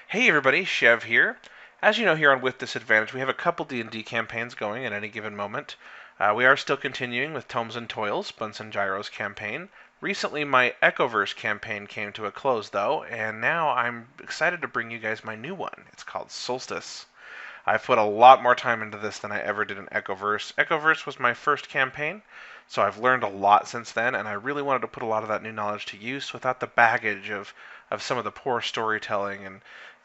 Hey everybody, Chev here. As you know, here on With Disadvantage, we have a couple D&D campaigns going at any given moment. We are still continuing with Tomes and Toils, Bunsen Gyro's campaign. Recently, my Echoverse campaign came to a close, though, and now I'm excited to bring you guys my new one. It's called Solstice. I've put a lot more time into this than I ever did in Echoverse. Echoverse was my first campaign, so I've learned a lot since then, and I really wanted to put a lot of that new knowledge to use without the baggage of some of the poor storytelling and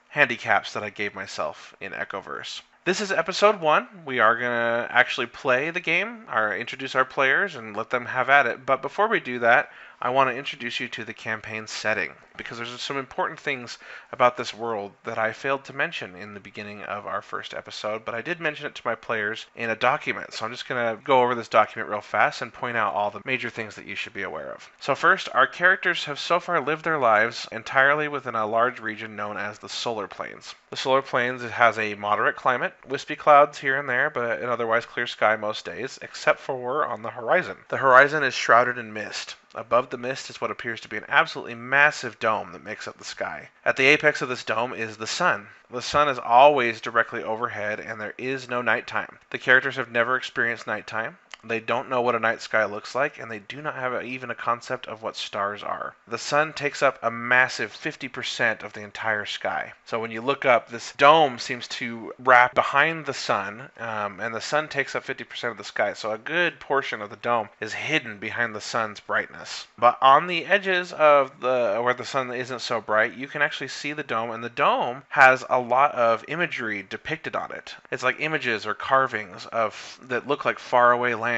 handicaps that I gave myself in Echoverse. This is episode 1. We are going to actually play the game, or introduce our players, and let them have at it. But before we do that, I want to introduce you to the campaign setting, because there's some important things about this world that I failed to mention in the beginning of our first episode, but I did mention it to my players in a document. So I'm just going to go over this document real fast and point out all the major things that you should be aware of. So first, our characters have so far lived their lives entirely within a large region known as the Solar Plains. The Solar Plains has a moderate climate, wispy clouds here and there, but an otherwise clear sky most days, except for on the horizon. The horizon is shrouded in mist. Above the mist is what appears to be an absolutely massive dome that makes up the sky. At the apex of this dome is the sun. The sun is always directly overhead, and there is no nighttime. The characters have never experienced nighttime. They don't know what a night sky looks like, and they do not have even a concept of what stars are. The sun takes up a massive 50% of the entire sky. So when you look up, this dome seems to wrap behind the sun, and the sun takes up 50% of the sky. So a good portion of the dome is hidden behind the sun's brightness. But on the edges of where the sun isn't so bright, you can actually see the dome, and the dome has a lot of imagery depicted on it. It's like images or carvings that look like faraway lands.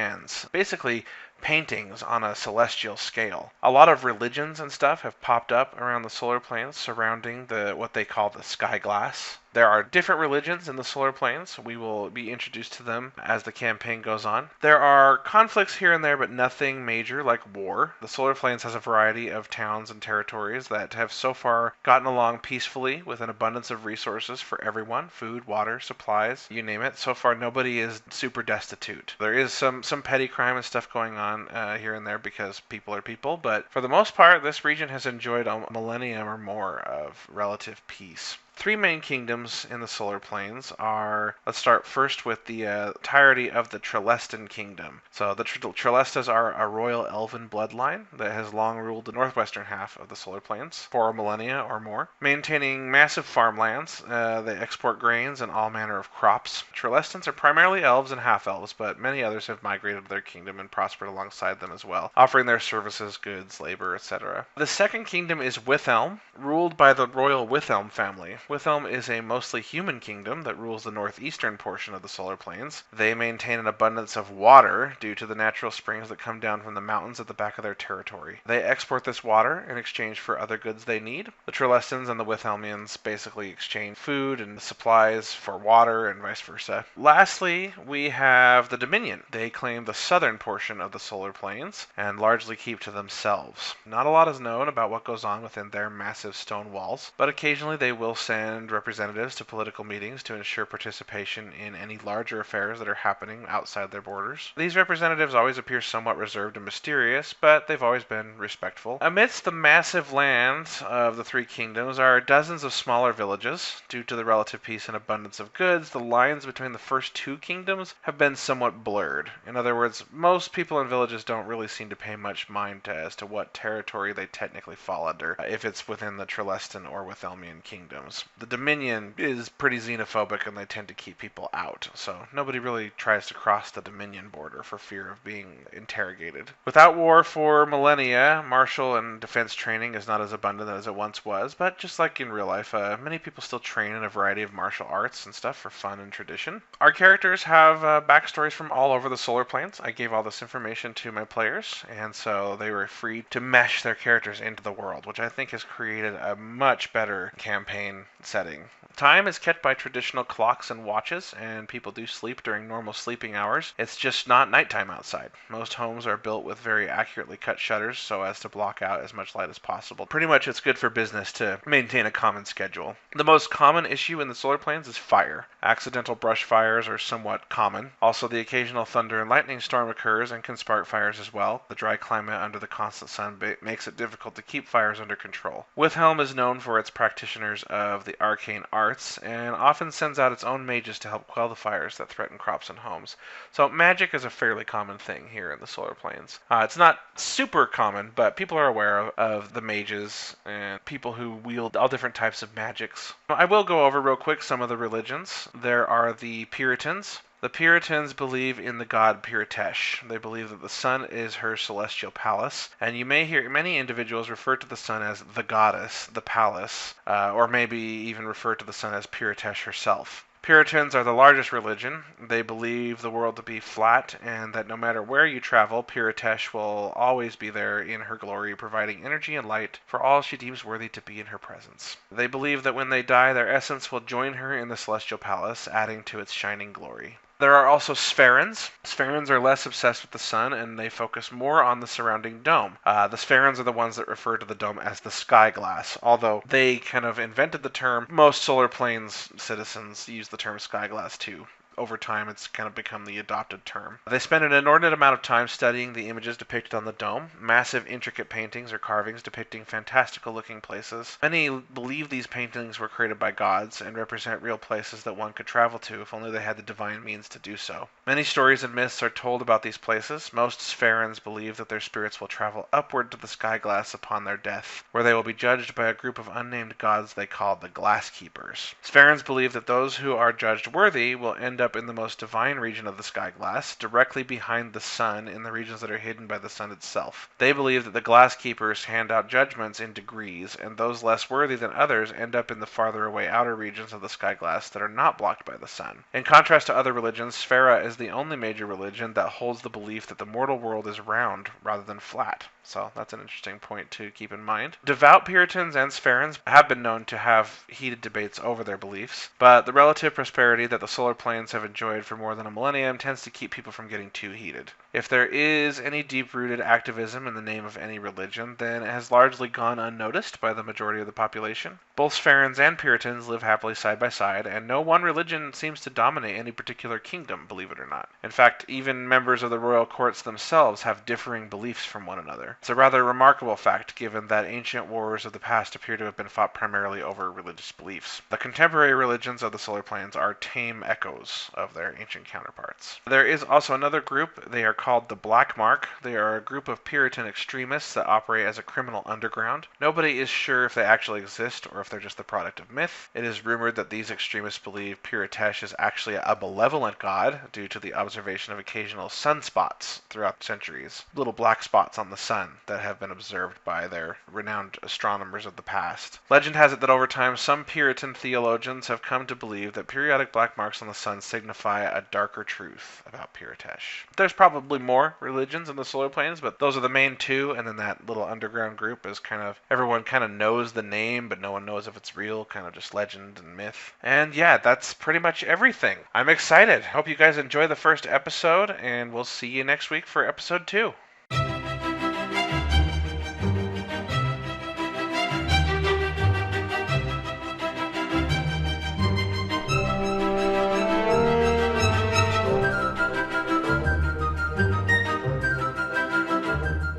Basically, paintings on a celestial scale. A lot of religions and stuff have popped up around the solar plains surrounding what they call the sky glass. There are different religions in the solar plains. We will be introduced to them as the campaign goes on. There are conflicts here and there, but nothing major like war. The solar plains has a variety of towns and territories that have so far gotten along peacefully with an abundance of resources for everyone: food, water, supplies, you name it. So far, nobody is super destitute. There is some petty crime and stuff going on here and there because people are people, but for the most part, this region has enjoyed a millennium or more of relative peace. Three main kingdoms in the solar plains are, let's start first with the entirety of the Trelestan kingdom. So the Trelestas are a royal elven bloodline that has long ruled the northwestern half of the solar plains for a millennia or more, maintaining massive farmlands. They export grains and all manner of crops. Trelestans are primarily elves and half-elves, but many others have migrated to their kingdom and prospered alongside them as well, offering their services, goods, labor, etc. The second kingdom is Withelm, ruled by the royal Withelm family. Withelm is a mostly human kingdom that rules the northeastern portion of the solar plains. They maintain an abundance of water due to the natural springs that come down from the mountains at the back of their territory. They export this water in exchange for other goods they need. The Trelestans and the Withelmians basically exchange food and supplies for water and vice versa. Lastly, we have the Dominion. They claim the southern portion of the solar plains and largely keep to themselves. Not a lot is known about what goes on within their massive stone walls, but occasionally they will send representatives to political meetings to ensure participation in any larger affairs that are happening outside their borders. These representatives always appear somewhat reserved and mysterious, but they've always been respectful. Amidst the massive lands of the three kingdoms are dozens of smaller villages. Due to the relative peace and abundance of goods, the lines between the first two kingdoms have been somewhat blurred. In other words, most people in villages don't really seem to pay much mind as to what territory they technically fall under, if it's within the Trelestan or Withelmian kingdoms. The Dominion is pretty xenophobic and they tend to keep people out, so nobody really tries to cross the Dominion border for fear of being interrogated. Without war for millennia, martial and defense training is not as abundant as it once was, but just like in real life, many people still train in a variety of martial arts and stuff for fun and tradition. Our characters have backstories from all over the solar plains. I gave all this information to my players, and so they were free to mesh their characters into the world, which I think has created a much better campaign setting. Time is kept by traditional clocks and watches, and people do sleep during normal sleeping hours. It's just not nighttime outside. Most homes are built with very accurately cut shutters so as to block out as much light as possible. Pretty much it's good for business to maintain a common schedule. The most common issue in the solar plains is fire. Accidental brush fires are somewhat common. Also, the occasional thunder and lightning storm occurs and can spark fires as well. The dry climate under the constant sun makes it difficult to keep fires under control. Withelm is known for its practitioners of the the arcane arts, and often sends out its own mages to help quell the fires that threaten crops and homes. So magic is a fairly common thing here in the solar planes. It's not super common, but people are aware of the mages and people who wield all different types of magics. I will go over real quick some of the religions. There are the Puritans. The Puritans believe in the god Piritesh. They believe that the sun is her celestial palace, and you may hear many individuals refer to the sun as the goddess, the palace, or maybe even refer to the sun as Piritesh herself. Puritans are the largest religion. They believe the world to be flat and that no matter where you travel, Piritesh will always be there in her glory, providing energy and light for all she deems worthy to be in her presence. They believe that when they die, their essence will join her in the celestial palace, adding to its shining glory. There are also Sphärans. Sphärans are less obsessed with the sun, and they focus more on the surrounding dome. The Sphärans are the ones that refer to the dome as the sky glass. Although they kind of invented the term, most solar planes citizens use the term sky glass too. Over time, it's kind of become the adopted term. They spend an inordinate amount of time studying the images depicted on the dome, massive intricate paintings or carvings depicting fantastical-looking places. Many believe these paintings were created by gods and represent real places that one could travel to if only they had the divine means to do so. Many stories and myths are told about these places. Most Sphärans believe that their spirits will travel upward to the sky glass upon their death, where they will be judged by a group of unnamed gods they call the Glass Keepers. Sphärans believe that those who are judged worthy will end up in the most divine region of the sky glass, directly behind the sun in the regions that are hidden by the sun itself. They believe that the glass keepers hand out judgments in degrees, and those less worthy than others end up in the farther away outer regions of the sky glass that are not blocked by the sun. In contrast to other religions, Sphära is the only major religion that holds the belief that the mortal world is round rather than flat. So that's an interesting point to keep in mind. Devout Puritans and Sphärans have been known to have heated debates over their beliefs, but the relative prosperity that the solar planes have enjoyed for more than a millennium tends to keep people from getting too heated. If there is any deep-rooted activism in the name of any religion, then it has largely gone unnoticed by the majority of the population. Both Sphärans and Puritans live happily side by side, and no one religion seems to dominate any particular kingdom, believe it or not. In fact, even members of the royal courts themselves have differing beliefs from one another. It's a rather remarkable fact, given that ancient wars of the past appear to have been fought primarily over religious beliefs. The contemporary religions of the solar planes are tame echoes of their ancient counterparts. There is also another group. They are called the Black Mark. They are a group of Puritan extremists that operate as a criminal underground. Nobody is sure if they actually exist or if they're just the product of myth. It is rumored that these extremists believe Piritesh is actually a malevolent god due to the observation of occasional sunspots throughout centuries. Little black spots on the sun that have been observed by their renowned astronomers of the past. Legend has it that over time some Puritan theologians have come to believe that periodic black marks on the sun signify a darker truth about Piritesh. There's probably more religions in the solar planes, but those are the main two, and then that little underground group is kind of, everyone kind of knows the name, but no one knows if it's real, kind of just legend and myth. And yeah, that's pretty much everything. I'm excited. Hope you guys enjoy the first episode, and we'll see you next week for episode 2.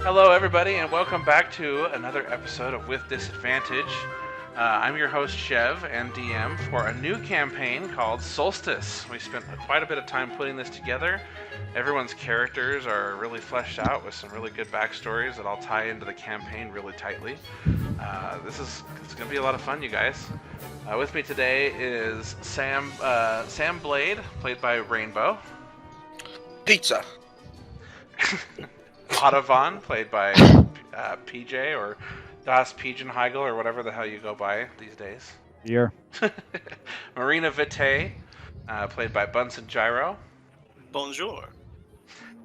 Hello everybody, and welcome back to another episode of With Disadvantage. I'm your host Chev and DM for a new campaign called Solstice. We spent quite a bit of time putting this together. Everyone's characters are really fleshed out with some really good backstories that all tie into the campaign really tightly. It's going to be a lot of fun, you guys. With me today is Sam Blade, played by Rainbow. Pizza. Ottovon, played by PJ, or Das Pigeonheigl, or whatever the hell you go by these days. Here. Marina Vitae, played by Bunsen Gyro. Bonjour.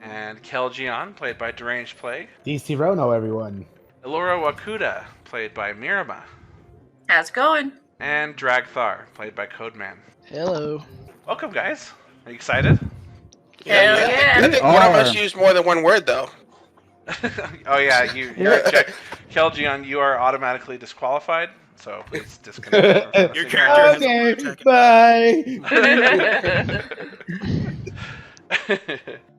And Kelgion, played by Deranged Plague. DC Rono, everyone. Elora Wakuda, played by Mirama. How's it going? And Dragthar, played by Codeman. Hello. Welcome, guys. Are you excited? Hell yeah. I think one of us used more than one word, though. Oh yeah, you're Kelgion, you are automatically disqualified, so please disconnect. From Your character Okay, bye.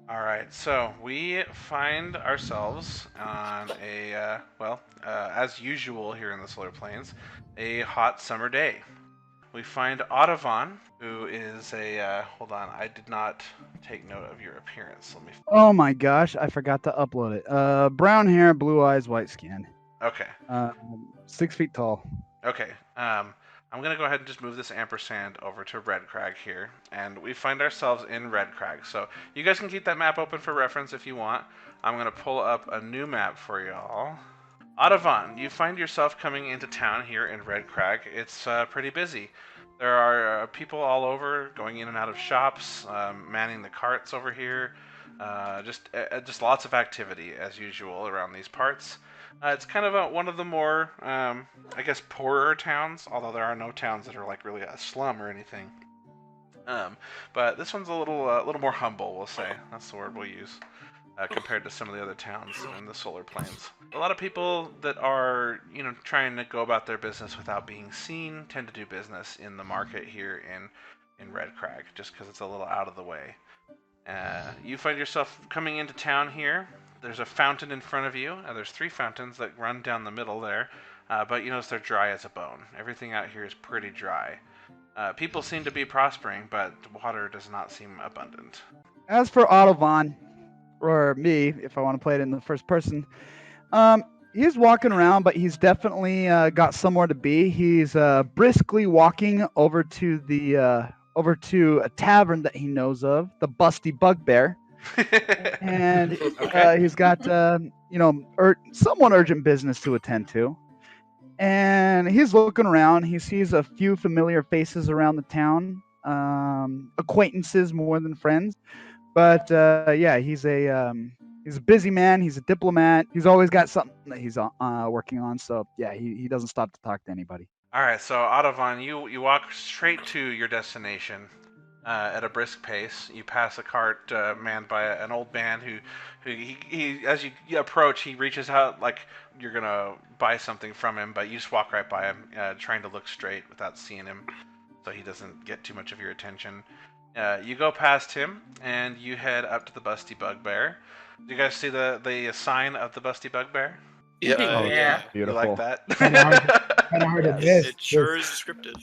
All right, so we find ourselves on a as usual here in the Solar Plains, a hot summer day. we find Audubon, who is a, hold on, I did not take note of your appearance. Let me, Oh my gosh, I forgot to upload it. Brown hair, blue eyes, white skin. okay. 6 feet tall. Okay, I'm gonna go ahead and just move this ampersand over to Red Crag here, and we find ourselves in Red Crag. So you guys can keep that map open for reference if you want. I'm gonna pull up a new map for y'all. Audubon, you find yourself coming into town here in Red Crag. It's pretty busy. There are people all over, going in and out of shops, manning the carts over here. Just lots of activity as usual around these parts. It's kind of one of the more, I guess, poorer towns, although there are no towns that are like really a slum or anything. But this one's a little more humble, we'll say. That's the word we'll use, compared to some of the other towns in the Solar Plains. A lot of people that are, trying to go about their business without being seen tend to do business in the market here in Red Crag, just because it's a little out of the way. You find yourself coming into town here. There's a fountain in front of you. There's 3 fountains that run down the middle there, but you notice they're dry as a bone. Everything out here is pretty dry. People seem to be prospering, but water does not seem abundant. As for Audubon, or me, if I want to play it in the first person, he's walking around, but he's definitely got somewhere to be. He's briskly walking over to a tavern that he knows of, the Busty Bugbear. And Okay. he's got somewhat urgent business to attend to, and he's looking around. He sees a few familiar faces around the town, acquaintances more than friends, but yeah, he's a busy man. He's a diplomat. He's always got something that he's working on, so yeah, he doesn't stop to talk to anybody. All right, so Audubon, you walk straight to your destination at a brisk pace. You pass a cart manned by an old man who he as you approach, he reaches out like you're gonna buy something from him, but you just walk right by him, trying to look straight without seeing him, so he doesn't get too much of your attention. You go past him and you head up to the Busty Bugbear. Do you guys see the sign of the Busty Bugbear? Yeah. Oh, yeah. Beautiful. You like that? Kinda hard to miss. It sure is descriptive.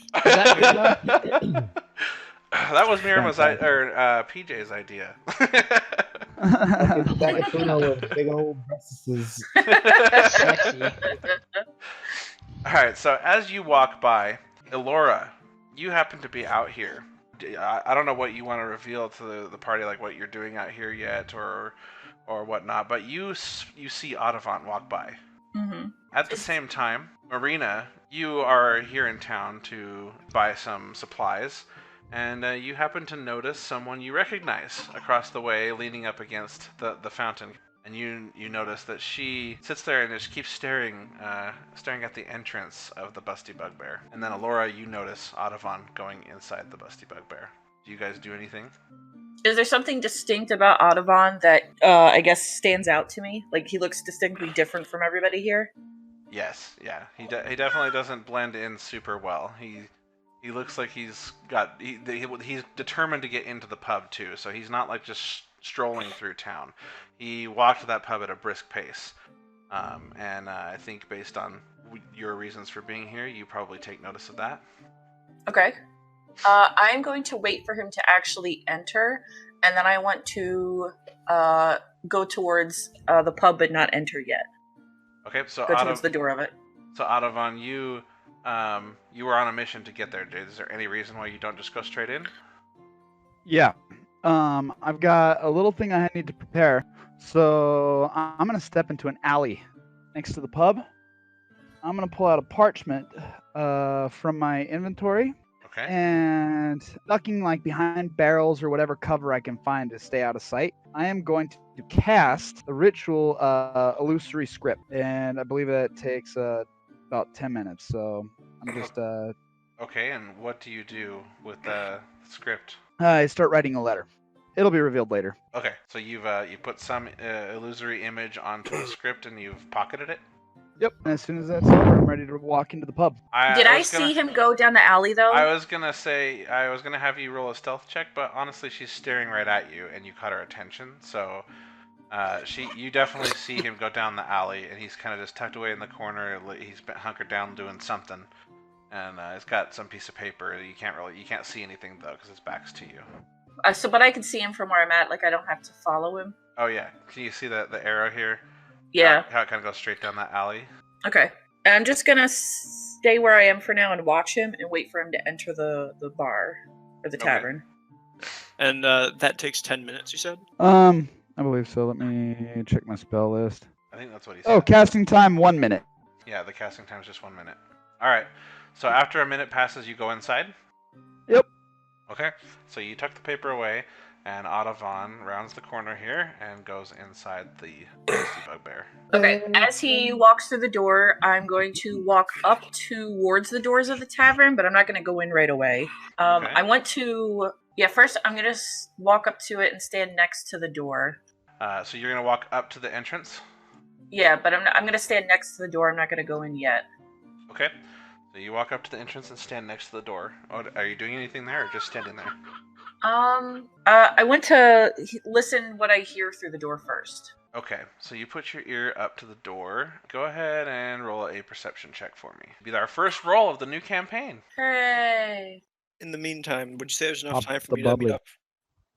That was Miriam's PJ's idea. That Uno with big old breasts. All right, so as you walk by, Elora, you happen to be out here. I don't know what you want to reveal to the party, like what you're doing out here yet, or whatnot. But you see Audubon walk by. Mm-hmm. At the same time, Marina, you are here in town to buy some supplies, and you happen to notice someone you recognize across the way, leaning up against the fountain. And you notice that she sits there and just keeps staring at the entrance of the Busty Bugbear. And then Elora, you notice Audubon going inside the Busty Bugbear. Do you guys do anything? Is there something distinct about Audubon that I guess stands out to me? Like he looks distinctly different from everybody here? Yes, yeah. He definitely doesn't blend in super well. He looks like he's determined to get into the pub too. So he's not like just strolling through town. He walked to that pub at a brisk pace. And I think based on your reasons for being here, you probably take notice of that. Okay. I am going to wait for him to actually enter, and then I want to go towards the pub but not enter yet. Okay, so Go towards the door of it. So Audubon, you were on a mission to get there, dude. Is there any reason why you don't just go straight in? Yeah. I've got a little thing I need to prepare. So I'm going to step into an alley next to the pub. I'm going to pull out a parchment from my inventory. Okay. And ducking like behind barrels or whatever cover I can find to stay out of sight, I am going to cast the ritual illusory script. And I believe that takes about 10 minutes. So I'm just... Okay, and what do you do with the script? I start writing a letter. It'll be revealed later. Okay, so you put some illusory image onto the script and you've pocketed it? Yep. And as soon as that's over, I'm ready to walk into the pub. Did I see him go down the alley, though? I was gonna have you roll a stealth check, but honestly, she's staring right at you, and you caught her attention. So, you definitely see him go down the alley, and he's kind of just tucked away in the corner. He's been hunkered down doing something. and it's got some piece of paper. You can't see anything though because his back's to you. But I can see him from where I'm at. Like I don't have to follow him. Oh yeah, can you see the arrow here? Yeah. How it kind of goes straight down that alley. Okay. I'm just gonna stay where I am for now and watch him and wait for him to enter the bar or the tavern. And that takes 10 minutes, you said? I believe so. Let me check my spell list. I think that's what he said. Oh, casting time 1 minute. Yeah, the casting time is just 1 minute. All right. So after a minute passes, you go inside? Yep. Okay. So you tuck the paper away, and Otavon rounds the corner here and goes inside the Ghosty Bugbear. Okay. As he walks through the door, I'm going to walk up towards the doors of the tavern, but I'm not going to go in right away. Okay. I want to... Yeah, first I'm going to walk up to it and stand next to the door. So you're going to walk up to the entrance? Yeah, but I'm going to stand next to the door. I'm not going to go in yet. Okay. So you walk up to the entrance and stand next to the door. Oh, are you doing anything there or just standing there? I want to listen what I hear through the door first. Okay, so you put your ear up to the door. Go ahead and roll a perception check for me. Be our first roll of the new campaign. Hooray! In the meantime, would you say there's enough Up time for the me to meet bubbly. up?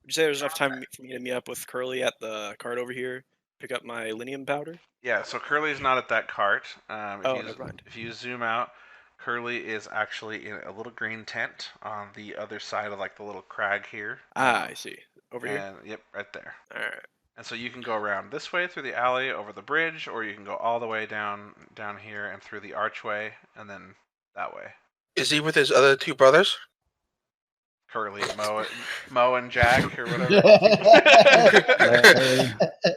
Would you say there's enough time for me to meet up with Curly at the cart over here? Pick up my linium powder? Yeah, so Curly's not at that cart. Never mind. If you zoom out, Curly is actually in a little green tent on the other side of like the little crag here. Ah, I see. Over here? And, yep, right there. Alright. And so you can go around this way through the alley over the bridge, or you can go all the way down here and through the archway, and then that way. Is he with his other two brothers? Curly, Mo and Jack, or whatever.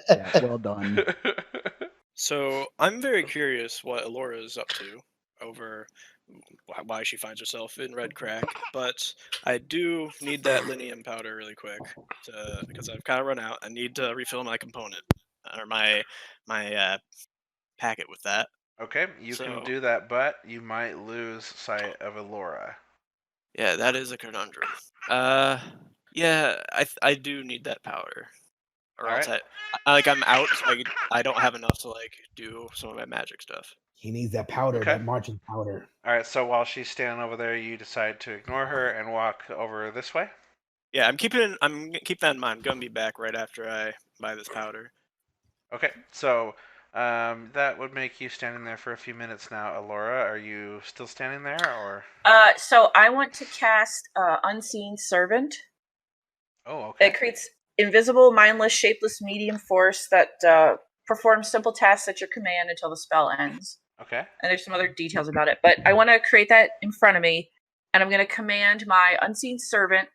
Yeah, well done. So, I'm very curious what Elora is up to over why she finds herself in Red Crack, but I do need that linium powder really quick because I've kind of run out. I need to refill my component or my packet with that. Okay, you can do that, but you might lose sight of Elora. Yeah, that is a conundrum. Yeah, I do need that powder, or else I'm out. So I don't have enough to do some of my magic stuff. He needs that powder, Okay. that marching powder. All right, so while she's standing over there, you decide to ignore her and walk over this way. Yeah, keep that in mind. I'm gonna be back right after I buy this powder. Okay, so that would make you standing there for a few minutes now. Elora, are you still standing there, or? So I want to cast Unseen Servant. Oh, okay. It creates invisible, mindless, shapeless medium force that performs simple tasks at your command until the spell ends. Okay. And there's some other details about it, but I want to create that in front of me, and I'm going to command my Unseen Servant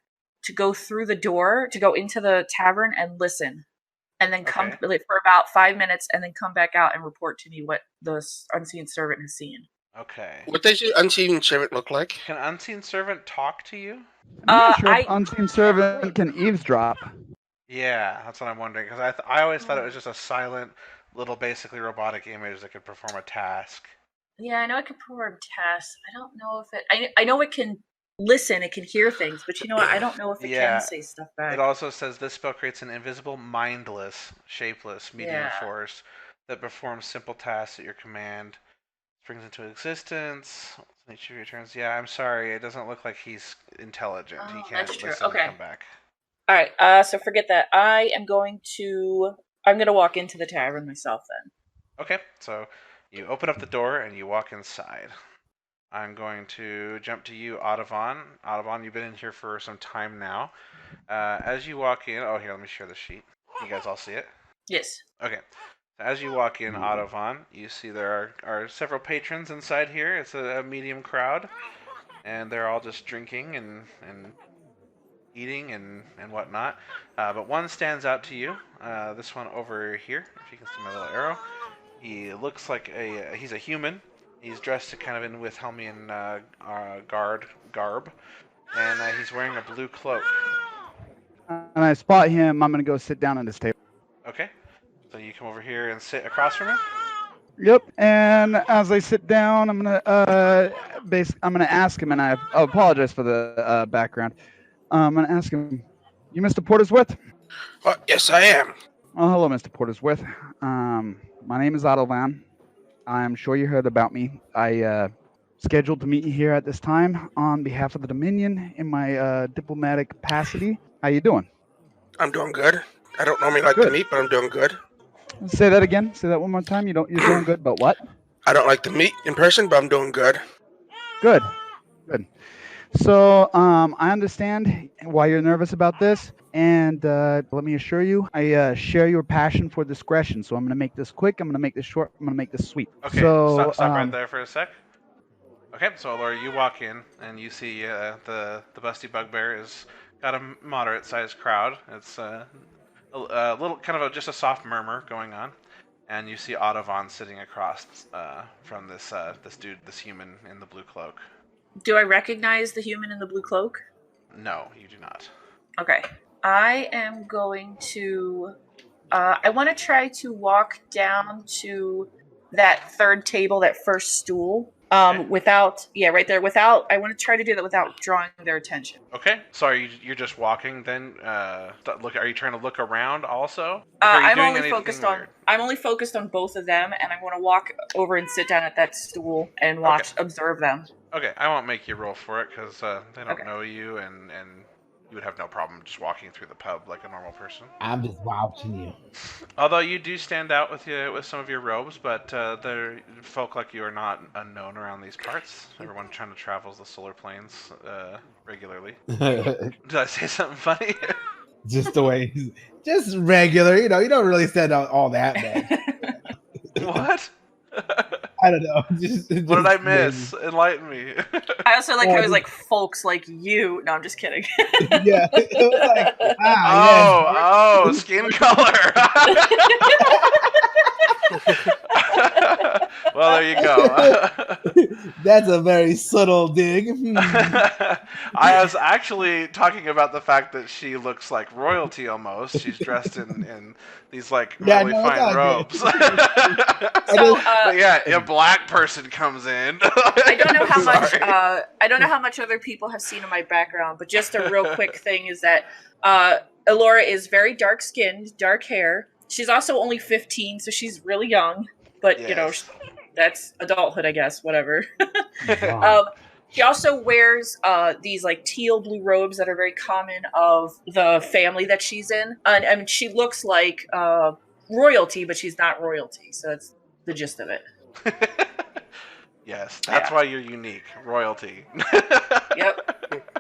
to go through the door, to go into the tavern and listen. And then come for about 5 minutes, and then come back out and report to me what the Unseen Servant has seen. Okay. What does your Unseen Servant look like? Can Unseen Servant talk to you? I'm not sure if Unseen Servant can eavesdrop. Yeah, that's what I'm wondering, because I always thought it was just a silent, little, basically robotic image that could perform a task. Yeah, I know it can perform tasks. I don't know if it... I know it can listen, it can hear things, but you know what? I don't know if it can say stuff back. It also says this spell creates an invisible, mindless, shapeless medium force that performs simple tasks at your command. Springs into existence. Each of your turns. Yeah, I'm sorry. It doesn't look like he's intelligent. He can't listen and come back. All right. So forget that. I'm going to walk into the tavern myself then. Okay. So you open up the door and you walk inside. I'm going to jump to you, Otavon. Otavon, you've been in here for some time now. As you walk in... Oh, here, let me share the sheet. You guys all see it? Yes. Okay. As you walk in, Otavon, you see there are several patrons inside here. It's a medium crowd. And they're all just drinking and eating and whatnot. But one stands out to you. This one over here, if you can see my little arrow. He looks like he's a human. He's dressed kind of in with Helmian garb, and he's wearing a blue cloak. And I spot him. I'm gonna go sit down at his table. Okay, so you come over here and sit across from him. Yep. And as I sit down, I'm gonna ask him, and I apologize for the background. I'm gonna ask him, "You Mr. Portersworth?" Yes, I am. Oh, hello, Mr. Portersworth. My name is Otto Van. I'm sure you heard about me. I scheduled to meet you here at this time on behalf of the Dominion in my diplomatic capacity. How you doing? I'm doing good. I don't normally like Good. the meat, but I'm doing good. Say that again. Say that one more time. You're doing good, but what? I don't like the meat in person, but I'm doing good. Good. Good. So I understand why you're nervous about this, and let me assure you, I share your passion for discretion. So I'm going to make this quick. I'm going to make this short. I'm going to make this sweet. Okay, So stop right there for a sec. Okay, so Laura, you walk in and you see the Busty Bugbear has got a moderate-sized crowd. It's a little kind of just a soft murmur going on, and you see Audavon sitting across from this human in the blue cloak. Do I recognize the human in the blue cloak? No, you do not. Okay. I am going to... I want to try to walk down to that third table, that first stool, Okay. without... Yeah, right there. Without... I want to try to do that without drawing their attention. Okay, so you're just walking then? Are you trying to look around also? I'm only focused on both of them, and I'm going to walk over and sit down at that stool and observe them. Okay, I won't make you roll for it because they don't Okay. know you, and you would have no problem just walking through the pub like a normal person. I'm just watching you. Although you do stand out with some of your robes, but folk like you are not unknown around these parts. Everyone trying to travel the solar planes regularly. Did I say something funny? Just the way, just regular. You don't really stand out all that bad. What? I don't know. What did I miss? Enlighten me. I also like how it was like folks like you. No, I'm just kidding. Yeah. It was like, skin color. Well, there you go. That's a very subtle dig. I was actually talking about the fact that she looks like royalty almost. She's dressed in these like really fine robes. But yeah, a black person comes in. I don't know how much. I don't know how much other people have seen in my background, but just a real quick thing is that Elora is very dark skinned, dark hair. She's also only 15, so she's really young. But Yes. that's adulthood, I guess. Whatever. Wow. She also wears these like teal blue robes that are very common of the family that she's in. And I mean, she looks like royalty, but she's not royalty. So that's the gist of it. Yes, that's why you're unique. Royalty. Yep.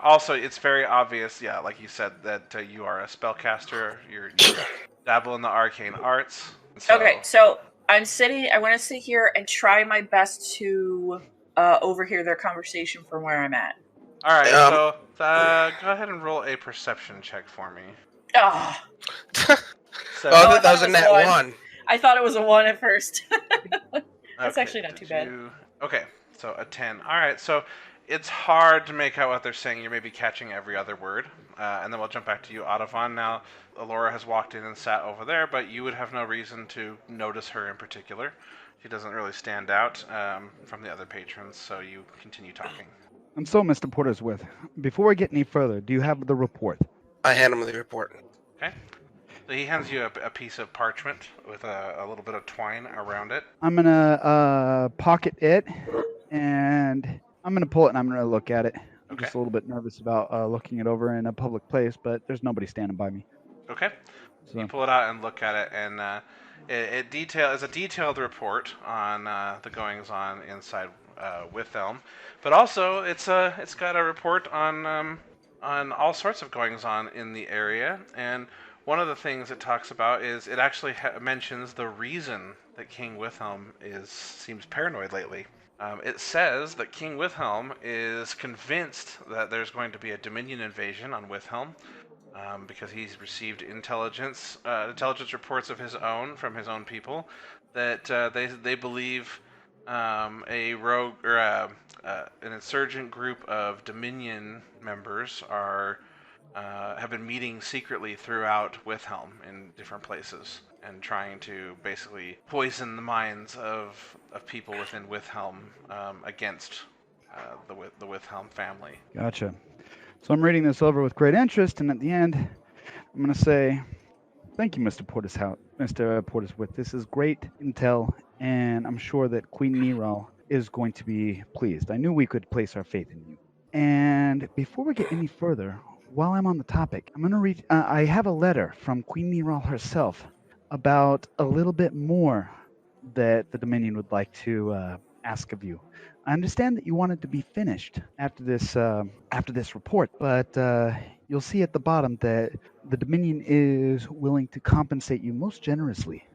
Also, it's very obvious, like you said, that you are a spellcaster. You dabble in the arcane arts. Okay, so I'm sitting. I want to sit here and try my best to overhear their conversation from where I'm at. All right, so go ahead and roll a perception check for me. Oh, That was a nat one. I thought it was a 1 at first. That's Okay, actually not too bad. Okay, so a 10. All right, so it's hard to make out what they're saying. You're maybe catching every other word. And then we'll jump back to you, Audavon. Now, Elora has walked in and sat over there, but you would have no reason to notice her in particular. She doesn't really stand out from the other patrons, so you continue talking. And so, Mr. Porter's with. Before we get any further, do you have the report? I hand him the report. Okay. So he hands you a piece of parchment with a little bit of twine around it. I'm gonna pocket it, and I'm gonna pull it, and I'm gonna look at it. I'm just a little bit nervous about looking it over in a public place, but there's nobody standing by me. Okay. So You pull it out and look at it, and it is a detailed report on the goings on inside Withelm, but also it's got a report on all sorts of goings on in the area. And one of the things it talks about is it actually mentions the reason that King Withelm seems paranoid lately. It says that King Withelm is convinced that there's going to be a Dominion invasion on Withelm. Because he's received intelligence reports of his own from his own people that they believe a rogue or an insurgent group of Dominion members have been meeting secretly throughout Withelm in different places and trying to basically poison the minds of people within Withelm against the Withelm family. Gotcha. So I'm reading this over with great interest, and at the end, I'm going to say, thank you, Mr. Portiswith. This is great intel, and I'm sure that Queen Nero is going to be pleased. I knew we could place our faith in you. And before we get any further, while I'm on the topic, I'm going to read. I have a letter from Queen Neral herself about a little bit more that the Dominion would like to ask of you. I understand that you wanted to be finished after this report, but you'll see at the bottom that the Dominion is willing to compensate you most generously.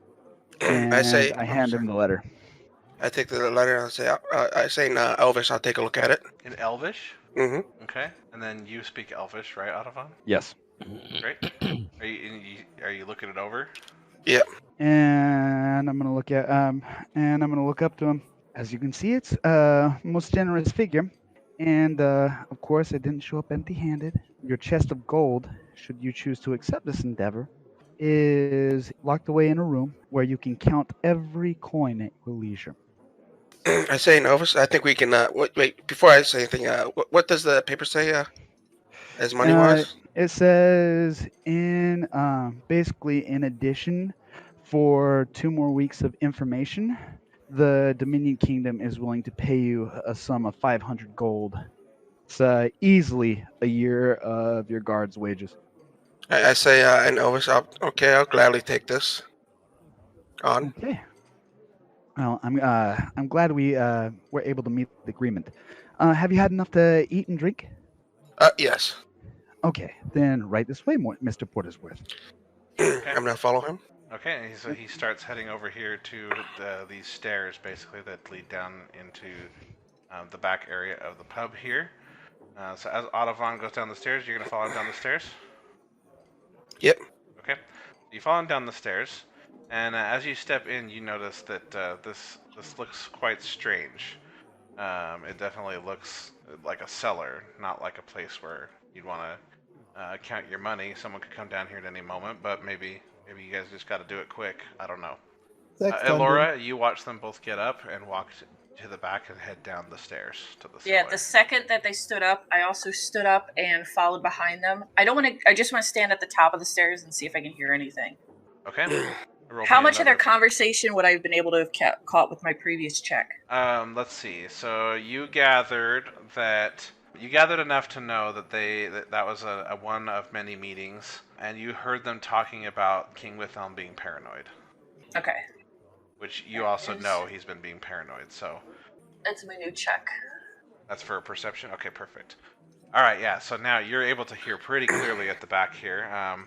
And I hand him the letter. I take the letter and I say in Elvish, I'll take a look at it. In Elvish? Mm-hmm. Okay. And then you speak Elvish, right, Audavon? Yes. Great. Are you looking it over? Yeah. And I'm gonna look at and I'm gonna look up to him. As you can see, it's most generous figure, and of course, I didn't show up empty-handed. Your chest of gold, should you choose to accept this endeavor, is locked away in a room where you can count every coin at your leisure. I say in Elvish, I think we can. Wait, before I say anything, what does the paper say? As money wise? It says basically in addition, for 2 more weeks of information, the Dominion Kingdom is willing to pay you a sum of 500 gold. It's easily a year of your guard's wages. I say in Elvish, I'll gladly take this on. Okay. Well, I'm glad we were able to meet the agreement. Have you had enough to eat and drink? Yes. Okay, then right this way, Mr. Portersworth. I'm gonna follow him. Okay, so he starts heading over here to these stairs, basically, that lead down into the back area of the pub here. So as Audavon goes down the stairs, you're going to follow him down the stairs? Yep. Okay. You follow him down the stairs, and as you step in, you notice that this looks quite strange. It definitely looks like a cellar, not like a place where you'd want to count your money. Someone could come down here at any moment, but maybe you guys just got to do it quick. I don't know. Elora, you watch them both get up and walk to the back and head down the stairs to the cellar. Yeah, the second that they stood up, I also stood up and followed behind them. I just want to stand at the top of the stairs and see if I can hear anything. Okay. How much of their conversation would I have been able to have caught with my previous check? Let's see. So you gathered enough to know that that was a one of many meetings, and you heard them talking about King Withelm being paranoid. Okay. Which you also know he's been being paranoid, so... That's my new check. That's for perception? Okay, perfect. Alright, yeah, so now you're able to hear pretty clearly at the back here. I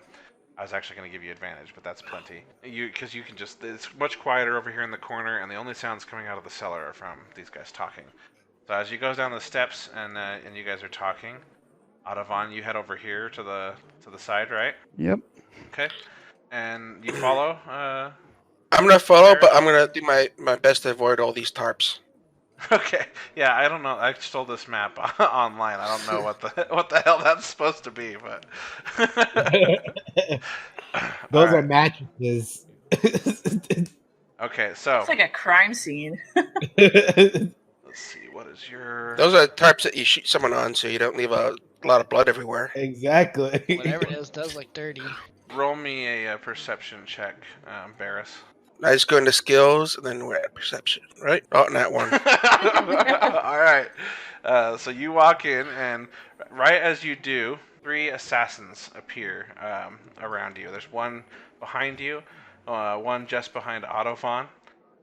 was actually going to give you advantage, but that's plenty. Because you can just... It's much quieter over here in the corner, and the only sounds coming out of the cellar are from these guys talking. So as you go down the steps, and you guys are talking, Audavon, you head over here to the side, right? Yep. Okay. And you follow... I'm gonna follow, but I'm gonna do my best to avoid all these tarps. Okay. Yeah, I don't know. I stole this map online. I don't know what the hell that's supposed to be, but those are mattresses. Okay, so it's like a crime scene. let's see. What is your? Those are tarps that you shoot someone on, so you don't leave a lot of blood everywhere. Exactly. Whatever it is does look dirty. Roll me a perception check, Barris. I just go into skills, and then we're at perception, right? Oh, not one. All right. So you walk in, and right as you do, 3 assassins appear around you. There's one behind you, one just behind Audavon,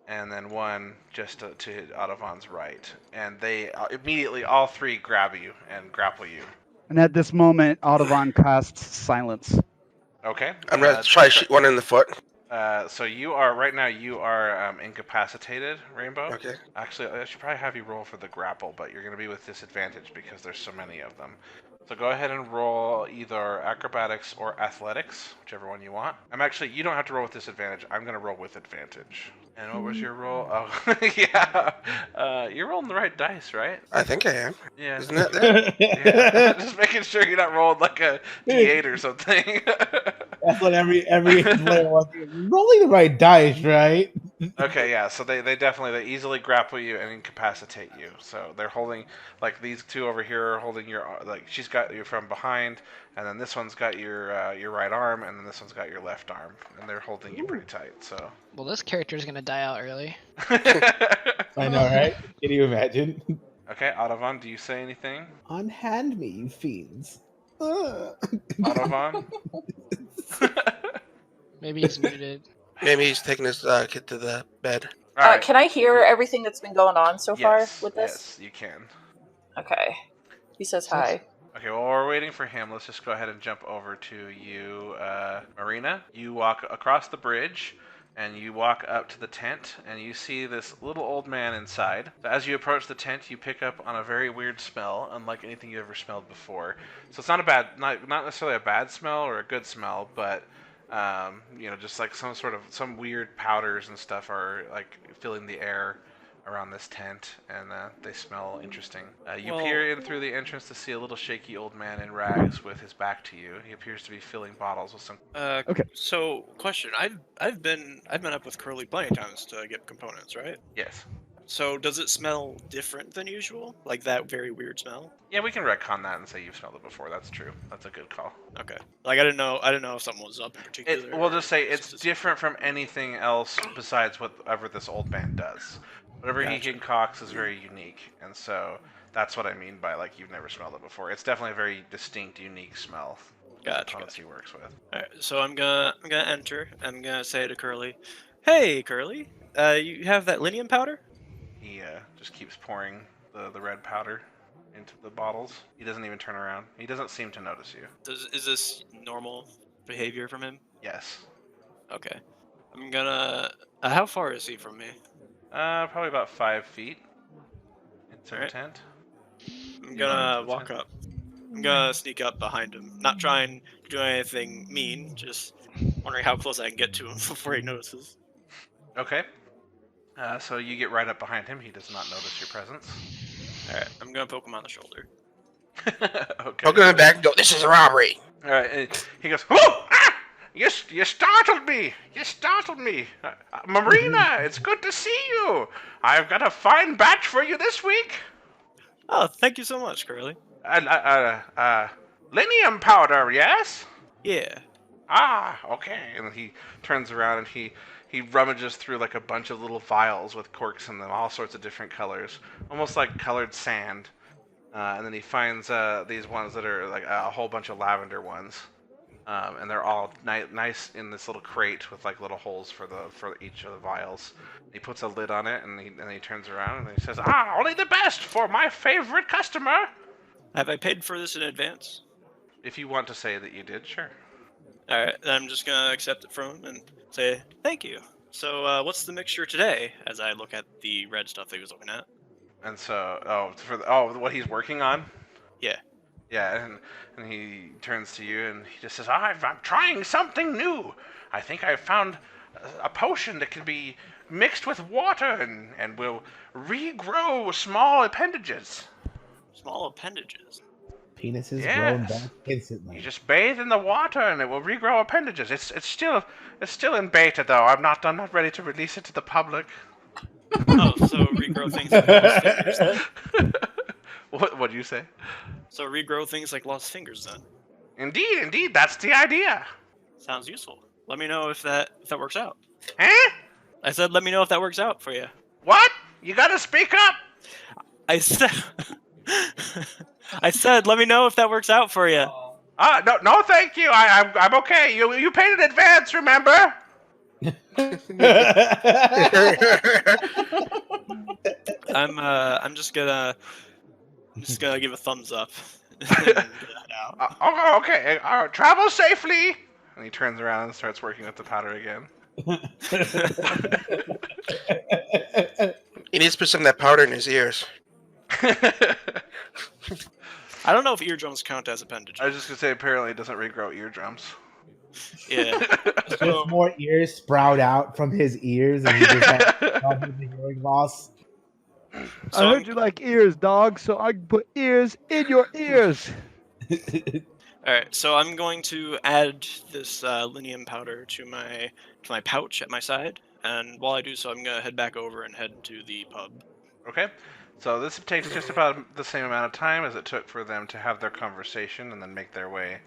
and then one just to Audavon's right. And they immediately, all 3 grab you and grapple you. And at this moment, Audavon casts silence. Okay. I'm gonna try to shoot one in the foot. So you are right now. You are incapacitated, Rainbow. Okay. Actually, I should probably have you roll for the grapple, but you're going to be with disadvantage because there's so many of them. So go ahead and roll either acrobatics or athletics, whichever one you want. You don't have to roll with disadvantage. I'm going to roll with advantage. And what was your roll? Oh, yeah. You're rolling the right dice, right? I think I am. Yeah. Isn't that there? Yeah. Just making sure you're not rolling like a D8 or something. That's what every player wants. Rolling the right dice, right? Okay, yeah. So they easily grapple you and incapacitate you. So they're holding like these two over here are holding your she's got you from behind, and then this one's got your right arm, and then this one's got your left arm, and they're holding you pretty tight. So. Well, this character's gonna die out early. I know, right? Can you imagine? Okay, Autovan, do you say anything? Unhand me, you fiends. Autovan? Maybe he's muted. Maybe he's taking his kid to the bed. All right. Can I hear everything that's been going on so far with this? Yes, you can. Okay. He says hi. Okay, well, while we're waiting for him, let's just go ahead and jump over to you, Marina. You walk across the bridge, and you walk up to the tent, and you see this little old man inside. As you approach the tent, you pick up on a very weird smell, unlike anything you ever smelled before. So it's not necessarily a bad smell or a good smell, but just like some weird powders and stuff are like filling the air around this tent, and they smell interesting. You peer in through the entrance to see a little shaky old man in rags with his back to you. He appears to be filling bottles with some. Okay. So, question: I've been up with Curly plenty of times to get components, right? Yes. So, does it smell different than usual? Like that very weird smell? Yeah, we can retcon that and say you've smelled it before. That's true. That's a good call. Okay. Like I didn't know if something was up in particular. We'll just say it's different from anything else besides whatever this old man does. Whatever he concocts is very unique, and so that's what I mean by like you've never smelled it before. It's definitely a very distinct, unique smell. Gotcha. He works with. All right, so I'm gonna enter. I'm gonna say to Curly, "Hey, Curly, you have that linium powder?" He just keeps pouring the red powder into the bottles. He doesn't even turn around. He doesn't seem to notice you. Is this normal behavior from him? Yes. Okay. I'm gonna. How far is he from me? Probably about 5 feet into the Alright. tent. I'm gonna walk up. I'm gonna sneak up behind him. Not trying to do anything mean, just wondering how close I can get to him before he notices. Okay. So you get right up behind him. He does not notice your presence. Alright, I'm gonna poke him on the shoulder. Okay. I'll go back and go, this is a robbery. All right. And he goes, "Whoa! Ah! You startled me! You startled me! Marina, it's good to see you! I've got a fine batch for you this week! Oh, thank you so much, Curly. Linium powder, yes? Yeah. Ah, okay." And he turns around and he rummages through like a bunch of little vials with corks in them, all sorts of different colors, almost like colored sand. And then he finds these ones that are like a whole bunch of lavender ones. And they're all nice in this little crate with like little holes for each of the vials. He puts a lid on it, and he turns around and he says, "Ah, only the best for my favorite customer." Have I paid for this in advance? If you want to say that you did, sure. Alright, then I'm just gonna accept it from him and say thank you. So, what's the mixture today? As I look at the red stuff that he was looking at. And so, what he's working on? Yeah. Yeah, and he turns to you and he just says, I'm trying something new. I think I've found a potion that can be mixed with water and will regrow small appendages. Small appendages? Penises Yes. grown back instantly. You just bathe in the water and it will regrow appendages. It's still in beta though. I'm not ready to release it to the public. Oh, so regrow things like lost fingers. What do you say? So regrow things like lost fingers then. Indeed, that's the idea. Sounds useful. Let me know if that works out. Huh? I said let me know if that works out for you. What? You gotta speak up. I said I said let me know if that works out for you. No, thank you. I'm okay. You paid in advance, remember? I'm just gonna give a thumbs up. And get out. Okay. Travel safely. And he turns around and starts working with the powder again. He needs to put some of that powder in his ears. I don't know if eardrums count as appendages. I was just gonna say, apparently it doesn't regrow eardrums. Yeah. Just more ears sprout out from his ears, and he just has the hearing loss. I heard you like ears, dog, so I can put ears in your ears. Alright, so I'm going to add this linium powder to my pouch at my side, And while I do so, I'm gonna head back over and head to the pub. Okay. So this takes just about the same amount of time as it took for them to have their conversation and then make their way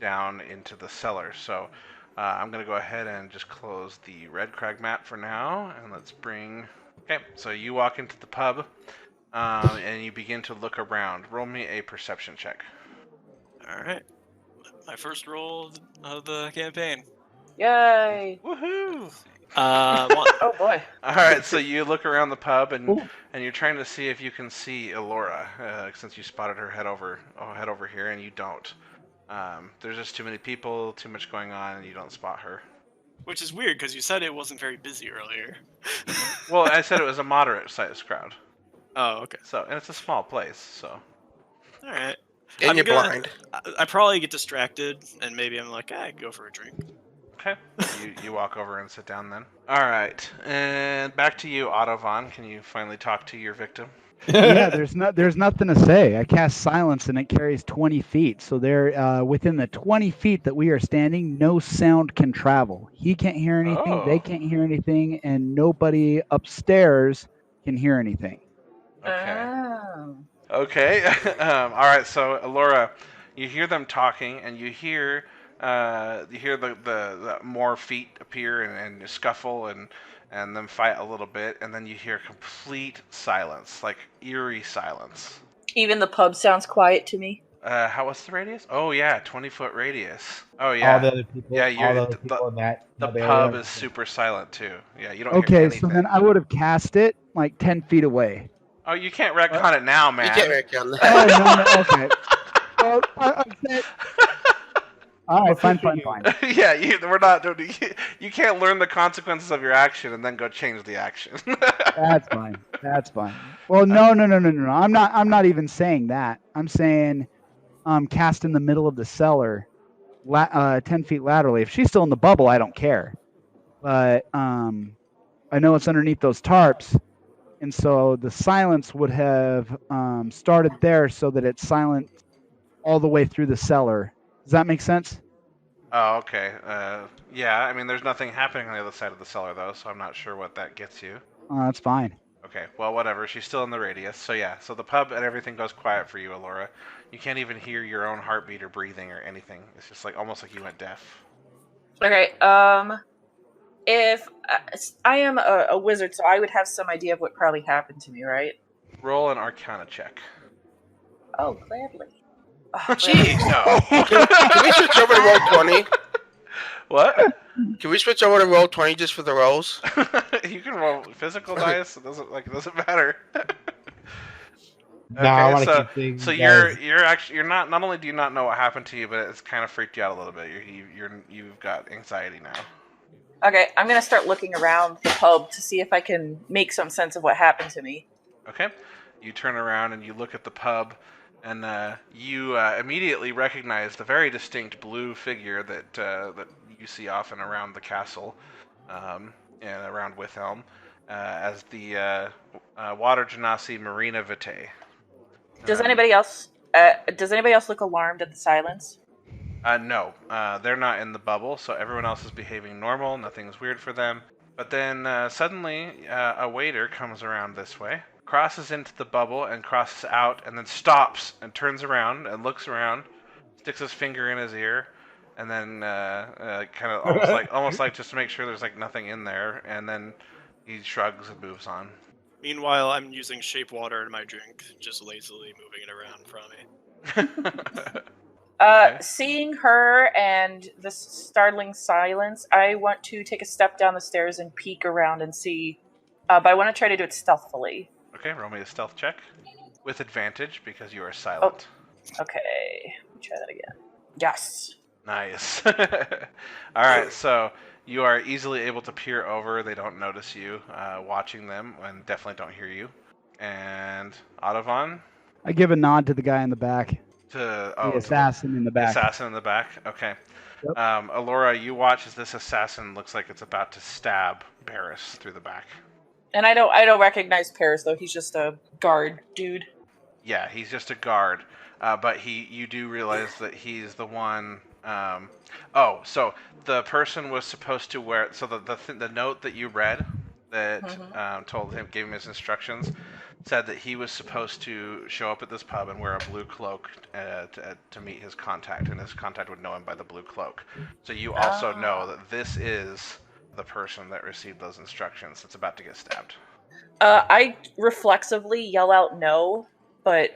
down into the cellar. So I'm going to go ahead and just close the Red Crag map for now, and let's bring... Okay, so you walk into the pub, and you begin to look around. Roll me a perception check. Alright. My first roll of the campaign. Yay! Woohoo! One. Oh boy. All right, so you look around the pub and you're trying to see if you can see Elora, since you spotted her head over here, and you don't. There's just too many people, too much going on, and you don't spot her. Which is weird, because you said it wasn't very busy earlier. Well, I said it was a moderate-sized crowd. Oh, okay. So, and it's a small place, so. Alright. And you're blind. I probably get distracted, and maybe I'm like, I can go for a drink. Okay. You walk over and sit down then. All right, and back to you, Ottovon. Can you finally talk to your victim? Yeah, there's nothing to say. I cast silence and it carries 20 feet. So they're within the 20 feet that we are standing, no sound can travel. He can't hear anything, they can't hear anything, and nobody upstairs can hear anything. Okay. Oh. Okay. All right. So, Elora, you hear them talking, and you hear the more feet appear and scuffle and them fight a little bit, and then you hear complete silence, like eerie silence. Even the pub sounds quiet to me. What's the radius? Oh yeah, 20-foot radius. Oh yeah. All the other people. Yeah, all the other people in that. The that pub area. is super silent too. Yeah, you don't hear Okay, anything. so then I would have cast it like 10 feet away. Oh, you can't retcon it now, man. You can't wreck on that. Oh, no, okay. Well, I'm saying... All right, fine. Yeah, we're not doing. You can't learn the consequences of your action and then go change the action. That's fine. Well, no. I'm not even saying that. I'm saying cast in the middle of the cellar, 10 feet laterally. If she's still in the bubble, I don't care. But I know it's underneath those tarps, and so the silence would have started there so that it's silent all the way through the cellar. Does that make sense? Oh, okay. Yeah, I mean, there's nothing happening on the other side of the cellar, though, so I'm not sure what that gets you. That's fine. Okay, well, whatever. She's still in the radius. So, yeah, so the pub and everything goes quiet for you, Elora. You can't even hear your own heartbeat or breathing or anything. It's just like almost like you went deaf. Okay. If I am a wizard, so I would have some idea of what probably happened to me, right? Roll an Arcana check. Oh, gladly. Oh, Jeez. No. Can we switch over to roll 20? What? Can we switch over to roll 20 just for the rolls? You can roll physical dice. It doesn't matter. No, I want to keep things. So you're not only do you not know what happened to you, but it's kind of freaked you out a little bit. You've got anxiety now. Okay, I'm gonna start looking around the pub to see if I can make some sense of what happened to me. Okay, you turn around and you look at the pub, and you immediately recognize the very distinct blue figure that you see often around the castle, and around Withelm, as the Water Genasi Marina Vitae. Does anybody else look alarmed at the silence? No, they're not in the bubble, so everyone else is behaving normal. Nothing's weird for them. But then suddenly, a waiter comes around this way, crosses into the bubble and crosses out, and then stops and turns around and looks around, sticks his finger in his ear, and then kind of almost like just to make sure there's like nothing in there, and then he shrugs and moves on. Meanwhile, I'm using shape water in my drink, just lazily moving it around in front of me. Okay. Seeing her and the startling silence, I want to take a step down the stairs and peek around and see, but I want to try to do it stealthily. Okay, roll me a stealth check with advantage because you are silent. Oh, okay, let me try that again. Yes. Nice. All right, so you are easily able to peer over. They don't notice you watching them, and definitely don't hear you. And Ottovon? I give a nod to the guy in the back. The assassin in the back. Assassin in the back. Okay. Yep. Elora, you watch as this assassin looks like it's about to stab Barris through the back. And I don't recognize Paris though. He's just a guard dude. Yeah, he's just a guard. But you do realize that he's the one So the person was supposed to wear. So the note that you read that gave him his instructions, said that he was supposed to show up at this pub and wear a blue cloak to meet his contact, and his contact would know him by the blue cloak. So you also know that this is the person that received those instructions that's about to get stabbed. I reflexively yell out no, but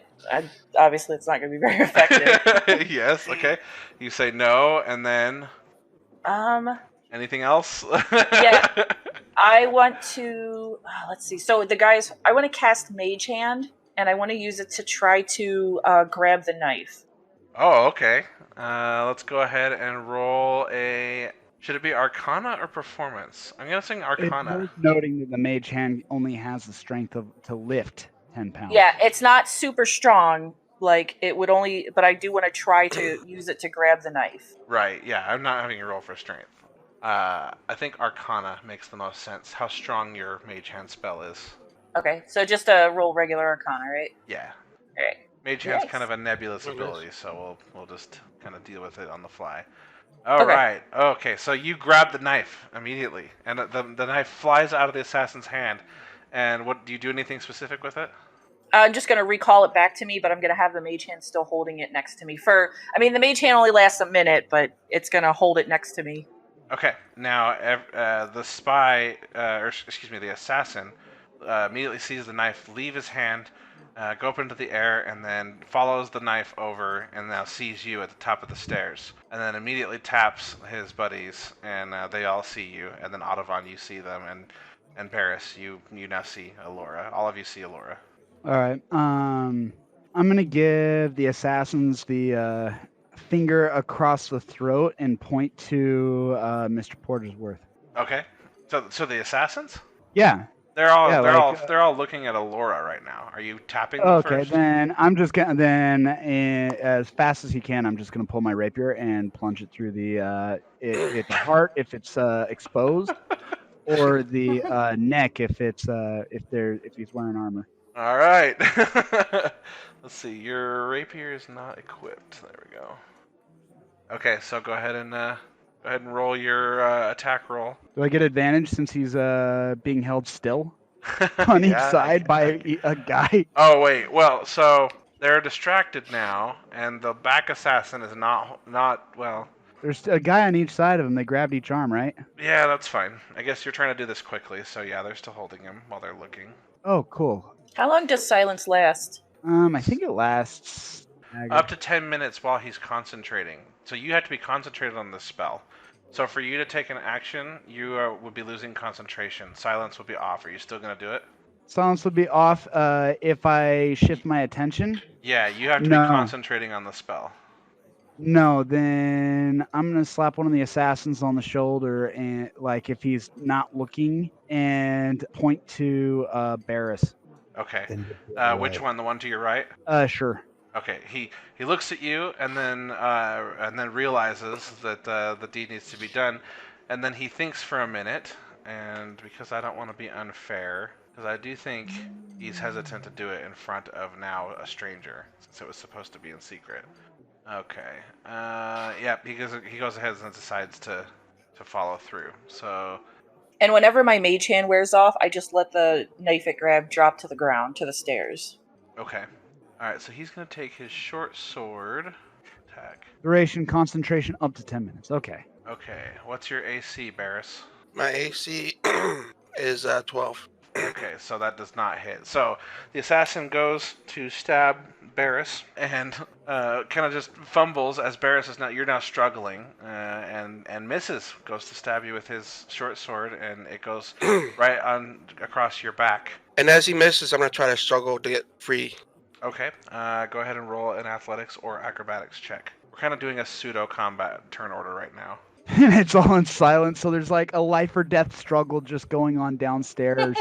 obviously it's not going to be very effective. Yes, okay. You say no, and then anything else? Yeah. I want to let's see. So I want to cast Mage Hand, and I want to use it to try to grab the knife. Oh, okay. Let's go ahead and roll a. Should it be Arcana or Performance? I'm guessing Arcana. It's worth noting that the mage hand only has the strength to lift 10 pounds. Yeah, it's not super strong. Like it would only, but I do want to try to use it to grab the knife. Right. Yeah, I'm not having you roll for strength. I think Arcana makes the most sense. How strong your Mage Hand spell is. Okay, so just a roll regular Arcana, right? Yeah. All right. Mage Hand's Nice. kind of a nebulous ability, so we'll just kind of deal with it on the fly. All right. Okay, so you grab the knife immediately, and the knife flies out of the assassin's hand. And what do you do? Anything specific with it? I'm just going to recall it back to me, but I'm going to have the Mage Hand still holding it next to me. The Mage Hand only lasts a minute, but it's going to hold it next to me. Okay. Now, the spy, the assassin, immediately sees the knife leave his hand, go up into the air, and then follows the knife over, and now sees you at the top of the stairs, and then immediately taps his buddies, and they all see you, and then Audubon, you see them, and Barris, you now see Alora. All of you see Alora. All right. I'm gonna give the assassins the finger across the throat and point to Mr. Portersworth. Okay. So the assassins? Yeah. They're all looking at Alora right now. Are you tapping them Okay, first? then I'm just gonna as fast as he can, I'm just gonna pull my rapier and plunge it through the its heart if it's exposed, or the neck if he's wearing armor. All right. Let's see. Your rapier is not equipped. There we go. Okay, so go ahead and roll your attack roll. Do I get advantage since he's being held still on each side by a guy? Oh wait. Well, so they're distracted now, and the back assassin is not well. There's a guy on each side of him. They grabbed each arm, right? Yeah, that's fine. I guess you're trying to do this quickly, so yeah, they're still holding him while they're looking. Oh, cool. How long does silence last? I think it lasts up to 10 minutes while he's concentrating. So you have to be concentrated on this spell. So for you to take an action, you would be losing concentration. Silence would be off. Are you still going to do it? Silence would be off if I shift my attention. Yeah, you have to be concentrating on the spell. No, then I'm going to slap one of the assassins on the shoulder, and like if he's not looking, and point to Barris. Okay. Which one? The one to your right? Sure. Okay. He looks at you and then realizes that the deed needs to be done, and then he thinks for a minute. And because I don't want to be unfair, because I do think he's hesitant to do it in front of now a stranger, since it was supposed to be in secret. Okay. Yeah. He goes ahead and decides to follow through. So. And whenever my mage hand wears off, I just let the knife it grabbed drop to the ground, to the stairs. Okay. Alright, so he's going to take his short sword attack. Duration, concentration, up to 10 minutes. Okay. Okay. What's your AC, Barris? My AC is 12. Okay, so that does not hit. So the assassin goes to stab Barris and kind of just fumbles as Barris is you're now struggling and misses. Goes to stab you with his short sword and it goes right on across your back. And as he misses, I'm gonna try to struggle to get free. Okay, go ahead and roll an athletics or acrobatics check. We're kind of doing a pseudo combat turn order right now. And it's all in silence, so there's like a life or death struggle just going on downstairs.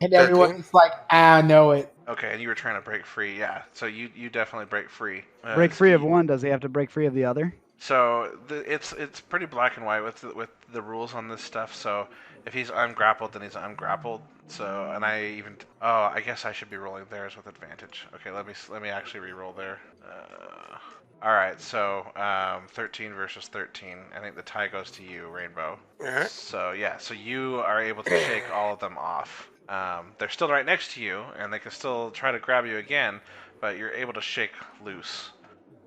And everyone's like, I know it. Okay, and you were trying to break free, yeah. So you definitely break free. Break free of one. Does he have to break free of the other? So it's pretty black and white with the rules on this stuff. So if he's ungrappled, then he's ungrappled. So, and I guess I should be rolling theirs with advantage. Okay, let me actually re-roll there. All right, so 13 versus 13. I think the tie goes to you, Rainbow. All right. So yeah, so you are able to shake all of them off. They're still right next to you, and they can still try to grab you again, but you're able to shake loose.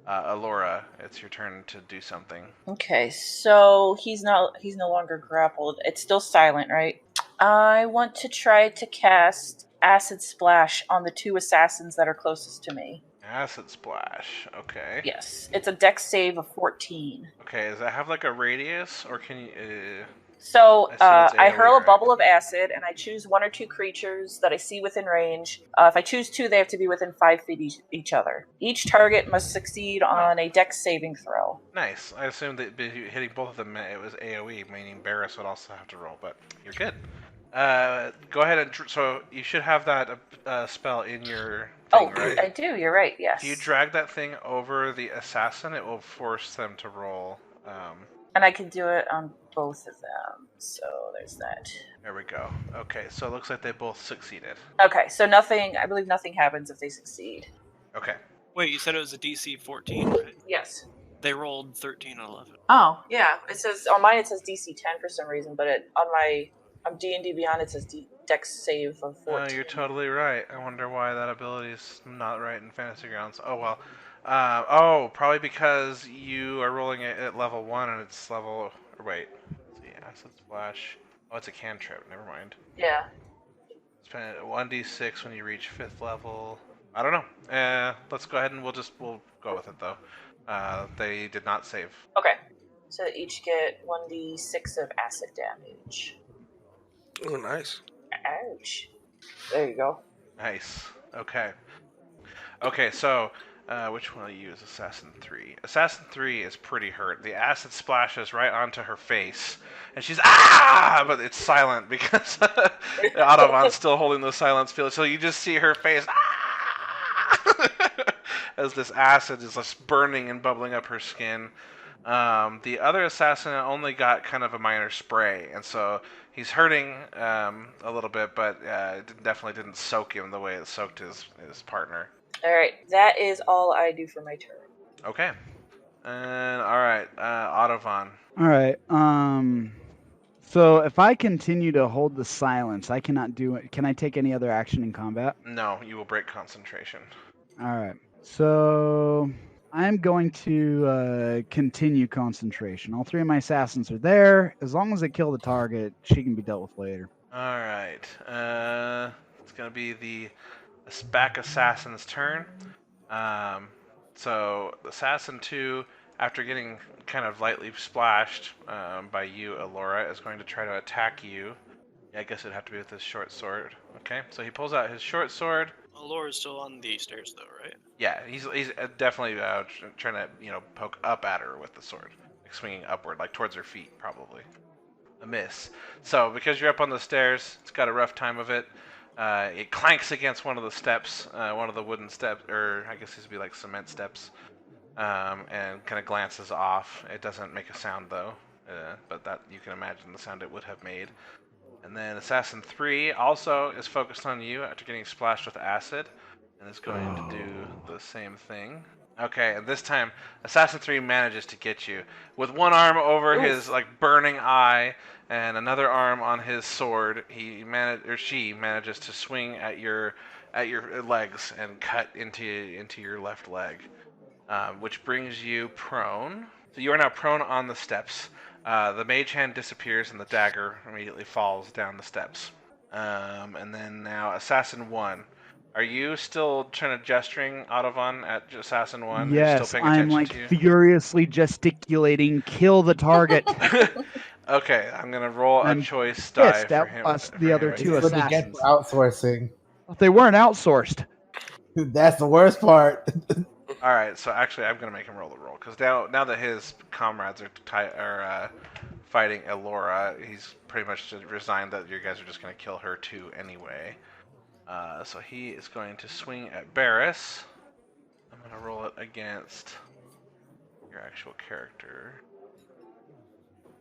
Alora, it's your turn to do something. Okay, so he's no longer grappled. It's still silent, right? I want to try to cast Acid Splash on the 2 assassins that are closest to me. Acid Splash. Okay. Yes, it's a dex save of 14. Okay, does that have like a radius, or can you? So I see it's I AoE, hurl a right? bubble of acid, and I choose 1 or 2 creatures that I see within range. If I choose 2, they have to be within 5 feet each other. Each target must succeed on a dex saving throw. Nice. I assumed that hitting both of them it was AoE, meaning Barris would also have to roll, but you're good. Go ahead and so you should have that spell in your thing, right? I do. You're right. Yes. If you drag that thing over the assassin, it will force them to roll. And I can do it on both of them. So there's that. There we go. Okay, so it looks like they both succeeded. Okay, so nothing. I believe nothing happens if they succeed. Okay. Wait, you said it was a DC 14, right? Yes. They rolled 13 and 11. Oh yeah. It says on mine. It says DC 10 for some reason, but on D&D Beyond it says Dex save of 14. Oh, you're totally right. I wonder why that ability is not right in Fantasy Grounds. Oh well. Probably because you are rolling it at level 1 and it's level. Or wait. Let's see, Acid Splash. Oh, it's a cantrip. Never mind. Yeah. Spend 1d6 when you reach 5th level. I don't know. Let's go ahead and we'll go with it though. They did not save. Okay. So they each get 1d6 of acid damage. Oh, nice. Ouch. There you go. Nice. Okay. Okay, so which one will you use? Assassin 3. Assassin 3 is pretty hurt. The acid splashes right onto her face, and she's but it's silent because Autobon's still holding the silence field. So you just see her face as this acid is just burning and bubbling up her skin. The other assassin only got kind of a minor spray, and so he's hurting a little bit, but it definitely didn't soak him the way it soaked his partner. Alright, that is all I do for my turn. Okay. And alright, Autobon. Alright, so if I continue to hold the silence, I cannot do it. Can I take any other action in combat? No, you will break concentration. Alright, so I'm going to continue concentration. All 3 of my assassins are there. As long as they kill the target, she can be dealt with later. Alright, it's going to be the back assassin's turn. So Assassin 2, after getting kind of lightly splashed by you, Alora, is going to try to attack you. Yeah, I guess it'd have to be with his short sword. Okay, so he pulls out his short sword. Laura's still on the stairs, though, right? Yeah, he's definitely trying to poke up at her with the sword, like swinging upward, like towards her feet, probably. A miss. So because you're up on the stairs, it's got a rough time of it. It clanks against one of the steps, one of the wooden steps, or I guess these would be like cement steps, and kind of glances off. It doesn't make a sound though, but that you can imagine the sound it would have made. And then Assassin 3 also is focused on you after getting splashed with acid, and is going to do the same thing. Okay, and this time Assassin 3 manages to get you with one arm over his like burning eye and another arm on his sword. She manages to swing at your legs and cut into your left leg, which brings you prone. So you are now prone on the steps. The mage hand disappears and the dagger immediately falls down the steps. And then now Assassin 1. Are you still trying to gesturing, Autobon, at Assassin 1? Yes, still paying I'm attention like to you? furiously gesticulating, kill the target. Okay, I'm going to roll I'm a choice die pissed for at him. us, for the other him. two That's what they get assassins. for outsourcing. They weren't outsourced. That's the worst part. Alright, so actually I'm going to make him roll the roll, because now that his comrades are fighting Elora, he's pretty much resigned that you guys are just going to kill her too anyway. So he is going to swing at Barris. I'm going to roll it against your actual character.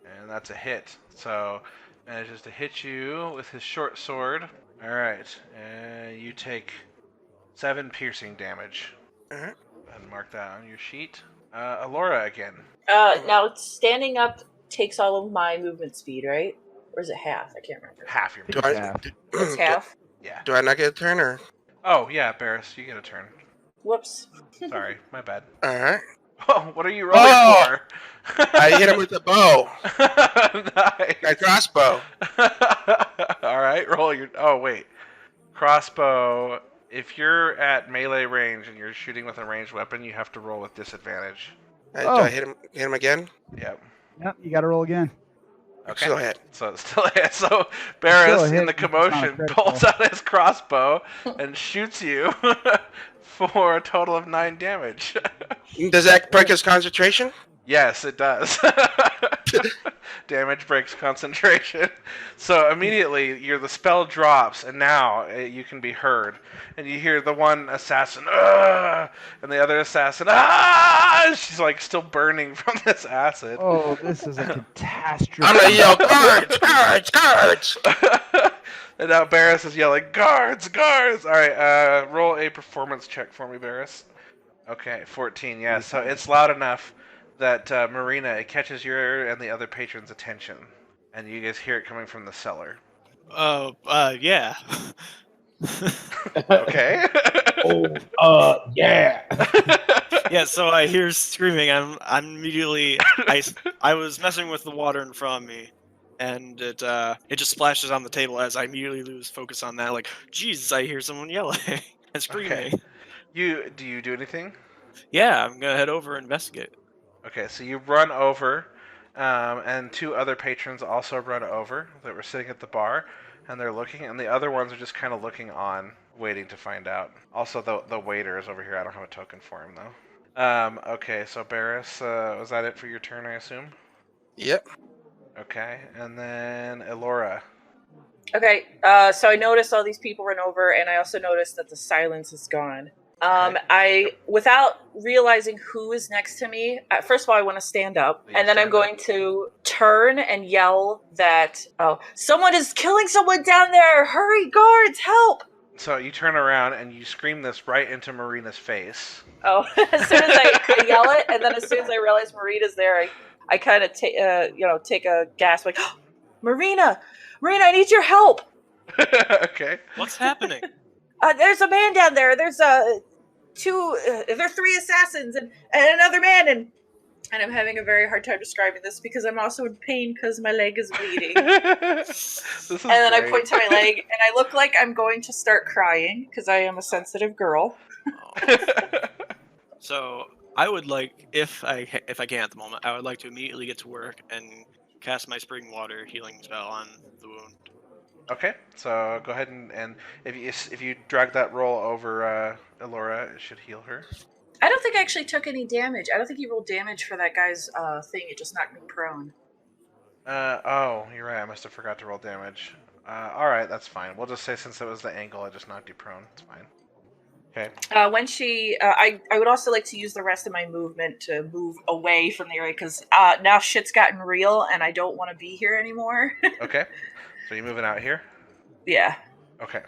And that's a hit. So manages to hit you with his short sword. All right. You take 7 piercing damage. Alright. And mark that on your sheet. Alora again. Now standing up takes all of my movement speed, right? Or is it half? I can't remember. Half your I movement. think it's half. It's half. Yeah. Do I not get a turn or? Oh, yeah, Barris, you get a turn. Whoops. Sorry, my bad. Alright. Oh, what are you rolling Oh! for? I hit him with a bow. Nice. A crossbow. All right, roll your. Oh wait, crossbow. If you're at melee range and you're shooting with a ranged weapon, you have to roll with disadvantage. Do Oh. I hit him again? Yep. Yep, you got to roll again. Okay. Still hit. So it's still a hit. So Barris, hit, in the but it's not a commotion, critical. pulls out his crossbow and shoots you for a total of 9 damage. Does that break his concentration? Yes, it does. Damage breaks concentration. So immediately, the spell drops, and now you can be heard. And you hear the one assassin, "Ugh!" and the other assassin, "Ah!" She's like still burning from this acid. Oh, this is a catastrophe. I'm gonna yell, guards, guards, guards! And now Barris is yelling, "Guards, guards!" All right, roll a performance check for me, Barris. Okay, 14. Yeah, so it's loud enough that Marina, it catches your and the other patron's attention, and you guys hear it coming from the cellar. Oh, yeah. Okay. Yeah. Yeah, so I hear screaming. I'm immediately. I was messing with the water in front of me, and it just splashes on the table as I immediately lose focus on that. Like, Jesus, I hear someone yelling and screaming. Okay. Do you do anything? Yeah, I'm gonna head over and investigate. Okay, so you run over, and 2 other patrons also run over that were sitting at the bar, and they're looking, and the other ones are just kind of looking on, waiting to find out. Also, the waiter is over here. I don't have a token for him, though. Okay, so Barris, was that it for your turn, I assume? Yep. Okay, and then Elora. Okay, so I noticed all these people run over, and I also noticed that the silence is gone. I, without realizing who is next to me, first of all, I want to stand up, and then I'm going to turn and yell that, someone is killing someone down there! Hurry, guards, help! So you turn around and you scream this right into Marina's face. Oh, as soon as I could yell it, and then as soon as I realize Marina's there, I kind of take a gasp, like, oh, Marina, I need your help! Okay. What's happening? There's a man down there. There's there's 3 assassins and another man, and I'm having a very hard time describing this because I'm also in pain because my leg is bleeding. And then I point to my leg, and I look like I'm going to start crying because I am a sensitive girl. So I would like, if I can at the moment, I would like to immediately get to work and cast my spring water healing spell on the wound. Okay, so go ahead and if you drag that roll over Elora, it should heal her. I don't think I actually took any damage. I don't think you rolled damage for that guy's thing. It just knocked me prone. Oh, you're right. I must have forgot to roll damage. All right, that's fine. We'll just say since it was the angle, I just knocked you prone. It's fine. Okay. When she, I would also like to use the rest of my movement to move away from the area because now shit's gotten real and I don't want to be here anymore. Okay. So you moving out here? Yeah. Okay.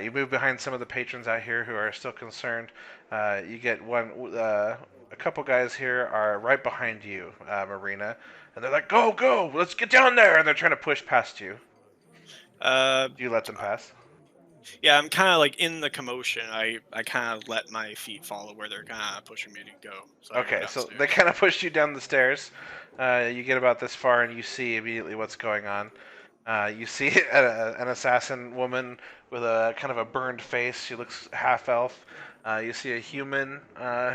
You move behind some of the patrons out here who are still concerned. You get a couple guys here are right behind you, Marina, and they're like, "Go, let's get down there!" And they're trying to push past you. Do you let them pass? Yeah, I'm kind of like in the commotion. I kind of let my feet follow where they're kind of pushing me to go. So Okay, so they kind of push you down the stairs. You get about this far, and you see immediately what's going on. You see an assassin woman with a kind of a burned face. She looks half elf. You see a human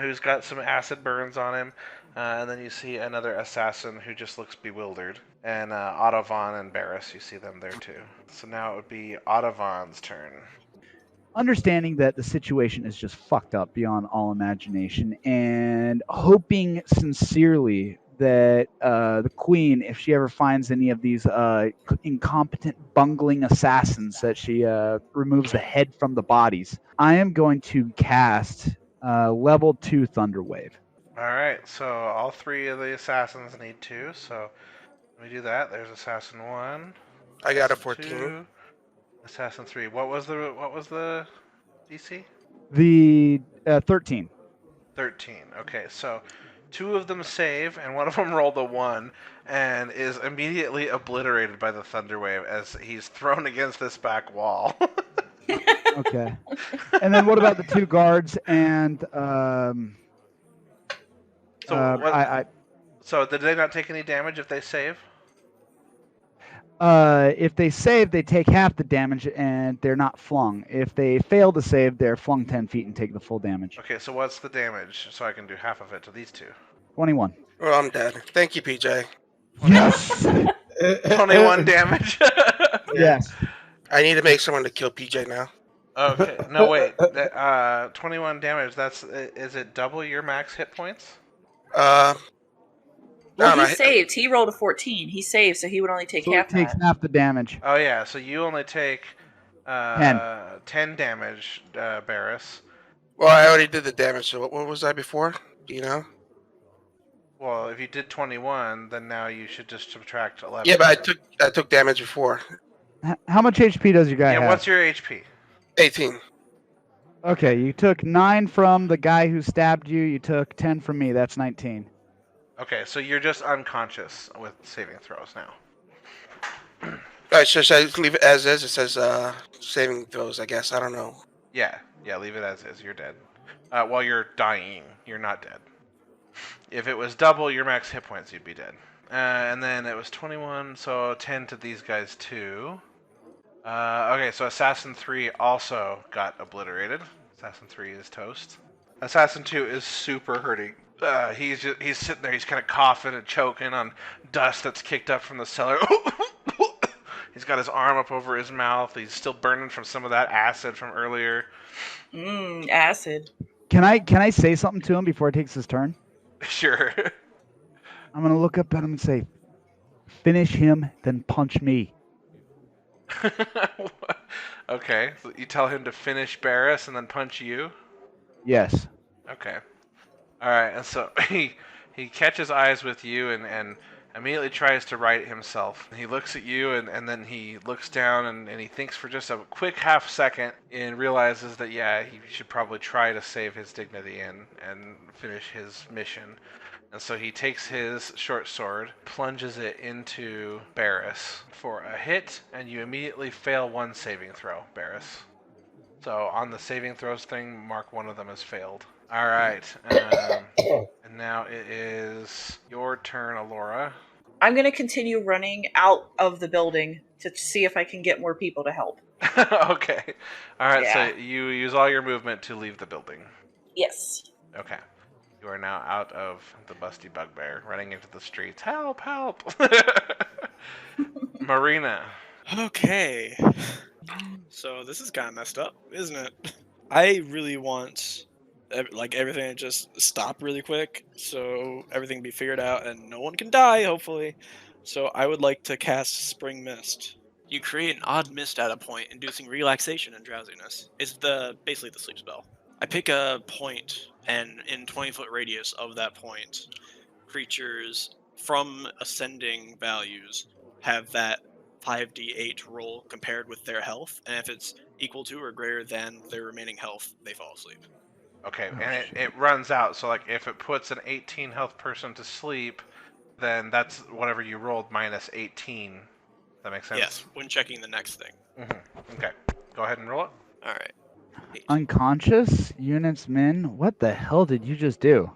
who's got some acid burns on him. And then you see another assassin who just looks bewildered. And Ottovan and Barris, you see them there too. So now it would be Ottovan's turn. Understanding that the situation is just fucked up beyond all imagination, and hoping sincerely that the queen, if she ever finds any of these incompetent, bungling assassins, that she removes the head from the bodies. I am going to cast level 2 Thunderwave. All right, so all 3 of the assassins need 2, so let me do that. There's assassin 1. I got a assassin 14. 2, Assassin 3. What was the DC? The 13. 13. Okay, so 2 of them save, and one of them rolled a 1, and is immediately obliterated by the thunder wave as he's thrown against this back wall. Okay. And then what about the 2 guards and So I So did they not take any damage if they save? if they save, they take half the damage and they're not flung. If they fail to save, they're flung 10 feet and take the full damage. Okay, so what's the damage? So I can do half of it to these 2. 21. Well, I'm dead. Thank you, PJ. Yes. 21 damage. Yes. I need to make someone to kill PJ now. Okay, no wait. 21 damage. Is it double your max hit points? Well, No, he saved. He rolled a 14. He saved, so he would only take So half it takes that. half the damage. Oh yeah, so you only take 10 damage, Barris. Well, I already did the damage. So what was I before? Do you know? Well, if you did 21, then now you should just subtract 11. Yeah, but I took damage before. How much HP does your guy have? Yeah, what's your HP? 18. Okay, you took 9 from the guy who stabbed you. You took 10 from me. That's 19. Okay, so you're just unconscious with saving throws now. Alright, so should I leave it as is? It says saving throws, I guess. I don't know. Yeah, leave it as is. You're dead. While you're dying, you're not dead. If it was double your max hit points, you'd be dead. And then it was 21, so 10 to these guys too. Okay, so Assassin 3 also got obliterated. Assassin 3 is toast. Assassin 2 is super hurting. He's sitting there, he's kind of coughing and choking on dust that's kicked up from the cellar. He's got his arm up over his mouth. He's still burning from some of that acid from earlier. Acid. Can I say something to him before he takes his turn? Sure. I'm gonna look up at him and say, "Finish him, then punch me." Okay, so you tell him to finish Barris and then punch you? Yes. Okay. Alright, and so he catches eyes with you and immediately tries to right himself. He looks at you and then he looks down and he thinks for just a quick half second and realizes that, yeah, he should probably try to save his dignity and finish his mission. And so he takes his short sword, plunges it into Barris for a hit, and you immediately fail 1 saving throw, Barris. So on the saving throws thing, mark one of them as failed. All right. And now it is your turn, Alora. I'm going to continue running out of the building to see if I can get more people to help. Okay. All right, Yeah. so you use all your movement to leave the building. Yes. Okay. You are now out of the busty bugbear, running into the streets. Help, help! Marina. Okay. So this is kind of messed up, isn't it? I really want everything to just stop really quick, so everything be figured out and no one can die, hopefully. So I would like to cast Spring Mist. You create an odd mist at a point, inducing relaxation and drowsiness. It's basically the sleep spell. I pick a point, and in 20-foot radius of that point, creatures from ascending values have that 5d8 roll compared with their health, and if it's equal to or greater than their remaining health, they fall asleep. Okay, and it runs out, so like if it puts an 18 health person to sleep, then that's whatever you rolled minus 18. That makes sense? Yes, when checking the next thing. Mm-hmm. Okay, go ahead and roll it. Alright. Unconscious units, min. What the hell did you just do?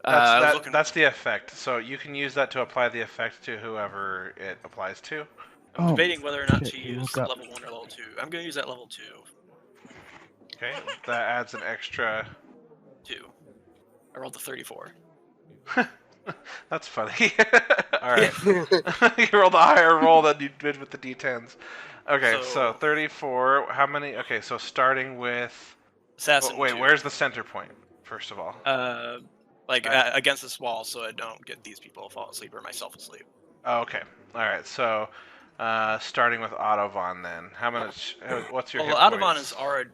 That's the effect, so you can use that to apply the effect to whoever it applies to. I'm debating whether or not shit, to you use woke up. level 1 or level 2. I'm going to use that level 2. Okay, that adds an extra... 2. I rolled a 34. That's funny. Alright. You rolled a higher roll than you did with the d10s. Okay, so 34. How many? Okay, so starting with... Assassin wait, 2. where's the center point, first of all? Against this wall, so I don't get these people to fall asleep or myself asleep. Oh, okay. Alright, so starting with Autovan then. How much... what's your hit Autovan points? is already...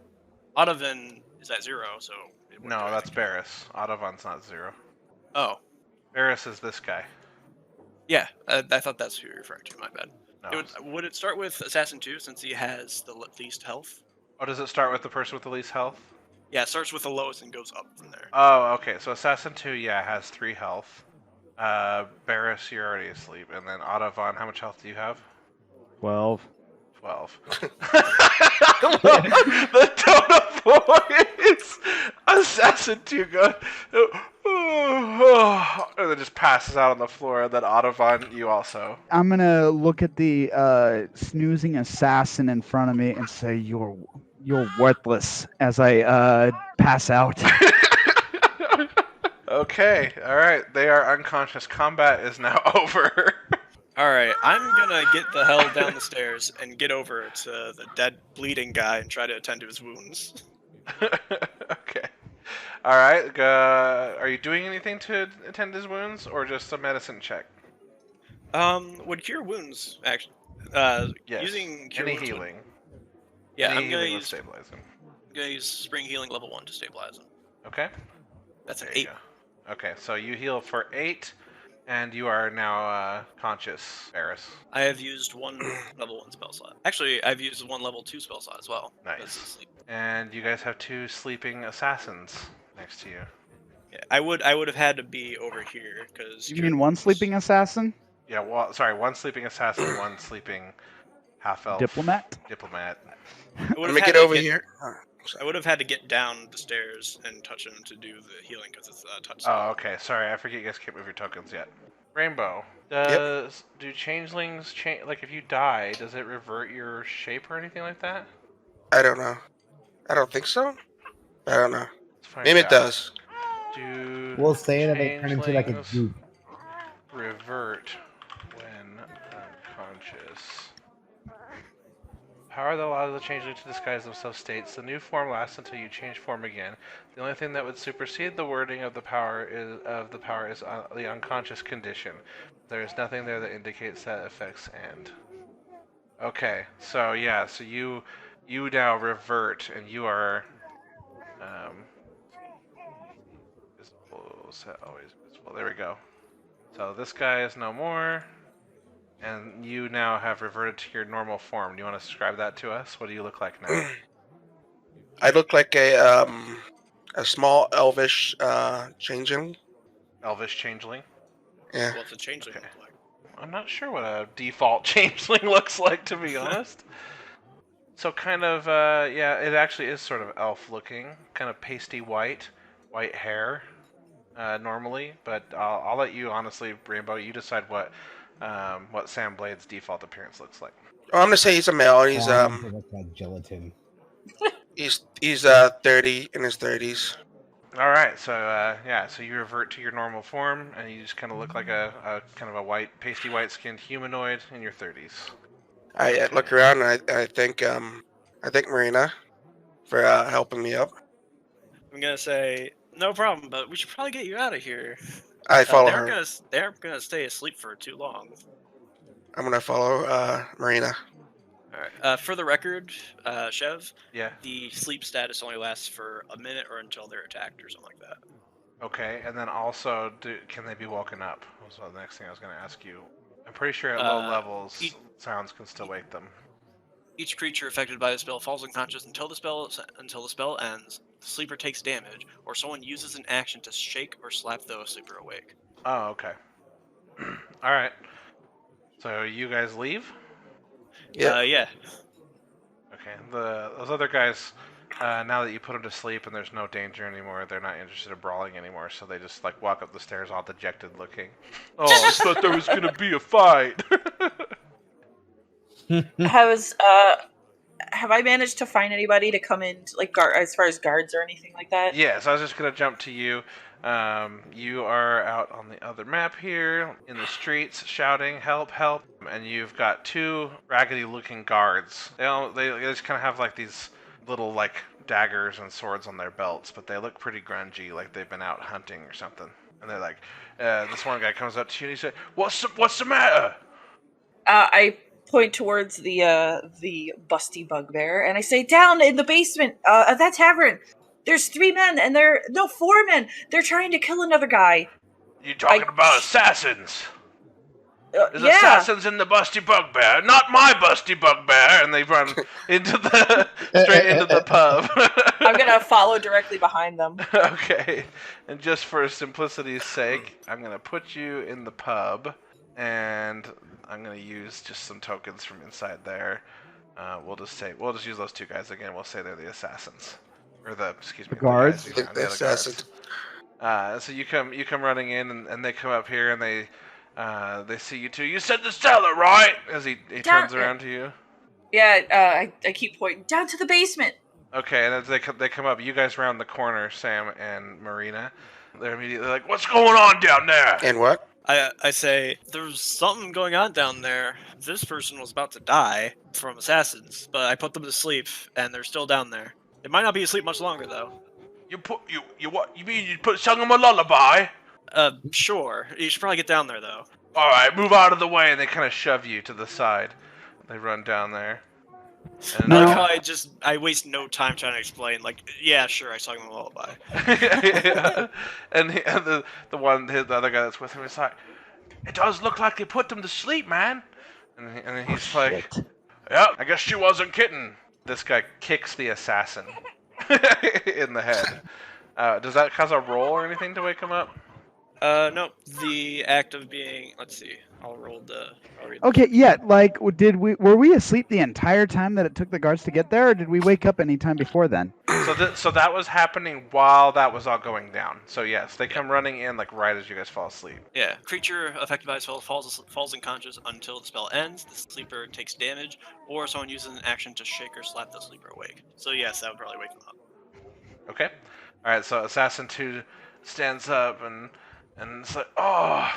Autovan is at 0, so... No, that's Barris. Autovan's not 0. Oh. Barris is this guy. Yeah, I thought that's who you're referring to, my bad. No. Would it start with Assassin 2 since he has the least health? Oh, does it start with the person with the least health? Yeah, it starts with the lowest and goes up from there. Oh, okay. So Assassin 2, yeah, has 3 health. Barris, you're already asleep. And then Ottovon, how much health do you have? 12. 12. The tone of voice! Assassin 2 goes... and then just passes out on the floor. And then Ottovon, you also. I'm gonna look at the snoozing assassin in front of me and say, "You're worthless," as I pass out. Okay, alright. They are unconscious. Combat is now over. Alright, I'm gonna get the hell down the stairs and get over to the dead, bleeding guy and try to attend to his wounds. Okay. Alright, are you doing anything to attend his wounds, or just a medicine check? Would cure wounds, actually, Yes. using cure Any wounds healing. Yeah, Any I'm gonna healing will use stabilize him. spring healing level 1 to stabilize him. Okay. That's an There you 8. go. Okay, so you heal for 8, and you are now conscious, Barris. I have used 1 level 1 spell slot. Actually, I've used 1 level 2 spell slot as well. Nice. This is sleep. And you guys have 2 sleeping assassins next to you. Yeah, I would have had to be over here because. You mean one sleeping assassin? Yeah, well, sorry, 1 sleeping assassin, 1 sleeping half-elf. Diplomat? Diplomat. Let me get over here. I would have had to get down the stairs and touch him to do the healing because it's a touch Oh, spell. okay. Sorry, I forget you guys can't move your tokens yet. Rainbow, do changelings change? Like, if you die, does it revert your shape or anything like that? I don't know. I don't think so. I don't know. Let's find Maybe it out. does. Do We'll say that they turn into like a changelings goop. revert when unconscious? Power that allows the changeling to disguise themselves states the new form lasts until you change form again. The only thing that would supersede the wording of the power is the unconscious condition. There is nothing there that indicates that effects end. Okay, so yeah, so you now revert and you are visible, set always visible. There we go. So this guy is no more. And you now have reverted to your normal form. Do you want to describe that to us? What do you look like now? I look like a small elvish changeling. Elvish changeling? Yeah. What's a changeling Okay. look like? I'm not sure what a default changeling looks like, to be honest. So kind of, yeah, it actually is sort of elf looking. Kind of pasty white hair, normally. But I'll let you, honestly, Rainbow, you decide what Sam Blade's default appearance looks like. Oh, I'm gonna say he's a male. He's I want it to look like gelatin. he's 30 in his 30s. All right, so yeah, so you revert to your normal form, and you just kind of look like a kind of a white, pasty white-skinned humanoid in your 30s. I look around and I thank Marina for helping me up. I'm gonna say no problem, but we should probably get you out of here. I follow they her. aren't gonna stay asleep for too long. I'm gonna follow Marina. All right. For the record, Chev, Yeah. the sleep status only lasts for a minute or until they're attacked or something like that. Okay, and then also, can they be woken up? Was the next thing I was going to ask you. I'm pretty sure at low levels, sounds can still wake them. Each creature affected by the spell falls unconscious until the spell ends. The sleeper takes damage, or someone uses an action to shake or slap the sleeper awake. Oh, okay. All right. So you guys leave? Yeah. Yeah. Okay. Those other guys, now that you put them to sleep and there's no danger anymore, they're not interested in brawling anymore, so they just like walk up the stairs all dejected looking. Oh, I thought there was gonna be a fight. Have I managed to find anybody to come in, like as far as guards or anything like that? Yeah, so I was just gonna jump to you. You are out on the other map here, in the streets, shouting, "Help, help!" And you've got 2 raggedy-looking guards. They just kind of have like these little like daggers and swords on their belts, but they look pretty grungy, like they've been out hunting or something. And they're like, this one guy comes up to you and he said, "What's the matter?" I point towards the busty bugbear and I say, "Down in the basement of that tavern, there's 3 men and 4 men. They're trying to kill another guy." You talking about assassins? There's Yeah. assassins in the busty bugbear, not my busty bugbear, and they run into the straight into the pub. I'm gonna follow directly behind them. Okay, and just for simplicity's sake, I'm gonna put you in the pub, and I'm gonna use just some tokens from inside there. We'll just use those two guys again. We'll say they're the assassins, or the guards? The guys, The assassins. So you come running in, and they come up here, and they see you two. You said the cellar, right? As he turns around to you. Yeah, I keep pointing down to the basement. Okay, and as they come up, you guys round the corner, Sam and Marina. They're immediately like, "What's going on down there?" And what? I say, there's something going on down there. This person was about to die from assassins, but I put them to sleep, and they're still down there. They might not be asleep much longer, though. You what? You mean you sung them a lullaby? Sure. You should probably get down there, though. All right, move out of the way, and they kind of shove you to the side. They run down there. And No. I like how I waste no time trying to explain. Like, yeah, sure, I sung them a lullaby. and the other guy that's with him is like, "It does look like they put them to sleep, man." And he's like, "Yeah, I guess she wasn't kidding." This guy kicks the assassin in the head. Does that cause a roll or anything to wake him up? No, the act of being. Let's see. I'll read Okay, yeah, like, were we asleep the entire time that it took the guards to get there, or did we wake up any time before then? So that was happening while that was all going down. So yes, they come running in like right as you guys fall asleep. Yeah, creature affected by a spell falls unconscious until the spell ends. The sleeper takes damage, or someone uses an action to shake or slap the sleeper awake. So yes, that would probably wake them up. Okay. All right. So Assassin 2 stands up and it's like, "Oh,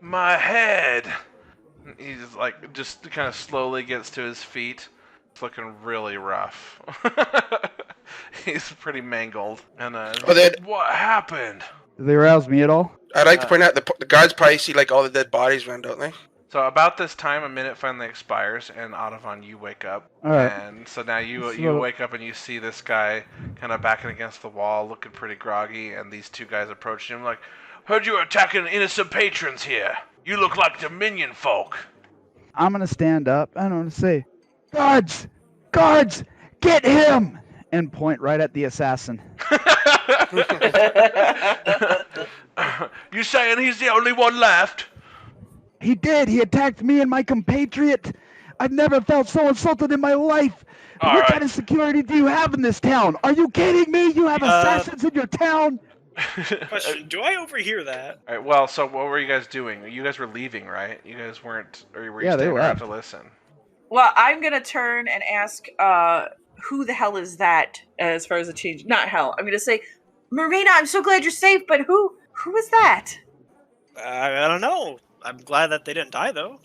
my head." And he's like, just kind of slowly gets to his feet. It's looking really rough. He's pretty mangled. And what happened? Did they rouse me at all? I'd like to point out the guards probably see like all the dead bodies around, don't they? So about this time, a minute finally expires, and Audavon, you wake up. All right. And so now you So- wake up and you see this guy kind of backing against the wall, looking pretty groggy, and these two guys approach him like, "Heard you were attacking innocent patrons here. You look like Dominion folk." I'm gonna stand up and I'm gonna say, "Guards! Guards! Get him!" and point right at the assassin. You saying he's the only one left? He did. He attacked me and my compatriot. I've never felt so insulted in my life. All What right. kind of security do you have in this town? Are you kidding me? You have assassins in your town? Question: do I overhear that? All right, well, so what were you guys doing? You guys were leaving, right? You guys weren't, or were you Yeah, they staying around left. to listen? Well, I'm gonna turn and ask, who the hell is that? As far as the change, not hell. I'm gonna say, Marina, I'm so glad you're safe, but who is that? I don't know. I'm glad that they didn't die, though.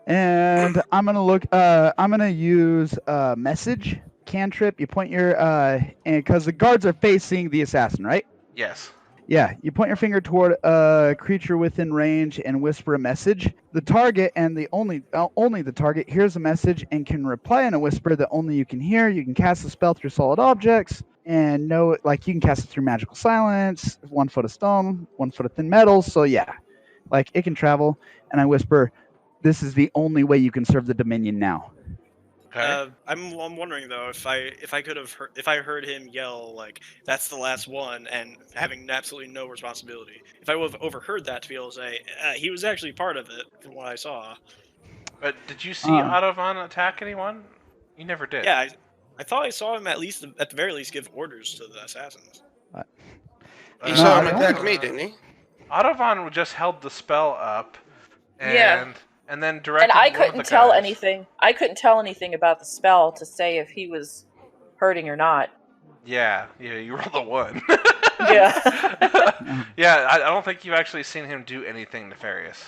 And I'm gonna look. I'm gonna use message cantrip. You point your and because the guards are facing the assassin, right? Yes. Yeah. You point your finger toward a creature within range and whisper a message. The target and the only the target hears a message and can reply in a whisper that only you can hear. You can cast a spell through solid objects and know, like, you can cast it through magical silence, 1 foot of stone, 1 foot of thin metal. So yeah, like, it can travel. And I whisper, "This is the only way you can serve the Dominion now." Okay. I'm wondering though if I could have if I heard him yell like that's the last one and having absolutely no responsibility. If I would have overheard that to be able to say he was actually part of it from what I saw. But did you see Audavon attack anyone? You never did. Yeah, I thought I saw him at the very least give orders to the assassins. He No, saw I him don't attack know. me, didn't he? Audavon just held the spell up, and Yeah. and then directed. And I one of the couldn't tell guys. anything. I couldn't tell anything about the spell to say if he was hurting or not. Yeah, you rolled a 1. Yeah. Yeah, I don't think you've actually seen him do anything nefarious.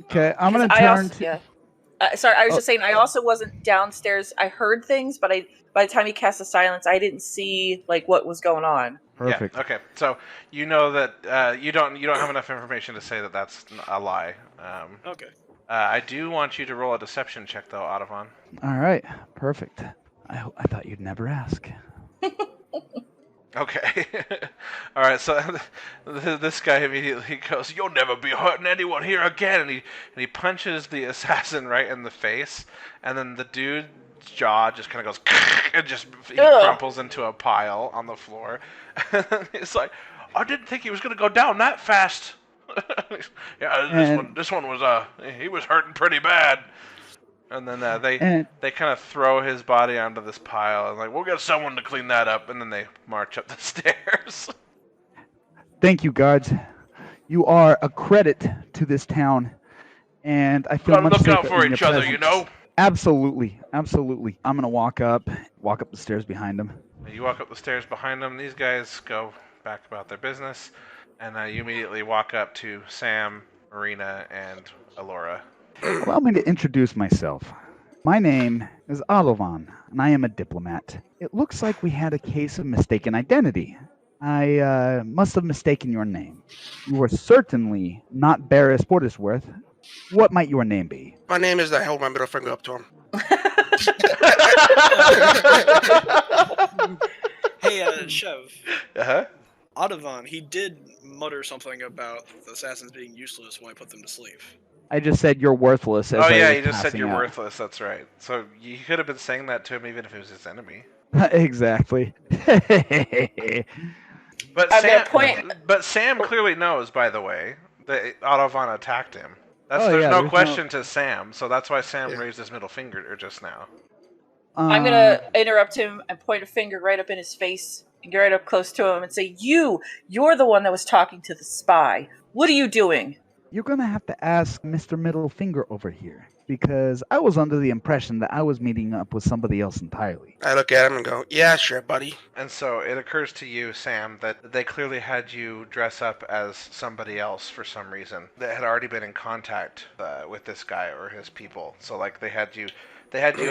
Okay, I'm gonna I turn also, to. yeah. Sorry, I was just saying. I also wasn't downstairs. I heard things, but by the time he cast the silence, I didn't see like what was going on. Perfect. Yeah, okay, so you know that you don't have enough information to say that that's a lie. Okay. I do want you to roll a deception check, though, Audavon. All right, perfect. I thought you'd never ask. Okay. All right. So this guy immediately goes, "You'll never be hurting anyone here again," and he punches the assassin right in the face, and then the dude's jaw just kind of goes and he crumples into a pile on the floor. And he's like, "I didn't think he was gonna go down that fast." Yeah, this one was he was hurting pretty bad. And then they kind of throw his body onto this pile and like, we'll get someone to clean that up, and then they march up the stairs. Thank you, guards. You are a credit to this town, and I feel Gotta much look safer out for in each your other, presence. you know. Absolutely. I'm gonna walk up the stairs behind him. You walk up the stairs behind them. These guys go back about their business, and you immediately walk up to Sam, Marina, and Alora. Allow me to introduce myself. My name is Alovan, and I am a diplomat. It looks like we had a case of mistaken identity. I must have mistaken your name. You are certainly not Barris Portisworth. What might your name be? My name is. I hold my middle finger up to him. Hey, Chev. Uh-huh. Audavon, he did mutter something about the assassins being useless when I put them to sleep. I just said you're worthless. As Oh I yeah, was you just said passing you're out. worthless. That's right. So you could have been saying that to him even if he was his enemy. Exactly. But I'm Sam, gonna point- but Sam clearly knows, by the way, that Autovan attacked him. Oh, There's yeah, no there's question to Sam, so that's why Sam Yeah. raised his middle finger just now. I'm gonna interrupt him and point a finger right up in his face and get right up close to him and say, you're the one that was talking to the spy. What are you doing? You're gonna have to ask Mr. Middle Finger over here, because I was under the impression that I was meeting up with somebody else entirely. I look at him and go, "Yeah, sure, buddy." And so it occurs to you, Sam, that they clearly had you dress up as somebody else for some reason that had already been in contact with this guy or his people. So like they had you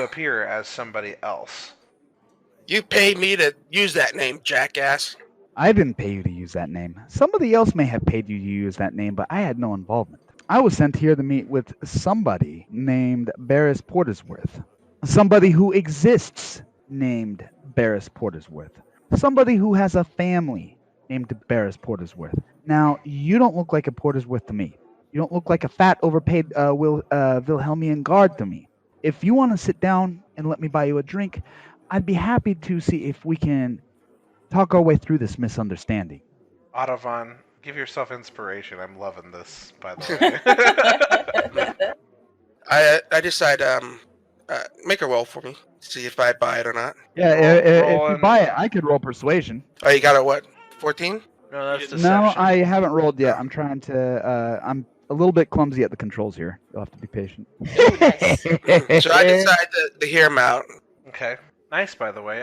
appear as somebody else. You paid me to use that name, jackass. I didn't pay you to use that name. Somebody else may have paid you to use that name, but I had no involvement. I was sent here to meet with somebody named Barris Portisworth. Somebody who exists named Barris Portisworth. Somebody who has a family named Barris Portisworth. Now, you don't look like a Portisworth to me. You don't look like a fat, overpaid Wilhelmian guard to me. If you want to sit down and let me buy you a drink, I'd be happy to see if we can talk our way through this misunderstanding. Autovan, give yourself inspiration. I'm loving this, by the way. I decide, make a roll for me. See if I buy it or not. Yeah, if you buy it, I could roll persuasion. Oh, you got a what? 14? No, that's No, deception. No, I haven't rolled yet. I'm trying to. I'm a little bit clumsy at the controls here. You'll have to be patient. Nice. So I decide to hear him out. Okay. Nice, by the way.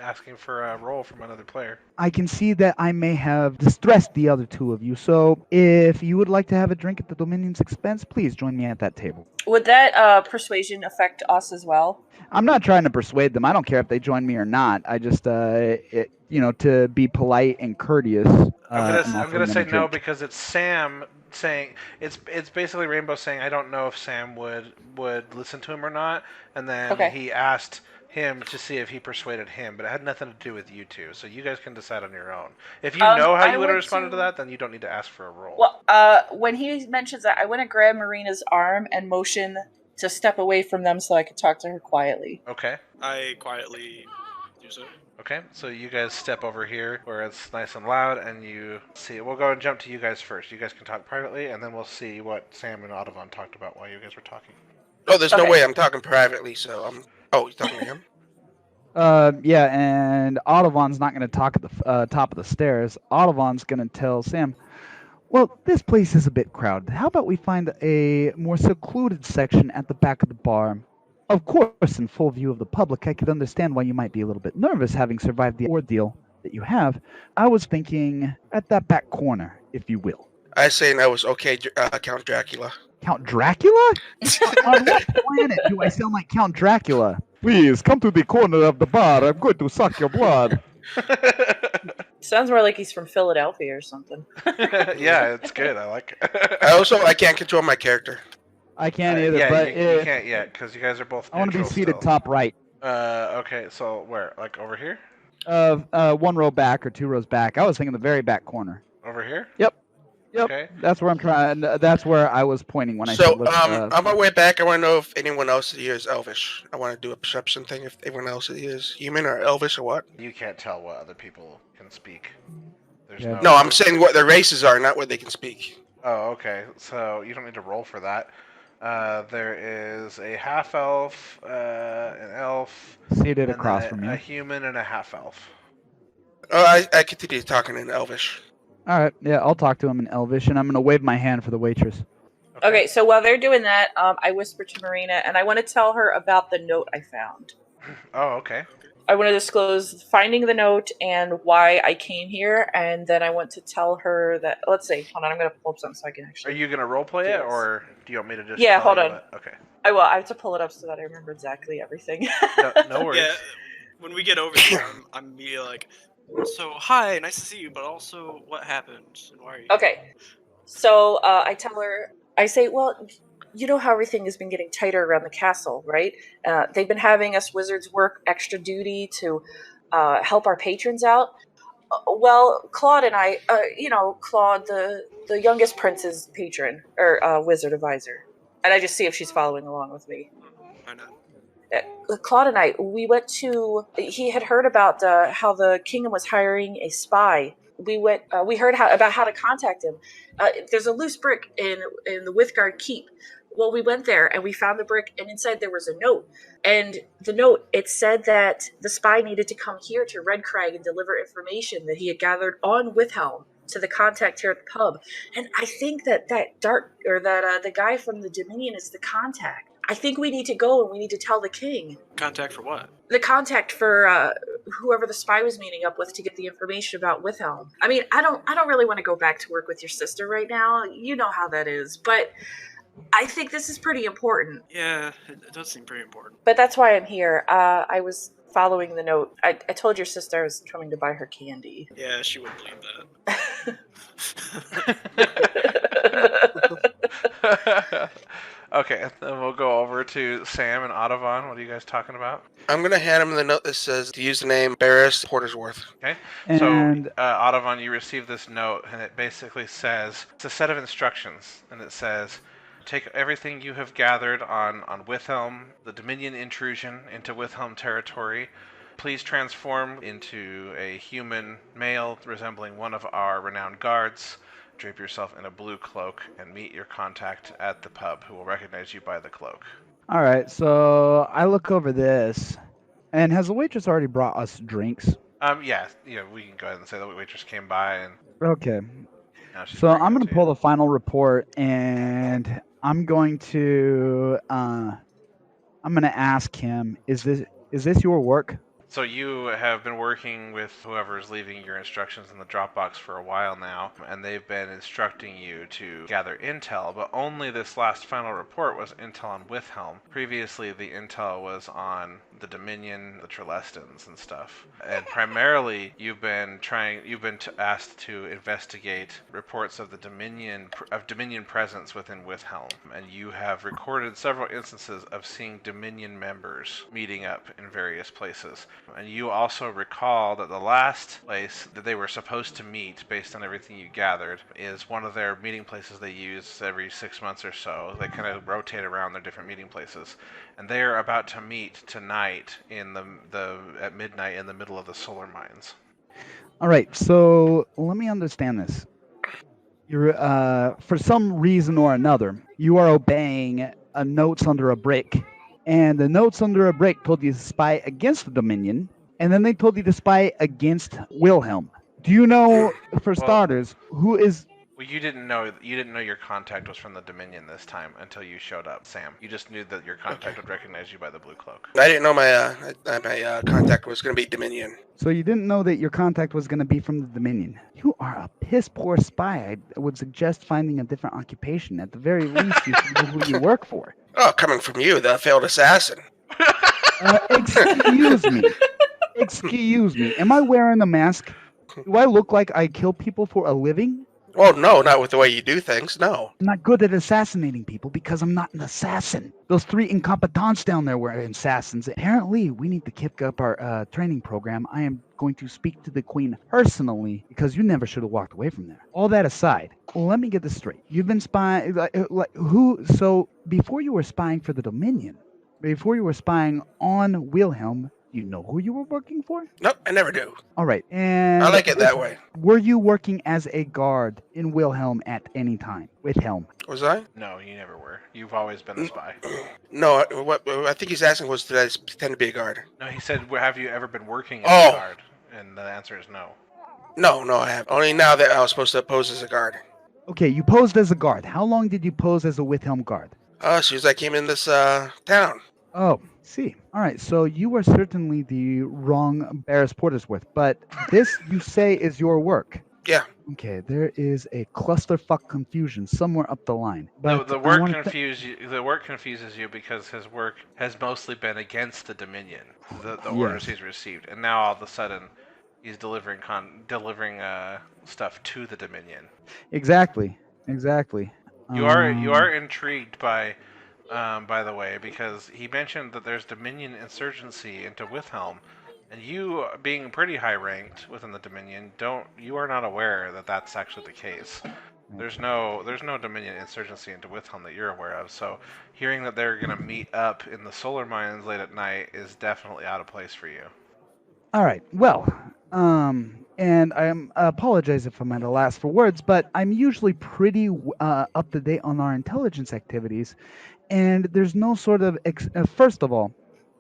Asking for a roll from another player. I can see that I may have distressed the other two of you. So if you would like to have a drink at the Dominion's expense, please join me at that table. Would that persuasion affect us as well? I'm not trying to persuade them. I don't care if they join me or not. I just, to be polite and courteous. I'm gonna say no because it's Sam saying it's basically Rainbow saying I don't know if Sam would listen to him or not, and then he asked him to see if he persuaded him, but it had nothing to do with you two. So you guys can decide on your own. If you know how you would have responded to that, then you don't need to ask for a roll. Well, when he mentions that, I want to grab Marina's arm and motion to step away from them so I could talk to her quietly. Okay. I quietly do so. Okay, so you guys step over here where it's nice and loud, and you see. We'll go and jump to you guys first. You guys can talk privately, and then we'll see what Sam and Audubon talked about while you guys were talking. Oh, there's no way I'm talking privately, so I'm... Oh, he's talking to him? Yeah, and Audubon's not going to talk at the top of the stairs. Audubon's going to tell Sam, well, this place is a bit crowded. How about we find a more secluded section at the back of the bar? Of course, in full view of the public, I could understand why you might be a little bit nervous having survived the ordeal that you have. I was thinking at that back corner, if you will. I say no, it's okay, Count Dracula. Count Dracula? On what planet do I sound like Count Dracula? Please, come to the corner of the bar. I'm going to suck your blood. Sounds more like he's from Philadelphia or something. Yeah, it's good. I like it. I can't control my character. I can't either, yeah, but you can't yet, because you guys are both I want to be neutral seated still. top right. Okay, so where? Like over here? One row back or 2 rows back. I was thinking the very back corner. Over here? Yep. Okay. That's where I'm trying. That's where I was pointing when I So, said, let's, on my way back, I want to know if anyone else here is Elvish. I want to do a perception thing if anyone else here is human or Elvish or what. You can't tell what other people can speak. There's Yeah. No, I'm saying what their races are, not what they can speak. Oh, okay. So you don't need to roll for that. There is a half elf, an elf, seated and across then from a you. human and a half elf. Oh, I continue talking in Elvish. All right. Yeah, I'll talk to him in Elvish, and I'm going to wave my hand for the waitress. Okay, so while they're doing that, I whisper to Marina, and I want to tell her about the note I found. Oh, okay. I want to disclose finding the note and why I came here, and then I want to tell her that. Let's see. Hold on, I'm going to pull up something so I can Are actually. you gonna roleplay it, or do you want me to just? Yeah, tell hold you on. what- Okay. I will. I have to pull it up so that I remember exactly everything. No worries. Yeah, when we get over there, I'm immediately like, so hi, nice to see you, but also what happened and why are you? Okay. So I tell her, I say, well, you know how everything has been getting tighter around the castle, right? They've been having us wizards work extra duty to help our patrons out. Well, Claude and I, Claude, the youngest prince's patron, or wizard advisor. And I just see if she's following along with me. Why not? Claude and I, we went to. He had heard about how the kingdom was hiring a spy. We went. We heard about how to contact him. There's a loose brick in the Withgard Keep. Well, we went there and we found the brick, and inside there was a note. And the note, it said that the spy needed to come here to Red Crag and deliver information that he had gathered on Withhelm to the contact here at the pub. And I think that the guy from the Dominion is the contact. I think we need to go and we need to tell the king. Contact for what? The contact for whoever the spy was meeting up with to get the information about Withhelm. I mean, I don't really want to go back to work with your sister right now. You know how that is, but I think this is pretty important. Yeah, it does seem pretty important. But that's why I'm here. I was following the note. I told your sister I was coming to buy her candy. Yeah, she wouldn't believe that. Okay, then we'll go over to Sam and Audubon. What are you guys talking about? I'm gonna hand him the note that says to use the name Barris Portersworth. Okay. And So, Audubon, you receive this note, and it basically says it's a set of instructions, and it says, take everything you have gathered on Withhelm, the Dominion intrusion into Withhelm territory. Please transform into a human male resembling one of our renowned guards. Drape yourself in a blue cloak and meet your contact at the pub, who will recognize you by the cloak. all right, so I look over this, and has the waitress already brought us drinks? Yeah, we can go ahead and say the waitress came by, and Okay. now she's So bringing I'm it going to to pull you. the final report, and I'm going to ask him, is this your work? So you have been working with whoever's leaving your instructions in the Dropbox for a while now, and they've been instructing you to gather intel, but only this last final report was intel on Withhelm. Previously, the intel was on the Dominion, the Trelestans, and stuff. And primarily, you've been asked to investigate reports of the Dominion presence within Withhelm, and you have recorded several instances of seeing Dominion members meeting up in various places. And you also recall that the last place that they were supposed to meet, based on everything you gathered, is one of their meeting places they use every 6 months or so. They kind of rotate around their different meeting places. And they are about to meet tonight at midnight in the middle of the solar mines. All right, so let me understand this. You're, for some reason or another, you are obeying notes under a brick. And the notes under a brick told you to spy against the Dominion, and then they told you to spy against Wilhelm. Do you know, for starters, who is... Well, you didn't know your contact was from the Dominion this time until you showed up, Sam. You just knew that your contact would recognize you by the blue cloak. I didn't know my contact was gonna be Dominion. So you didn't know that your contact was going to be from the Dominion. You are a piss-poor spy. I would suggest finding a different occupation. At the very least, you should know who you work for. Oh, coming from you, the failed assassin. Excuse me. Excuse me. Am I wearing a mask? Do I look like I kill people for a living? Oh no, not with the way you do things. No. I'm not good at assassinating people because I'm not an assassin. Those 3 incompetents down there were assassins. Apparently, we need to kick up our training program. I am going to speak to the queen personally because you never should have walked away from there. All that aside, let me get this straight. You've been spying. Who? So before you were spying for the Dominion, before you were spying on Wilhelm, you know who you were working for? Nope, I never do. All right, and I like it that way. were you working as a guard in Wilhelm at any time? Wilhelm. Was I? No, you never were. You've always been a spy. No, what I think he's asking was, did I pretend to be a guard? No, he said, have you ever been working as Oh. a guard? And the answer is no. No, I haven't. Only now that I was supposed to pose as a guard. Okay, you posed as a guard. How long did you pose as a Wilhelm guard? As soon as I came in this town. Oh, see. All right, so you are certainly the wrong Barris Portersworth, but this you say is your work. Yeah. Okay, there is a clusterfuck confusion somewhere up the line. But The work confuses you because his work has mostly been against the Dominion, the orders he's received, and now all of a sudden he's delivering stuff to the Dominion. Exactly. You are intrigued by the way, because he mentioned that there's Dominion insurgency into Wilhelm, and you, being pretty high ranked within the Dominion, you are not aware that that's actually the case. There's no Dominion insurgency into Wilhelm that you're aware of. So hearing that they're going to meet up in the solar mines late at night is definitely out of place for you. All right. Well, and I apologize if I'm at a loss for words, but I'm usually pretty up to date on our intelligence activities, and there's no sort of first of all,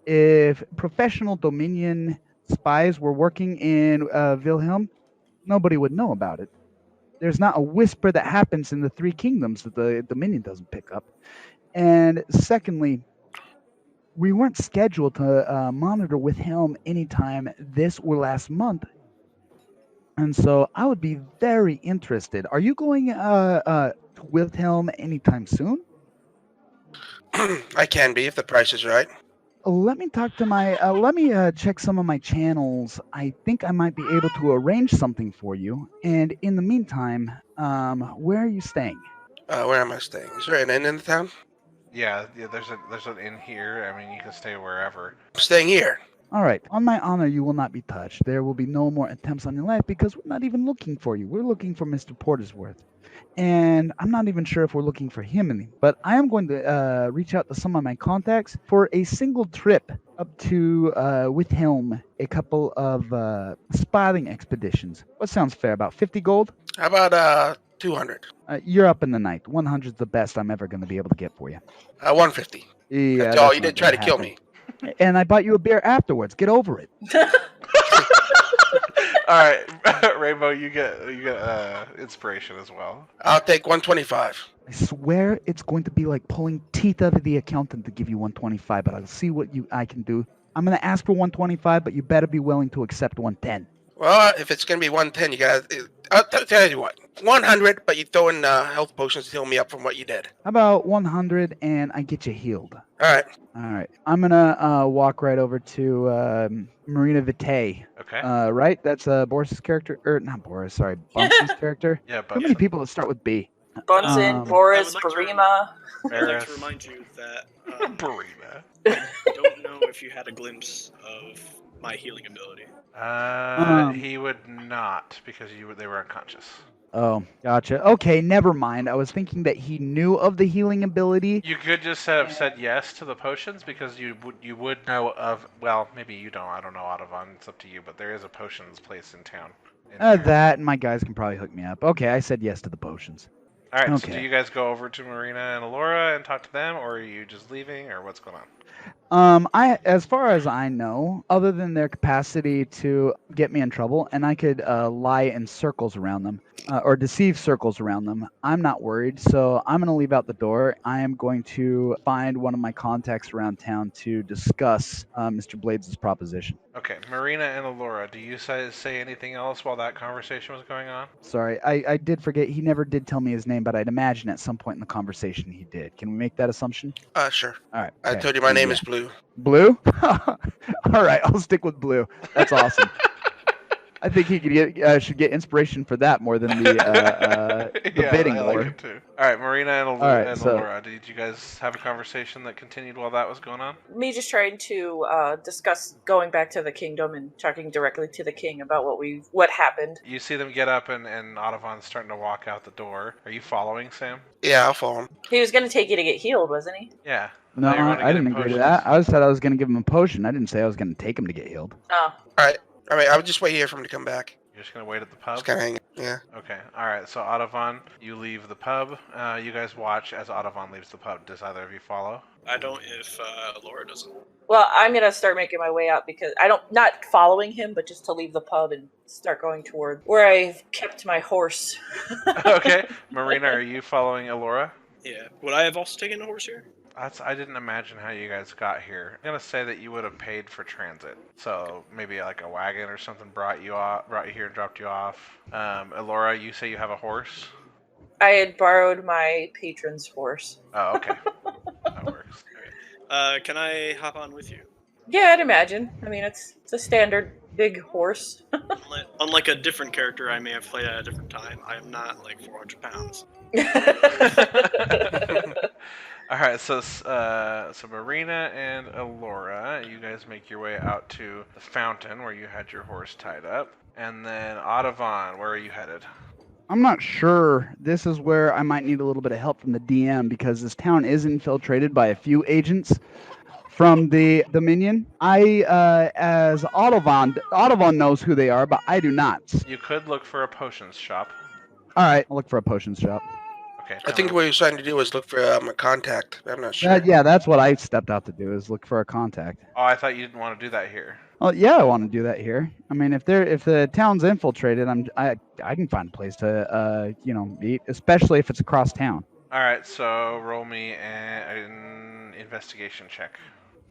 if professional Dominion spies were working in Wilhelm, nobody would know about it. There's not a whisper that happens in the 3 kingdoms that the Dominion doesn't pick up. And secondly, we weren't scheduled to monitor Wilhelm anytime this or last month. And so I would be very interested. Are you going to Wilhelm anytime soon? I can be if the price is right. Let me talk to my. Let me check some of my channels. I think I might be able to arrange something for you. And in the meantime, where are you staying? Where am I staying? Is there an inn in the town? Yeah, there's an inn here. I mean, you can stay wherever. I'm staying here. All right. On my honor, you will not be touched. There will be no more attempts on your life because we're not even looking for you. We're looking for Mr. Portersworth. And I'm not even sure if we're looking for him, but I am going to reach out to some of my contacts for a single trip up to Wilhelm, a couple of spotting expeditions. What sounds fair? About 50 gold? How about 200? You're up in the night. 100's the best I'm ever going to be able to get for you. 150. Yeah, After all, you did try to kill me. And I bought you a beer afterwards. Get over it. All right, Rainbow, you get inspiration as well. I'll take 125. I swear it's going to be like pulling teeth out of the accountant to give you 125, but I'll see what I can do. I'm going to ask for 125, but you better be willing to accept 110. Well, if it's going to be 110, you got to... I'll tell you what. 100, but you throw in health potions to heal me up from what you did. How about 100 and I get you healed? All right. All right. I'm going to walk right over to Marina Vitae. Okay. Right? That's Boris's character. Or not Boris, sorry. Bunsen's character. Yeah, How many people that start with B? Bunsen, Boris, Barima. I'd like to remind you that Barima. I don't know if you had a glimpse of my healing ability. He would not, because they were unconscious. Oh, gotcha. Okay, never mind. I was thinking that he knew of the healing ability. You could just have said yes to the potions, because you would know of. Well, maybe you don't. I don't know Audubon. It's up to you. But there is a potions place in town. That and my guys can probably hook me up. Okay, I said yes to the potions. All right. Okay. So do you guys go over to Marina and Alora and talk to them, or are you just leaving, or what's going on? As far as I know, other than their capacity to get me in trouble, and I could lie in circles around them, or deceive circles around them, I'm not worried. So I'm going to leave out the door. I am going to find one of my contacts around town to discuss Mr. Blades' proposition. Okay, Marina and Alora, do you say anything else while that conversation was going on? Sorry, I did forget. He never did tell me his name, but I'd imagine at some point in the conversation he did. Can we make that assumption? Sure. All right. I okay. told you my name is Blue. Blue? All right, I'll stick with Blue. That's awesome. I think he could should get inspiration for that more than the Yeah, bidding I war. like it too. All right, Marina and, right, and so- Laura, did you guys have a conversation that continued while that was going on? Me just trying to discuss going back to the kingdom and talking directly to the king about what happened. You see them get up and Audubon's starting to walk out the door. Are you following, Sam? Yeah, I'll follow him. He was going to take you to get healed, wasn't he? Yeah. No, thought you were gonna I get him didn't agree to potions. that. I said I was going to give him a potion. I didn't say I was going to take him to get healed. Oh. All right. I would just wait here for him to come back. You're just gonna wait at the pub? Just kind of hanging. Yeah. Okay. All right. So Audubon, you leave the pub. You guys watch as Audubon leaves the pub. Does either of you follow? I don't if Laura doesn't. Well, I'm going to start making my way out because not following him, but just to leave the pub and start going toward where I've kept my horse. Okay. Marina, are you following Elora? Yeah. Would I have also taken a horse here? I didn't imagine how you guys got here. I'm gonna say that you would have paid for transit, so maybe like a wagon or something brought you here and dropped you off. Elora, you say you have a horse? I had borrowed my patron's horse. Oh, okay, that works. Can I hop on with you? Yeah, I'd imagine. I mean, it's a standard big horse. Unlike a different character I may have played at a different time, I am not like 400 pounds. All right, so Marina and Elora, you guys make your way out to the fountain where you had your horse tied up, and then Audubon, where are you headed? I'm not sure. This is where I might need a little bit of help from the DM because this town is infiltrated by a few agents from the Dominion. As Audubon knows who they are, but I do not. You could look for a potions shop. All right, I'll look for a potions shop. Okay. I think what he was trying to do was look for a contact. I'm not sure. Yeah, that's what I stepped out to do is look for a contact. Oh, I thought you didn't want to do that here. Oh yeah, I want to do that here. I mean, if the town's infiltrated, I can find a place to meet, especially if it's across town. All right, so roll me an investigation check.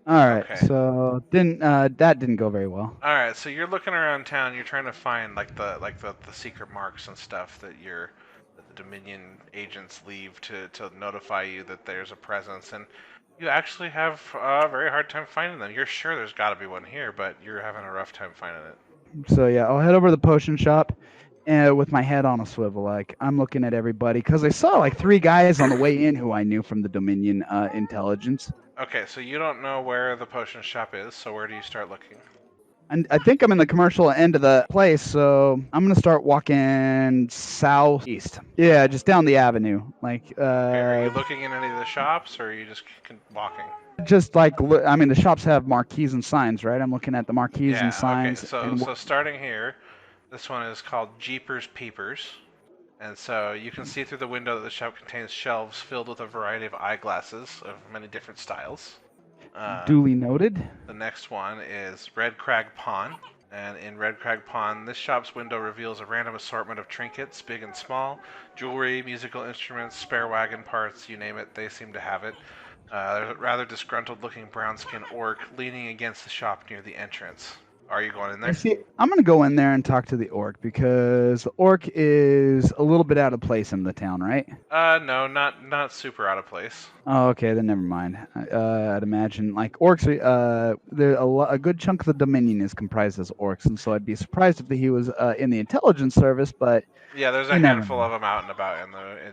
All right, Okay. so that didn't go very well. All right, so you're looking around town. You're trying to find the secret marks and stuff that the Dominion agents leave to notify you that there's a presence, and you actually have a very hard time finding them. You're sure there's got to be one here, but you're having a rough time finding it. So yeah, I'll head over to the potion shop, and with my head on a swivel, like I'm looking at everybody because I saw like 3 guys on the way in who I knew from the Dominion intelligence. Okay, so you don't know where the potion shop is, so where do you start looking? And I think I'm in the commercial end of the place, so I'm gonna start walking southeast. Yeah, just down the avenue, like. Okay, are you looking in any of the shops, or are you just walking? Just like I mean, the shops have marquees and signs, right? I'm looking at the marquees Yeah. and signs. Okay. So starting here, this one is called Jeepers Peepers, and so you can see through the window that the shop contains shelves filled with a variety of eyeglasses of many different styles. Duly noted. The next one is Red Crag Pawn, and in Red Crag Pawn, this shop's window reveals a random assortment of trinkets, big and small, jewelry, musical instruments, spare wagon parts, you name it, they seem to have it. There's a rather disgruntled-looking brown-skinned orc leaning against the shop near the entrance. Are you going in there? See, I'm gonna go in there and talk to the orc because the orc is a little bit out of place in the town, right? No, not super out of place. Oh, okay, then never mind. I'd imagine like orcs. A good chunk of the Dominion is comprised as orcs, and so I'd be surprised if he was in the intelligence service. But Yeah, there's a you never handful know. of them out and about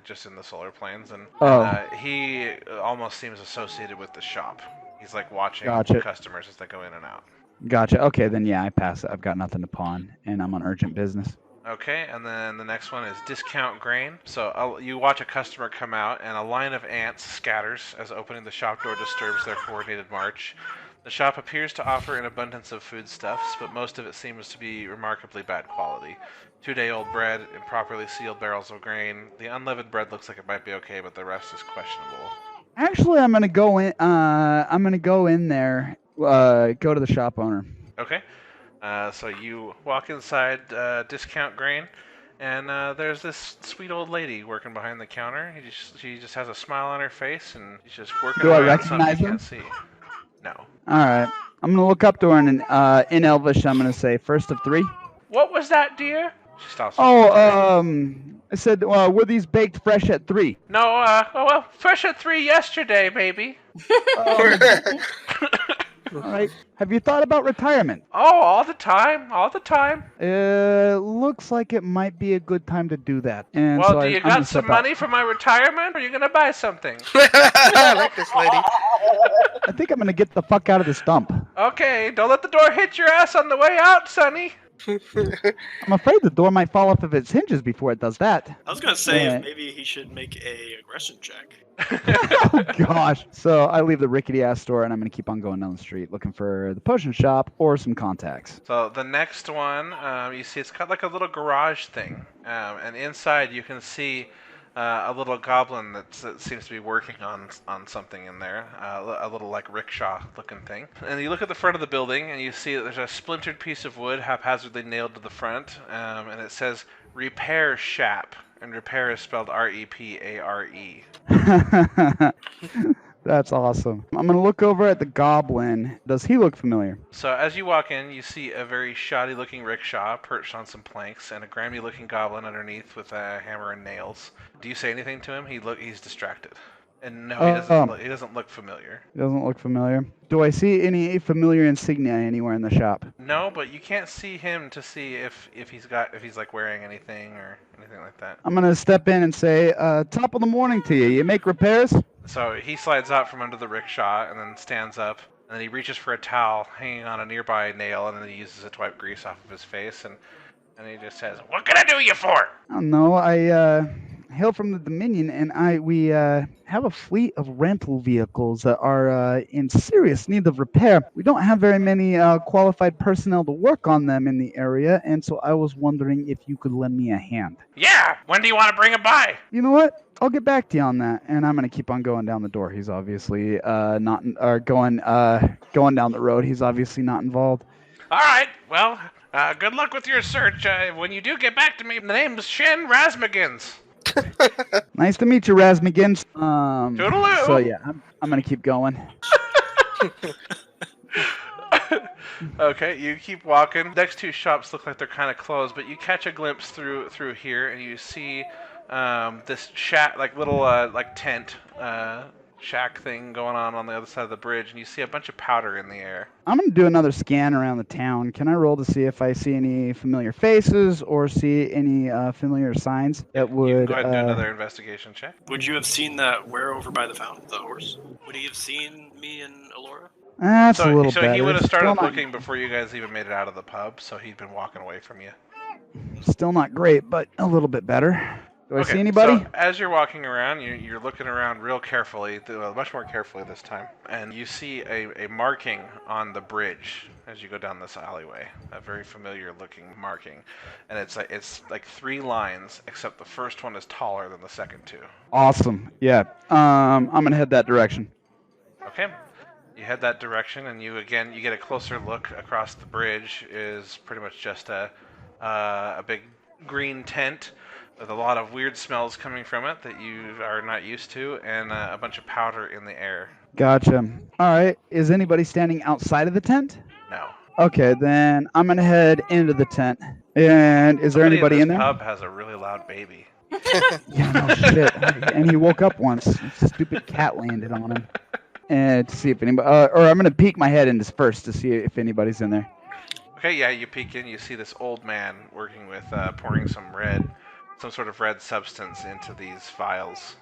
just in the solar planes, and Oh. he almost seems associated with the shop. He's like watching Gotcha. customers as they go in and out. Gotcha. Okay, then yeah, I pass. I've got nothing to pawn, and I'm on urgent business. Okay, and then the next one is Discount Grain. So you watch a customer come out, and a line of ants scatters as opening the shop door disturbs their coordinated march. The shop appears to offer an abundance of foodstuffs, but most of it seems to be remarkably bad quality. 2-day-old bread, improperly sealed barrels of grain. The unleavened bread looks like it might be okay, but the rest is questionable. Actually, I'm gonna go in. I'm gonna go in there. Go to the shop owner. Okay, so you walk inside Discount Grain, and there's this sweet old lady working behind the counter. She just has a smile on her face, and she's just working Do I away on something recognize you her? can't see. No. All right. I'm gonna look up to her and in Elvish, I'm gonna say first of 3. What was that, dear? She stops. Oh, I said, were these baked fresh at 3? No, fresh at 3 yesterday, baby. All right. Have you thought about retirement? Oh, all the time, all the time. Looks like it might be a good time to do that. And Well, so do you I'm gonna got some step out. money for my retirement, or are you gonna buy something? I like this lady. I think I'm gonna get the fuck out of this dump. Okay, don't let the door hit your ass on the way out, Sonny. I'm afraid the door might fall off of its hinges before it does that. I was gonna say Yeah. if maybe he should make a aggression check. Oh gosh. So I leave the rickety ass store and I'm gonna keep on going down the street looking for the potion shop or some contacts. So the next one, you see it's got like a little garage thing, and inside you can see a little goblin that seems to be working on something in there, a little like rickshaw looking thing. And you look at the front of the building and you see that there's a splintered piece of wood haphazardly nailed to the front, and it says Repair Shop, and repair is spelled R-E-P-A-R-E. That's awesome. I'm gonna look over at the goblin. Does he look familiar? So as you walk in, you see a very shoddy-looking rickshaw perched on some planks, and a grimy-looking goblin underneath with a hammer and nails. Do you say anything to him? He's distracted, and no, he doesn't look familiar. He doesn't look familiar. Do I see any familiar insignia anywhere in the shop? No, but you can't see him to see if he's like wearing anything or anything like that. I'm gonna step in and say, top of the morning to you. You make repairs? So he slides out from under the rickshaw and then stands up, and then he reaches for a towel hanging on a nearby nail, and then he uses it to wipe grease off of his face, and he just says, "What can I do you for?" I don't know. I hail from the Dominion, and we have a fleet of rental vehicles that are in serious need of repair. We don't have very many qualified personnel to work on them in the area, and so I was wondering if you could lend me a hand. Yeah, when do you want to bring him by? You know what? I'll get back to you on that, and I'm gonna keep on going down the door. He's obviously going down the road. He's obviously not involved. All right, well, good luck with your search. When you do get back to me, the name's Shen Razmagins. Nice to meet you, Razmagins. Toodaloo. So yeah, I'm gonna keep going. Okay, you keep walking. Next two shops look like they're kind of closed, but you catch a glimpse through here, and you see this shack, like little like tent shack thing going on the other side of the bridge, and you see a bunch of powder in the air. I'm gonna do another scan around the town. Can I roll to see if I see any familiar faces or see any familiar signs that would? You can go ahead and do another investigation check. Would you have seen that where over by the fountain, the horse? Would he have seen me and Alora? That's a little so better. he would have started Still not- looking before you guys even made it out of the pub, so he'd been walking away from you. Still not great, but a little bit better. Do I Okay, see anybody? So as you're walking around, you're looking around real carefully, much more carefully this time, and you see a marking on the bridge as you go down this alleyway. A very familiar looking marking, and it's like 3 lines, except the first one is taller than the second 2. Awesome. Yeah. I'm gonna head that direction. Okay. You head that direction, and you get a closer look across the bridge. Is pretty much just a big green tent with a lot of weird smells coming from it that you are not used to, and a bunch of powder in the air. Gotcha. All right. Is anybody standing outside of the tent? No. Okay, then I'm gonna head into the tent. And is there anybody in there? This pub has a really loud baby. Yeah, no shit. And he woke up once. A stupid cat landed on him. And to see if anybody, or I'm gonna peek my head in this first to see if anybody's in there. Okay, yeah, you peek in. You see this old man working with pouring some sort of red substance into these vials.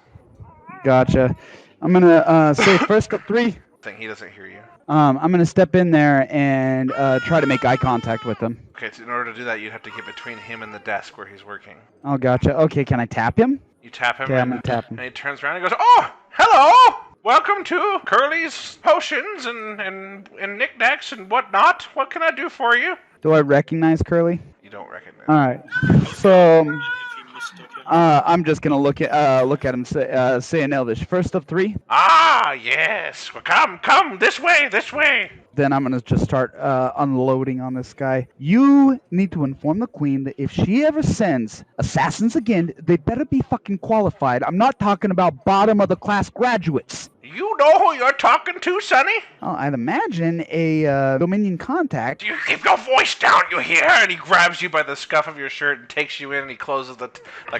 Gotcha. I'm gonna say first up 3. He doesn't hear you. I'm gonna step in there and try to make eye contact with him. Okay, so in order to do that, you'd have to get between him and the desk where he's working. Oh, gotcha. Okay, can I tap him? You tap him, Okay, I'm gonna tap him. and he turns around and goes, "Oh, hello! Welcome to Curly's Potions and knickknacks and whatnot. What can I do for you?" Do I recognize Curly? You don't recognize All right. So If you mistook him. I'm just gonna look at him, say in Elvish. First of 3. Ah, yes. Well, come, this way. Then I'm gonna just start unloading on this guy. You need to inform the queen that if she ever sends assassins again, they better be fucking qualified. I'm not talking about bottom of the class graduates. You you know who you're talking to, Sonny? Oh, I'd imagine a Dominion contact. You keep your voice down, you hear? And he grabs you by the scuff of your shirt and takes you in, and he closes the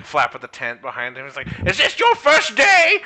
flap of the tent behind him. He's like, "Is this your first day?"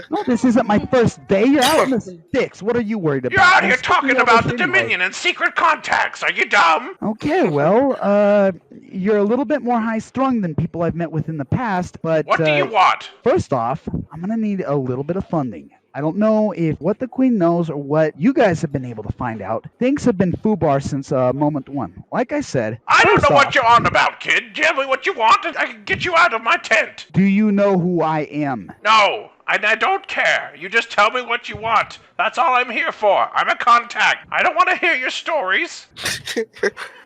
No, this isn't my first day. You're out in the sticks. What are you worried about? You're out I'm here talking sticking about over the anyway. Dominion and secret contacts. Are you dumb? Okay, well, you're a little bit more high-strung than people I've met with in the past, but What do you want? first off, I'm gonna need a little bit of funding. I don't know if what the Queen knows or what you guys have been able to find out. Things have been foobar since moment one. Like I said, I don't first know what off, you're on about, kid. Tell me what you want, and I can get you out of my tent. do you know who I am? No, I don't care. You just tell me what you want. That's all I'm here for. I'm a contact. I don't want to hear your stories.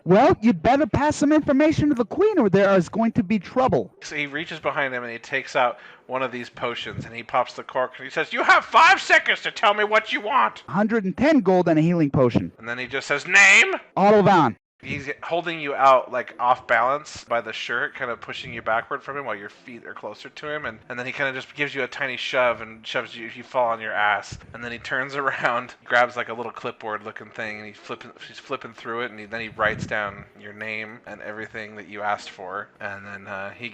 Well, you better pass some information to the Queen or there is going to be trouble. So he reaches behind him and he takes out one of these potions and he pops the cork and he says, "You have 5 seconds to tell me what you want." 110 gold and a healing potion. And then he just says, "Name." Autovan. He's holding you out like off balance by the shirt, kind of pushing you backward from him while your feet are closer to him, and then he kind of just gives you a tiny shove and shoves you, you fall on your ass, and then he turns around, grabs like a little clipboard looking thing, and he's flipping through it, and then he writes down your name and everything that you asked for, and then he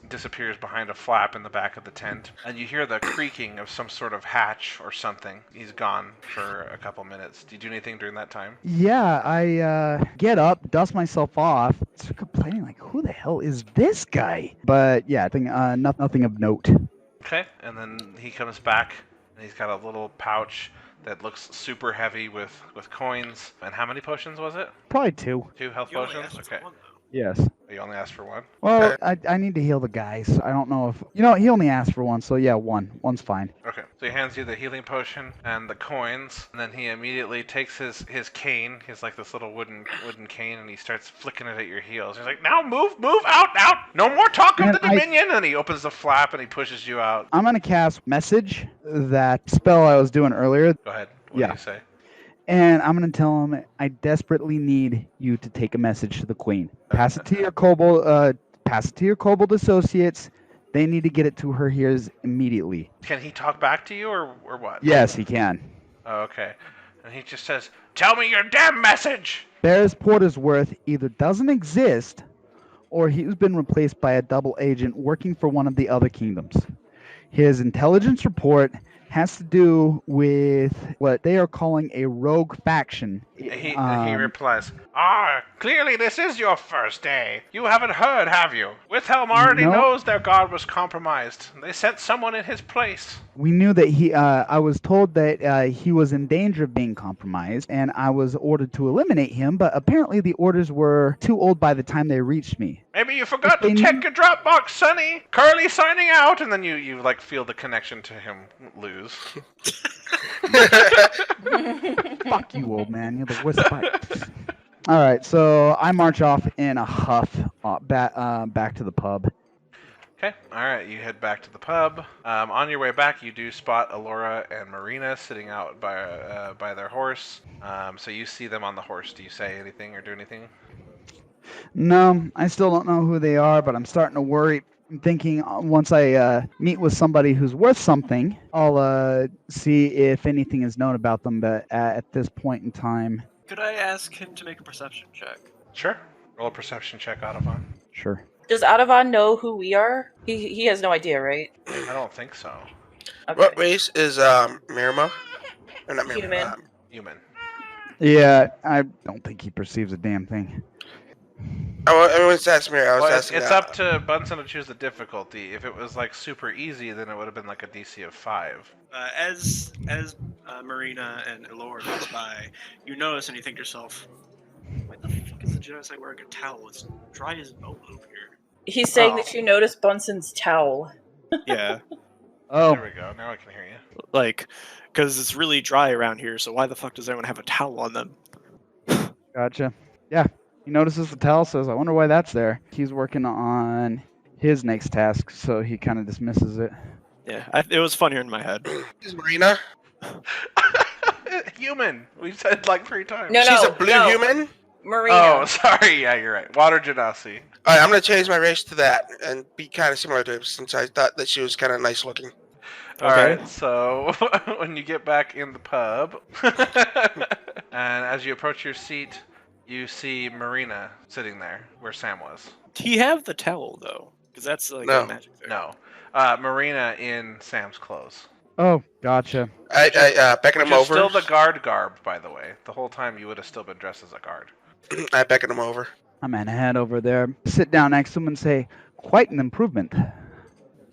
disappears behind a flap in the back of the tent, and you hear the creaking of some sort of hatch or something. He's gone for a couple minutes. Do you do anything during that time? Yeah, I get up, dust myself off, start complaining like, who the hell is this guy? But yeah, I think nothing of note. Okay, and then he comes back, and he's got a little pouch that looks super heavy with coins. And how many potions was it? Probably 2. 2 health You only potions? asked for Okay. one, though. Yes. You only asked for 1? Well, I need to heal the guys. I don't know if... he only asked for 1, so yeah, 1. 1's fine. Okay. So he hands you the healing potion and the coins, and then he immediately takes his cane, he's like this little wooden cane, and he starts flicking it at your heels. He's like, "Now move, out! No more talk of And the Dominion!" And he opens the flap and he pushes you out. I'm going to cast Message, that spell I was doing earlier, Go ahead. What do you say? and I'm going to tell him I desperately need you to take a message to the Queen. Pass it to your kobold associates. They need to get it to her here immediately. Can he talk back to you or what? Yes, he can. Oh, okay. And he just says, "Tell me your damn message!" Bears Portersworth either doesn't exist or he's been replaced by a double agent working for one of the other kingdoms. His intelligence report has to do with what they are calling a rogue faction. He replies, "Clearly this is your first day. You haven't heard, have you? Wilhelm already No. knows their god was compromised. They sent someone in his place." We knew that I was told that he was in danger of being compromised, and I was ordered to eliminate him, but apparently the orders were too old by the time they reached me. "Maybe you forgot If to they check your Dropbox, Sonny. Curly signing out." And then you like feel the connection to him lose. Fuck you, old man. You're the worst spy. All right, so I march off in a huff back to the pub. Okay, alright, you head back to the pub. On your way back, you do spot Alora and Marina sitting out by their horse. So you see them on the horse. Do you say anything or do anything? No, I still don't know who they are, but I'm starting to worry. I'm thinking once I meet with somebody who's worth something, I'll see if anything is known about them, but at this point in time... Could I ask him to make a perception check? Sure. Roll a perception check, Audavon. Sure. Does Audavon know who we are? He has no idea, right? I don't think so. Okay. What race is Miramo? Or not Miramo. Human. Human. Yeah, I don't think he perceives a damn thing. Everyone's asking me. I was Well, asking. it's up to Bunsen to choose the difficulty. If it was like super easy, then it would have been like a DC of 5. As Marina and Elora pass by, you notice and you think to yourself, "Why the fuck is the Genocide wearing a towel? It's dry as bone over here." He's saying Oh. that you noticed Bunsen's towel. Yeah, Oh, There we go. Now I can hear you. like, because it's really dry around here, so why the fuck does everyone have a towel on them? gotcha. Yeah, he notices the towel, says, I wonder why that's there. He's working on his next task, so he kind of dismisses it. Yeah, it was funnier in my head. Is Marina? Human. We said like 3 times. No, She's a blue no. human. Marina. Oh, sorry. Yeah, you're right. Water Genasi. All right, I'm gonna change my race to that and be kind of similar to her since I thought that she was kind of nice looking. All Okay. right, so when you get back in the pub, and as you approach your seat, you see Marina sitting there where Sam was. Do you have the towel though? Because that's like No. a magic thing. No, Marina in Sam's clothes. Oh, gotcha. I beckon Which him is over. still the guard garb, by the way. The whole time you would have still been dressed as a guard. I beckon him over. I'm gonna head over there, sit down next to him, and say, "Quite an improvement."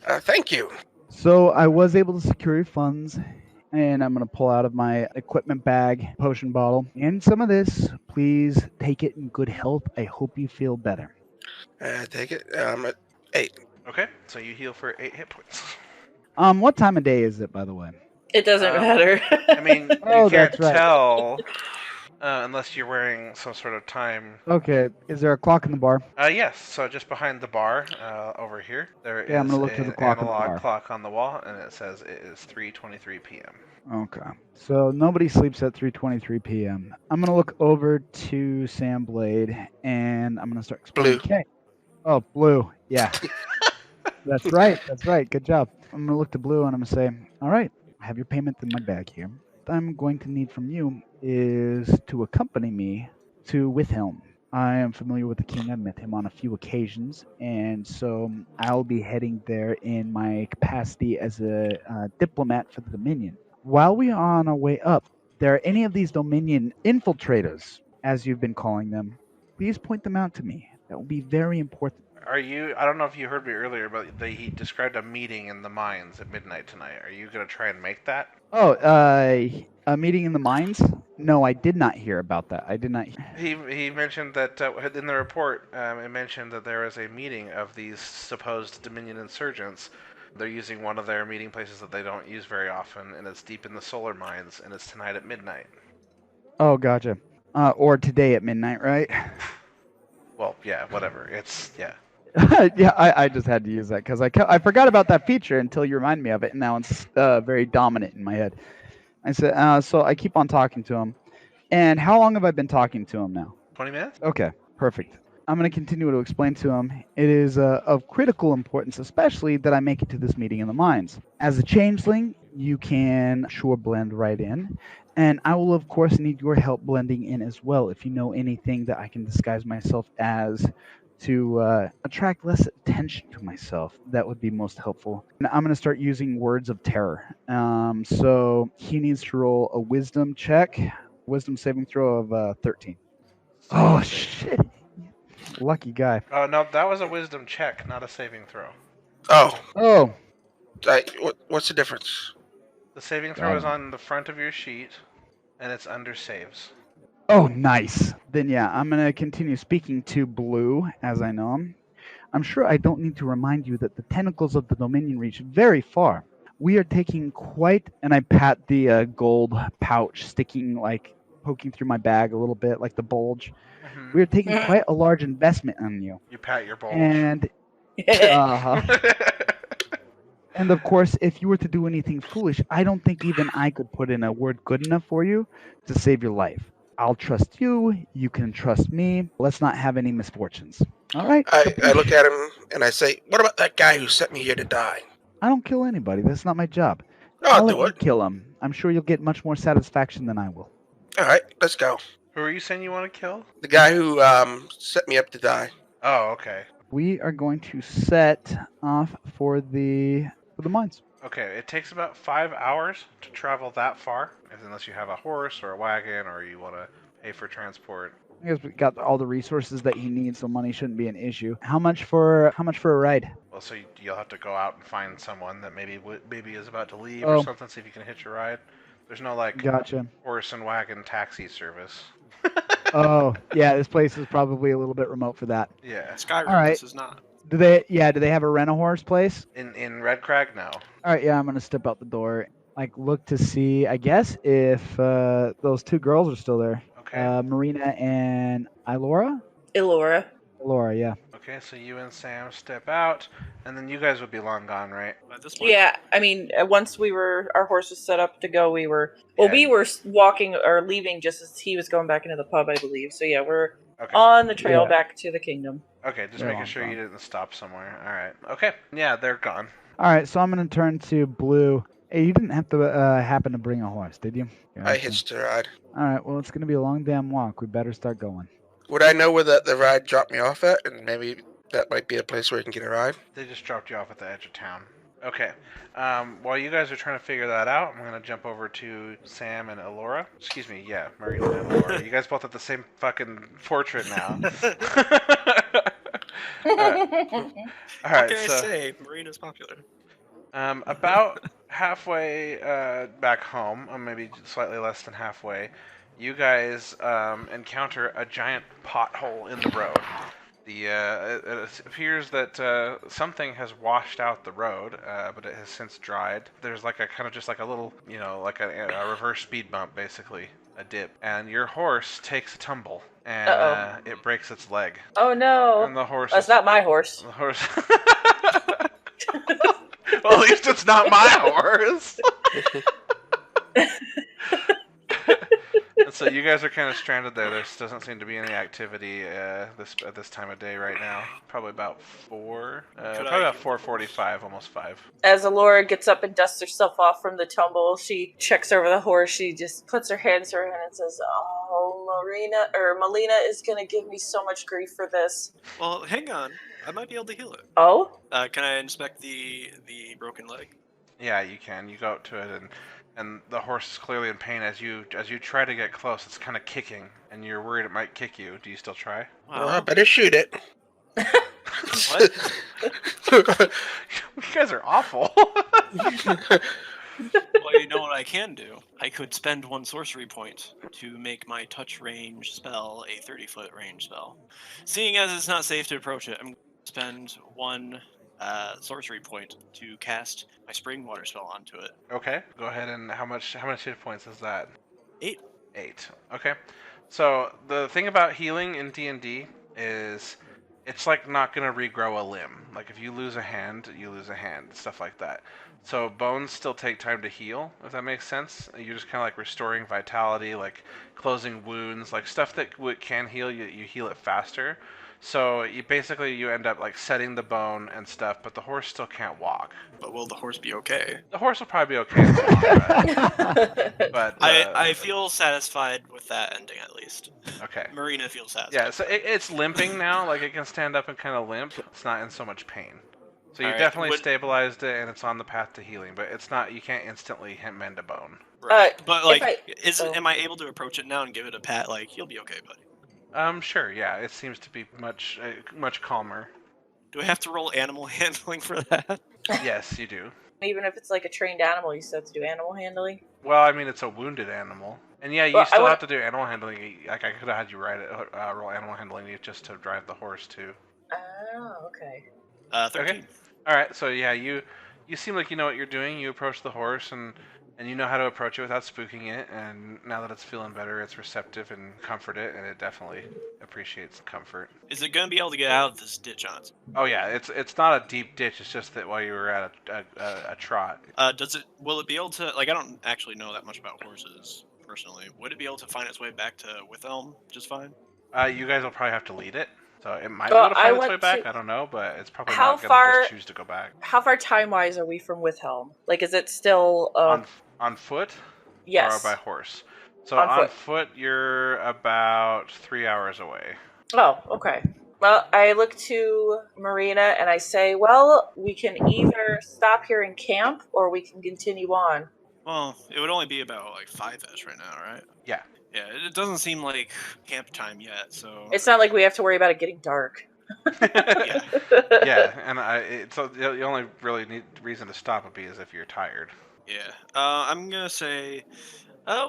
Thank you. So I was able to secure your funds, and I'm gonna pull out of my equipment bag, potion bottle, and some of this. Please take it in good health. I hope you feel better. Take it. At 8. Okay, so you heal for 8 hit points. What time of day is it, by the way? It doesn't matter. I mean, Oh, you can't that's right. tell unless you're wearing some sort of time. Okay. Is there a clock in the bar? Yes, so just behind the bar over here, there is Yeah, I'm gonna look for the an clock on the analog bar. clock on the wall, and it says it is 3:23 p.m. Okay. So nobody sleeps at 3:23 p.m. I'm gonna look over to Sam Blade, and I'm gonna start explaining. Blue. Okay. Oh, Blue. Yeah. That's right. That's right. Good job. I'm gonna look to Blue, and I'm gonna say, "All right, I have your payment in my bag here. What I'm going to need from you is to accompany me to Withelm. I am familiar with the king. I've met him on a few occasions, and so I'll be heading there in my capacity as a diplomat for the Dominion. While we are on our way up, there are any of these Dominion infiltrators, as you've been calling them, please point them out to me. That will be very important." I don't know if you heard me earlier, but he described a meeting in the mines at midnight tonight. Are you going to try and make that? Oh, a meeting in the mines? No, I did not hear about that. I did not. He mentioned that in the report, it mentioned that there is a meeting of these supposed Dominion insurgents. They're using one of their meeting places that they don't use very often, and it's deep in the solar mines, and it's tonight at midnight. Oh, gotcha. Or today at midnight, right? Well, yeah, whatever. Yeah. Yeah, I just had to use that because I forgot about that feature until you reminded me of it, and now it's very dominant in my head. I said, so I keep on talking to him. And how long have I been talking to him now? 20 minutes? Okay, perfect. I'm going to continue to explain to him. It is of critical importance, especially that I make it to this meeting in the mines. As a changeling, you can sure blend right in. And I will, of course, need your help blending in as well. If you know anything that I can disguise myself as to attract less attention to myself, that would be most helpful. And I'm going to start using words of terror. So he needs to roll a wisdom check, wisdom saving throw of 13. Oh, shit. Lucky guy. Oh, no, that was a wisdom check, not a saving throw. Oh. Oh, What's the difference? The saving throw is on the front of your sheet, and it's under saves. oh, nice. Then yeah, I'm going to continue speaking to Blue, as I know him. I'm sure I don't need to remind you that the tentacles of the Dominion reach very far. We are taking quite, and I pat the gold pouch sticking, like, poking through my bag a little bit, like the bulge. Mm-hmm. We are taking quite a large investment on you. You pat your bulge. And, and of course, if you were to do anything foolish, I don't think even I could put in a word good enough for you to save your life. I'll trust you. You can trust me. Let's not have any misfortunes. All right? I look at him and I say, "What about that guy who sent me here to die?" I don't kill anybody. That's not my job. I'll let do you it. kill him. I'm sure you'll get much more satisfaction than I will. All right, let's go. Who are you saying you want to kill? The guy who set me up to die. Oh, okay. We are going to set off for the mines. Okay, it takes about 5 hours to travel that far, unless you have a horse or a wagon or you want to pay for transport. I guess we got all the resources that he needs, so money shouldn't be an issue. How much for a ride? Well, so you'll have to go out and find someone that maybe is about to leave Oh. or something, see if you can hitch a ride. There's no, like, Gotcha. horse and wagon taxi service. Oh, yeah, this place is probably a little bit remote for that. Yeah. Skyrim, All right. this is not. Do they have a rent-a-horse place? In Red Crag, no. All right, yeah, I'm gonna step out the door. Like, look to see, I guess, if those two girls are still there. Okay. Marina and Ilora? Ilora. Ilora, yeah. Okay, so you and Sam step out, and then you guys would be long gone, right? At this point, Yeah, I mean, once our horse was set up to go, we were Yeah. walking or leaving just as he was going back into the pub, I believe. So yeah, we're Okay. on the trail Yeah. back to the kingdom. Okay, just They're making long sure you gone. didn't stop somewhere. All right. Okay. Yeah, they're gone. All right, so I'm going to turn to Blue. Hey, you didn't have to happen to bring a horse, did you? I Gotcha. hitched a ride. All right, well, it's going to be a long damn walk. We better start going. Would I know where the ride dropped me off at? And maybe that might be a place where you can get a ride. They just dropped you off at the edge of town. Okay. While you guys are trying to figure that out, I'm going to jump over to Sam and Elora. Excuse me, yeah, Marina and Elora. You guys both have the same fucking portrait now. All right, What can I so say? Marina's popular. about halfway back home, maybe slightly less than halfway, you guys encounter a giant pothole in the road. It appears that something has washed out the road, but it has since dried. There's like a kind of just like a little, like a reverse speed bump, basically, a dip. And your horse takes a tumble, and it breaks its leg. Oh no! And the horse. That's not my horse. The horse. Well, at least it's not my horse. And so you guys are kind of stranded there. There doesn't seem to be any activity at this time of day right now. Probably about 4:45, almost 5. As Alora gets up and dusts herself off from the tumble, she checks over the horse. She just puts her hands to her head and says, "Oh, Melina is gonna give me so much grief for this." Well, hang on. I might be able to heal it. Oh? Can I inspect the broken leg? Yeah, you can. You go up to it, and the horse is clearly in pain. As you try to get close, it's kind of kicking, and you're worried it might kick you. Do you still try? Well, I better shoot it. What? You guys are awful. Well, you know what I can do? I could spend 1 sorcery point to make my touch range spell a 30-foot range spell. Seeing as it's not safe to approach it, I'm going to spend 1 sorcery point to cast my spring water spell onto it. Okay, go ahead. And how much hit points is that? 8. 8. Okay. So the thing about healing in D&D is it's like not going to regrow a limb. Like if you lose a hand, you lose a hand, stuff like that. So bones still take time to heal, if that makes sense. You're just kind of like restoring vitality, like closing wounds, like stuff that can heal, you heal it faster. So you end up like setting the bone and stuff, but the horse still can't walk. But will the horse be okay? The horse will probably be okay in the long run. But I feel satisfied with that ending at least. Okay. Marina feels satisfied. Yeah, so it's limping now. Like it can stand up and kind of limp. It's not in so much pain. So you All right, definitely stabilized it, and it's on the path to healing. But it's not. You can't instantly mend a bone. Right. But like, if am I able to approach it now and give it a pat? Like, you'll be okay, buddy. Sure. Yeah, it seems to be much calmer. Do I have to roll animal handling for that? Yes, you do. Even if it's like a trained animal, you still have to do animal handling? Well, I mean, it's a wounded animal. And yeah, you still have to do animal handling. Like, I could have had you roll animal handling just to drive the horse, too. Oh, okay. 13. Okay. Alright, so yeah, you seem like you know what you're doing. You approach the horse, and you know how to approach it without spooking it, and now that it's feeling better, it's receptive and comfort it, and it definitely appreciates comfort. Is it going to be able to get out of this ditch on its own? Oh yeah, it's not a deep ditch, it's just that while you were at a trot. Will it be able to, like, I don't actually know that much about horses, personally. Would it be able to find its way back to Withelm just fine? You guys will probably have to lead it. So it might be able to find its way back, I don't know, but it's probably not going to just choose to go back. How far time-wise are we from Withelm? Like, is it still... On foot? Yes. Or by horse? So on foot, you're about 3 hours away. Oh, okay. Well, I look to Marina and I say, well, we can either stop here and camp, or we can continue on. Well, it would only be about, like, 5-ish right now, right? Yeah. Yeah, it doesn't seem like camp time yet, so... It's not like we have to worry about it getting dark. Yeah. Yeah, and so the only really reason to stop would be is if you're tired. Yeah. I'm gonna say...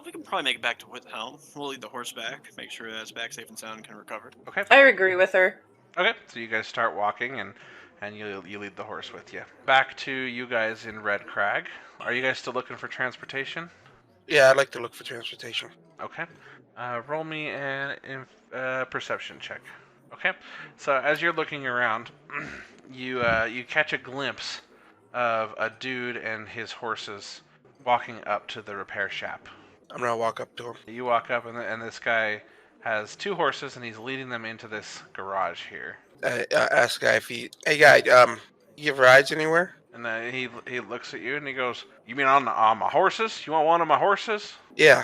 we can probably make it back to Withelm. We'll lead the horse back, make sure that it's back safe and sound and can recover. Okay. I agree with her. Okay, so you guys start walking, and you lead the horse with you. Back to you guys in Red Crag. Are you guys still looking for transportation? Yeah, I'd like to look for transportation. Okay. Roll me a perception check. Okay. So as you're looking around, you catch a glimpse of a dude and his horses walking up to the repair shop. I'm gonna walk up to him. You walk up, and this guy has 2 horses, and he's leading them into this garage here. Ask the guy if he... Hey, guy, you have rides anywhere? And then he looks at you and he goes, "You mean on my horses? You want one of my horses?" Yeah.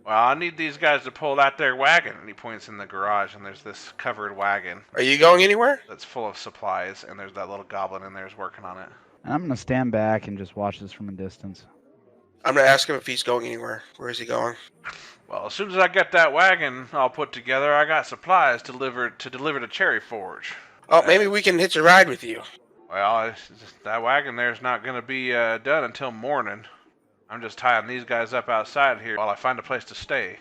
Well, I need these guys to pull that there wagon. And he points in the garage, and there's this covered wagon Are you going anywhere? that's full of supplies, and there's that little goblin in there who's working on it. And I'm gonna stand back and just watch this from a distance. I'm gonna ask him if he's going anywhere. Where is he going? Well, as soon as I get that wagon all put together, I got supplies to deliver to Cherry Forge. Oh, maybe we can hitch a ride with you. Well, that wagon there's not going to be done until morning. I'm just tying these guys up outside here while I find a place to stay.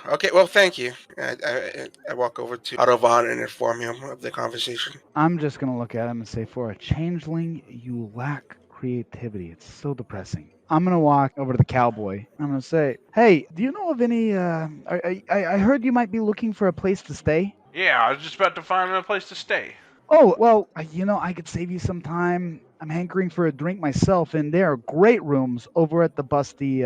Okay, well, thank you. I walk over to Autovan and inform him of the conversation. I'm just gonna look at him and say, for a changeling, you lack creativity. It's so depressing. I'm gonna walk over to the cowboy. I'm gonna say, hey, do you know of any? I heard you might be looking for a place to stay. Yeah, I was just about to find a place to stay. Oh, well, I could save you some time. I'm hankering for a drink myself, and there are great rooms over at the Busty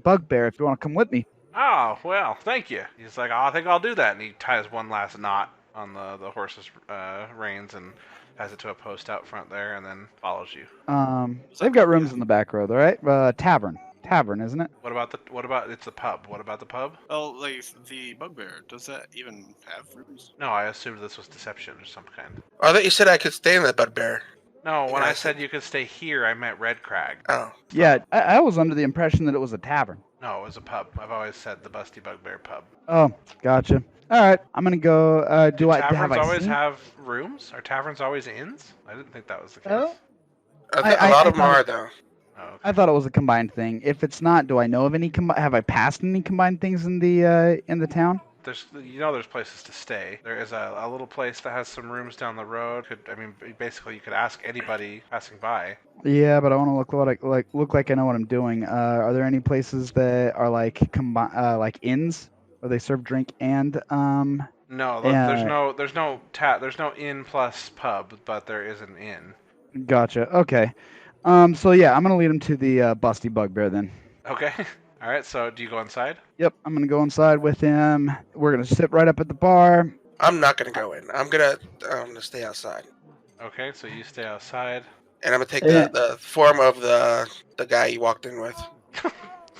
Bugbear if you want to come with me. Oh, well, thank you. He's like, I think I'll do that. And he ties one last knot on the horse's reins and ties it to a post out front there and then follows you. They've got rooms in the back row, all right? Tavern, isn't it? What about it's the pub? What about the pub? Oh, like the bugbear. Does that even have rooms? No, I assumed this was deception of some kind. I thought you said I could stay in that Bugbear. No, when Yeah, I I said you could stay here, I meant Red Crag. Oh. Yeah, I was under the impression that it was a tavern. No, it was a pub. I've always said the Busty Bugbear pub. Oh, gotcha. All right, I'm gonna go. Do taverns always have rooms? Are taverns always inns? I didn't think that was the case. Oh. A lot of them are, though. Oh, okay. I thought it was a combined thing. If it's not, do I know of any? Have I passed any combined things in the town? There's places to stay. There is a little place that has some rooms down the road. Basically, you could ask anybody passing by. Yeah, but I want to look like I know what I'm doing. Are there any places that are like inns where they serve drink and No, there's no inn plus pub, but there is an inn. Gotcha. Okay. So yeah, I'm gonna lead him to the Busty Bugbear then. Okay. All right. So do you go inside? Yep, I'm gonna go inside with him. We're gonna sit right up at the bar. I'm not gonna go in. I'm gonna stay outside. Okay. So you stay outside. And I'm gonna take the form of the guy you walked in with.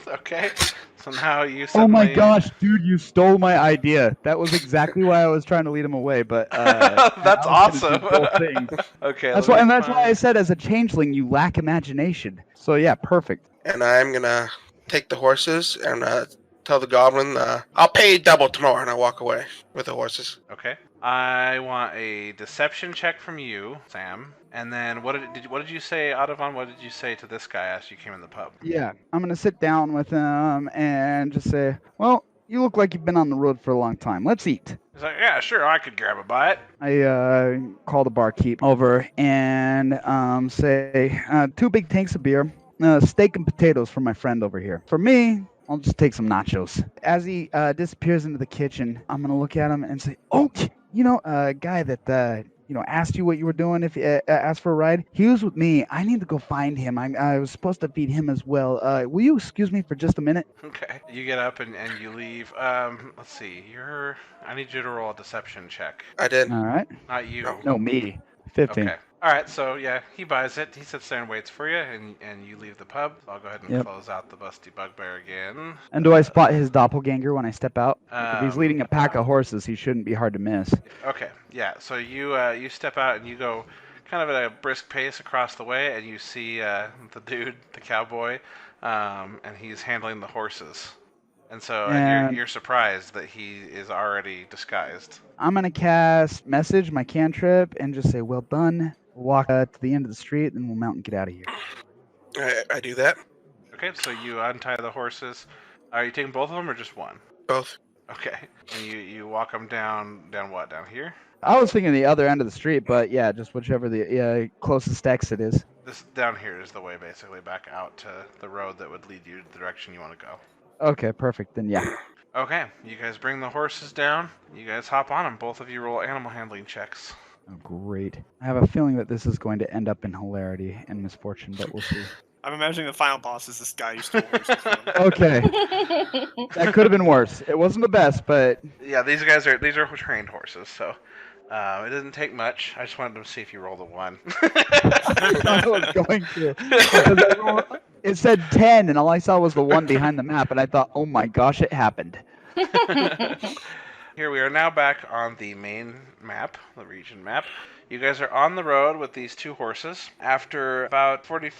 Okay. So now you Oh my suddenly... gosh, dude, you stole my idea. That was exactly why I was trying to lead him away, but that's awesome. Okay. That's why I said as a changeling you lack imagination. So yeah, perfect. And I'm gonna take the horses and tell the goblin I'll pay you double tomorrow, and I walk away with the horses. Okay. I want a deception check from you, Sam. And then what did you say, Autovan? What did you say to this guy after you came in the pub? Yeah, I'm gonna sit down with him and just say, well, you look like you've been on the road for a long time. Let's eat. He's like, yeah, sure, I could grab a bite. I call the barkeep over and say 2 big tanks of beer, steak and potatoes for my friend over here. For me, I'll just take some nachos. As he disappears into the kitchen, I'm gonna look at him and say, oh, guy that asked you what you were doing if you asked for a ride. He was with me. I need to go find him. I was supposed to feed him as well. Will you excuse me for just a minute? Okay. You get up and you leave. Let's see. I need you to roll a deception check. I did. All right. Not you. No, me. 15. Okay. All right. So yeah, he buys it. He sits there and waits for you, and you leave the pub. So I'll go ahead and close out the Busty Bugbear again. And do I spot his doppelganger when I step out? If he's leading a pack of horses, he shouldn't be hard to miss. Okay. Yeah. So you step out and you go kind of at a brisk pace across the way, and you see the dude, the cowboy, and he's handling the horses. And so you're surprised that he is already disguised. I'm going to cast Message, my cantrip, and just say, well done. We'll walk to the end of the street, and we'll mount and get out of here. I do that. Okay, so you untie the horses. Are you taking both of them or just one? Both. Okay. And you walk them down what? Down here? I was thinking the other end of the street, but yeah, just whichever the closest exit is. This down here is the way, basically, back out to the road that would lead you the direction you want to go. Okay, perfect. Then yeah. Okay, you guys bring the horses down. You guys hop on them. Both of you roll animal handling checks. Oh, great. I have a feeling that this is going to end up in hilarity and misfortune, but we'll see. I'm imagining the final boss is this guy who stole horses from him. Okay. That could have been worse. It wasn't the best, but... Yeah, these are trained horses, so... It doesn't take much. I just wanted to see if you rolled a 1. I thought I was going to. Because it said 10, and all I saw was the 1 behind the map, and I thought, oh my gosh, it happened. Here we are now back on the main map, the region map. You guys are on the road with these 2 horses. After about an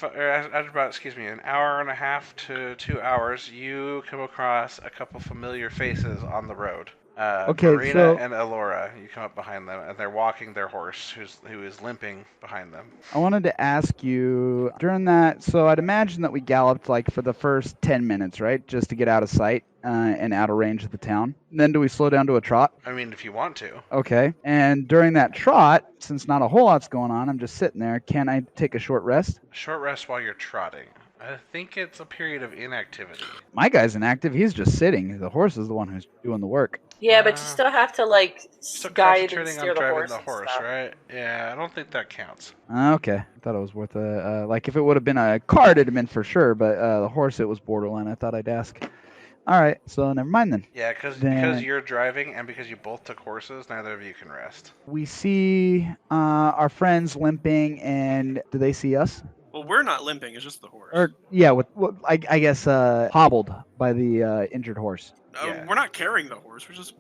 hour and a half to 2 hours, you come across a couple familiar faces on the road. Okay, Marina so- and Alora, you come up behind them, and they're walking their horse, who is limping behind them. I wanted to ask you during that. So I'd imagine that we galloped like for the first 10 minutes, right? Just to get out of sight and out of range of the town. And then do we slow down to a trot? I mean, if you want to. Okay. And during that trot, since not a whole lot's going on, I'm just sitting there. Can I take a short rest? Short rest while you're trotting. I think it's a period of inactivity. My guy's inactive. He's just sitting. The horse is the one who's doing the work. Yeah, but you still have to like Still guide and concentrating steer on the driving horse. the and horse, stuff. right? Yeah, I don't think that counts. Okay. I thought it was worth a like if it would have been a cart, it'd have been for sure. But the horse, it was borderline. I thought I'd ask. All right. So never mind then. Yeah, because Then- you're driving and because you both took horses, neither of you can rest. We see our friends limping, and do they see us? Well, we're not limping. It's just the horse. Or yeah, I guess hobbled by the injured horse. Yeah. We're not carrying the horse. We're just.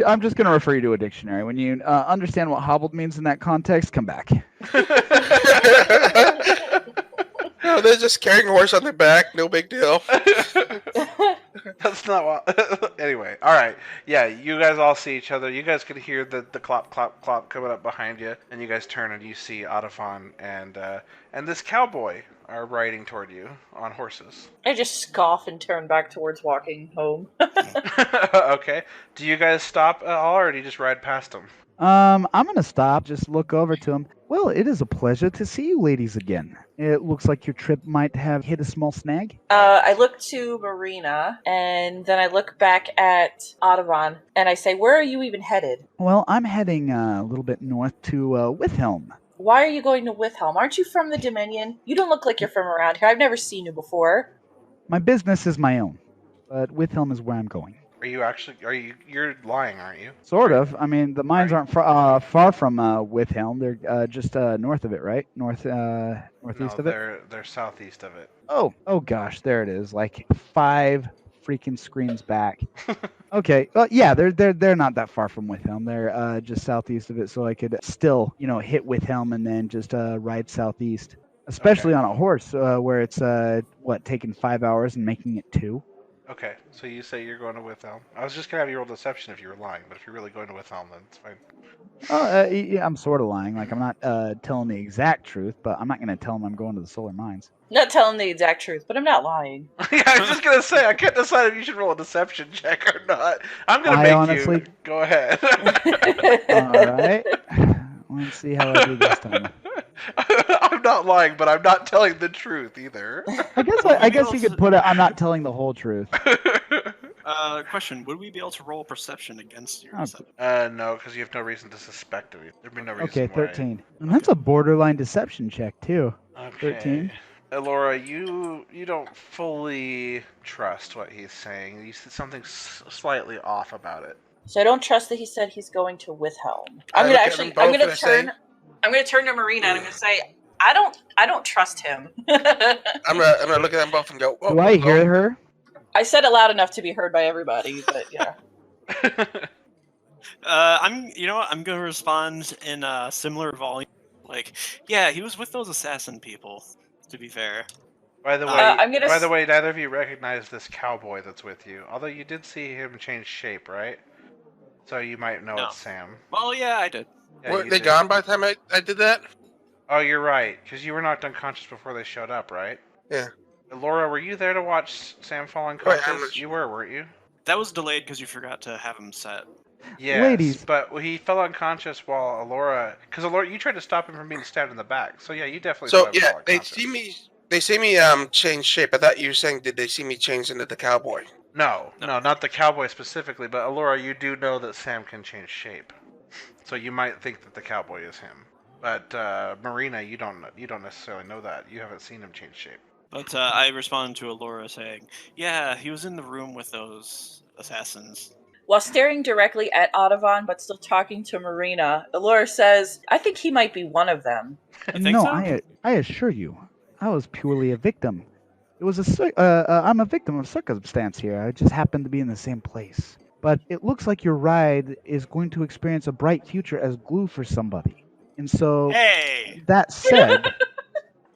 I'm just gonna refer you to a dictionary. When you understand what hobbled means in that context, come back. No, they're just carrying a horse on their back. No big deal. That's not what. Anyway, all right. Yeah, you guys all see each other. You guys can hear the clop, clop, clop coming up behind you, and you guys turn and you see Otafon and this cowboy are riding toward you on horses. I just scoff and turn back towards walking home. Okay. Do you guys stop at all, or do you just ride past them? I'm gonna stop, just look over to him. Well, it is a pleasure to see you ladies again. It looks like your trip might have hit a small snag. I look to Marina, and then I look back at Audubon, and I say, "Where are you even headed? Well, I'm heading a little bit north to Withelm. Why are you going to Withelm? Aren't you from the Dominion? You don't look like you're from around here. I've never seen you before." My business is my own, but Withelm is where I'm going. You're lying, aren't you? Sort of. I mean, the mines aren't far from Withelm. They're just north of it, right? Northeast of it. They're southeast of it. Oh gosh, there it is. Like 5 freaking screens back. Okay. Yeah, they're not that far from Withelm. They're just southeast of it, so I could still, hit Withelm and then just ride southeast. Especially on a horse, where it's taking 5 hours and making it 2. Okay, so you say you're going to Withelm. I was just gonna have you roll deception if you were lying, but if you're really going to Withelm, then it's fine. Yeah, I'm sort of lying. Like I'm not telling the exact truth, but I'm not gonna tell them I'm going to the solar mines. Not telling the exact truth, but I'm not lying. Yeah, I was just gonna say I can't decide if you should roll a deception check or not. I'm gonna you go ahead. All right. Let's see how I do this time. I'm not lying, but I'm not telling the truth either. I guess you could put it. I'm not telling the whole truth. Question: would we be able to roll perception against your? No, because you have no reason to suspect anything. There'd be no reason. Okay, 13. And that's a borderline deception check too. Okay. 13. Laura, you don't fully trust what he's saying. You see something slightly off about it. So I don't trust that he said he's going to Withelm. I'm gonna turn to Marina and I'm gonna say, I don't trust him. I'm gonna look at them both and go. Do I hear her? I said it loud enough to be heard by everybody, but yeah. I'm gonna respond in a similar volume. Like, yeah, he was with those assassin people. To be fair. By the way, neither of you recognize this cowboy that's with you. Although you did see him change shape, right? So you might know it's Sam. Well, yeah, I did. Yeah, Were they gone by the time I did that? Oh, you're right, because you were knocked unconscious before they showed up, right? Yeah. Laura, were you there to watch Sam fall unconscious? You were, weren't you? That was delayed because you forgot to have him set. Yes, Ladies. But he fell unconscious while because you tried to stop him from being stabbed in the back. So yeah, you definitely. So yeah, fell they unconscious. see me change shape. I thought you were saying, did they see me change into the cowboy? No, not the cowboy specifically, but Alora, you do know that Sam can change shape, so you might think that the cowboy is him. But Marina, you don't necessarily know that. You haven't seen him change shape. But I responded to Alora saying, "Yeah, he was in the room with those assassins." While staring directly at Audubon, but still talking to Marina, Elora says, I think he might be one of them. You think No, so? I assure you, I was purely a victim. It was I'm a victim of circumstance here. I just happened to be in the same place. But it looks like your ride is going to experience a bright future as glue for somebody. And so, Hey, that said,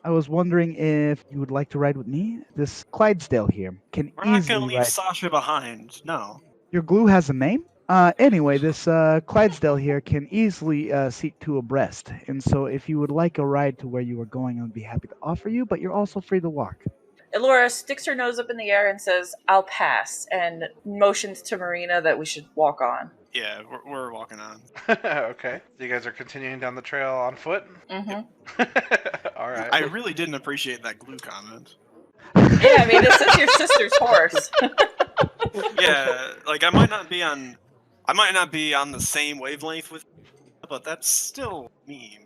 I was wondering if you would like to ride with me. This Clydesdale here can we're not gonna easily leave ride. Sasha behind. No. Your glue has a name? Anyway, this Clydesdale here can easily seat two abreast. And so if you would like a ride to where you are going, I would be happy to offer you, but you're also free to walk. Elora sticks her nose up in the air and says, I'll pass, and motions to Marina that we should walk on. Yeah, we're walking on. Okay. So you guys are continuing down the trail on foot? Mm-hmm. All right. I really didn't appreciate that glue comment. Yeah, I mean, this is your sister's horse. Yeah, like I might not be on the same wavelength with, but that's still mean.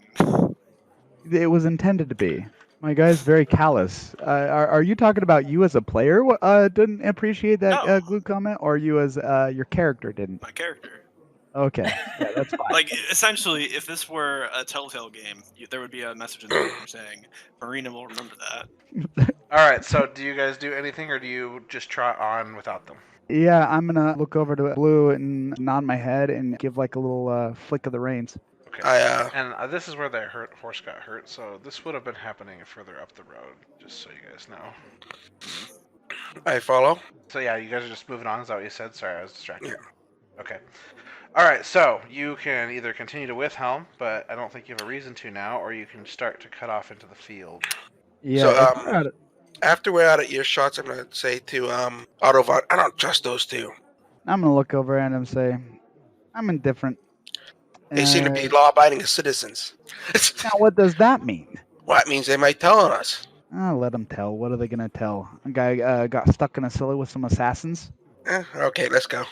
It was intended to be. My guy's very callous. Are you talking about you as a player didn't appreciate that No. glue comment, or you as your character didn't? My character. Okay, yeah, that's fine. Like, essentially, if this were a Telltale game, there would be a message in there saying, Marina will remember that. All right. So do you guys do anything, or do you just trot on without them? Yeah, I'm gonna look over to Blue and nod my head and give like a little flick of the reins. Okay. I this is where the horse got hurt, so this would have been happening further up the road, just so you guys know. I follow. So yeah, you guys are just moving on. Is that what you said? Sorry, I was distracted. Yeah. Okay. All right. So you can either continue to with helm, but I don't think you have a reason to now, or you can start to cut off into the field. Yeah. So, after we're out of earshot, I'm gonna say to Autobot, I don't trust those two. I'm gonna look over at him and say, I'm indifferent. They seem to be law-abiding citizens. Now, what does that mean? Well, that means they might tell on us. Let them tell. What are they gonna tell? A guy got stuck in a cellar with some assassins. Okay, let's go.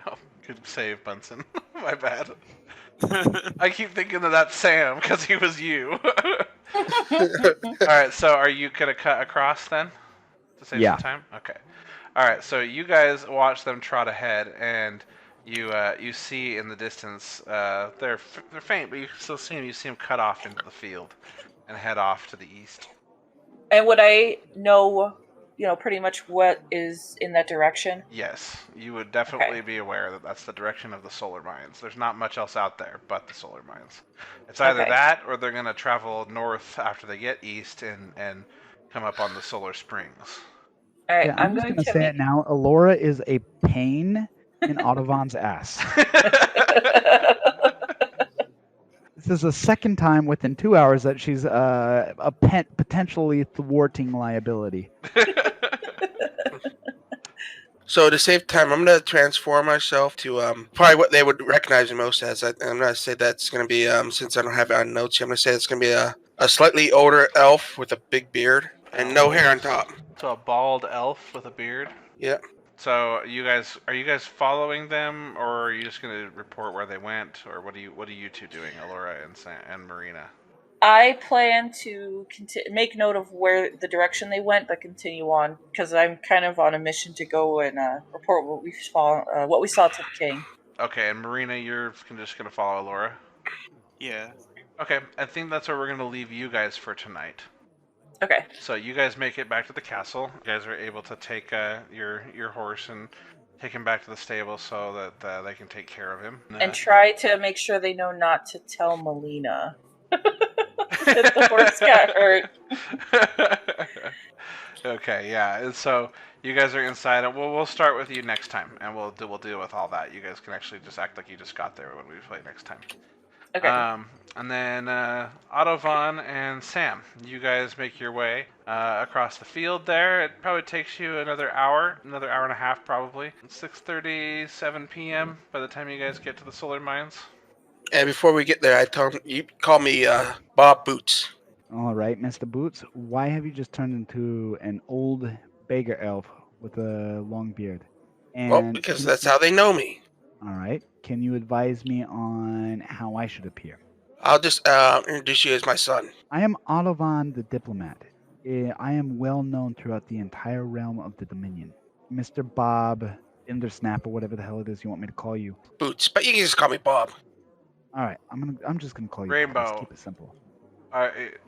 Oh, good save, Bunsen. My bad. I keep thinking that that's Sam because he was you. All right, so are you gonna cut across then to save some time? Okay. All right, so you guys watch them trot ahead, and you see in the distance they're faint, but you can still see them. You see them cut off into the field and head off to the east. And would I know, pretty much what is in that direction? Yes, you would definitely be aware that that's the direction of the solar mines. There's not much else out there but the solar mines. It's either that or they're going to travel north after they get east and come up on the solar springs. All right, Yeah, I'm just going to say it now. Alora is a pain in Audubon's ass. This is the second time within 2 hours that she's a potentially thwarting liability. So to save time, I'm going to transform myself to probably what they would recognize me most as. I'm going to say that's going to be, since I don't have it on notes here, I'm going to say it's going to be a slightly older elf with a big beard and no hair on top. So a bald elf with a beard? Yeah. So are you guys following them, or are you just going to report where they went, or what are you two doing, Alora and Marina? I plan to make note of where the direction they went, but continue on because I'm kind of on a mission to go and report what we saw to the king. Okay, and Marina, you're just going to follow Alora? Yeah. Okay, I think that's where we're going to leave you guys for tonight. Okay. So you guys make it back to the castle. You guys are able to take your horse and take him back to the stable so that they can take care of him. And try to make sure they know not to tell Melina that the horse got hurt. Okay, yeah. And so you guys are inside, and we'll start with you next time, and we'll deal with all that. You guys can actually just act like you just got there when we play next time. Okay. And then Autovan and Sam, you guys make your way across the field there. It probably takes you another hour and a half probably. 6:37 p.m. by the time you guys get to the solar mines. And before we get there, I told him, you call me Bob Boots. All right, Mr. Boots, why have you just turned into an old beggar elf with a long beard? Well, because that's how they know me. All right. Can you advise me on how I should appear? I'll just introduce you as my son. I am Autovan the diplomat. I am well known throughout the entire realm of the Dominion. Mr. Bob, Indersnap, or whatever the hell it is you want me to call you. Boots, but you can just call me Bob. All right, I'm just gonna call you Rainbow. Bob. Let's keep it simple.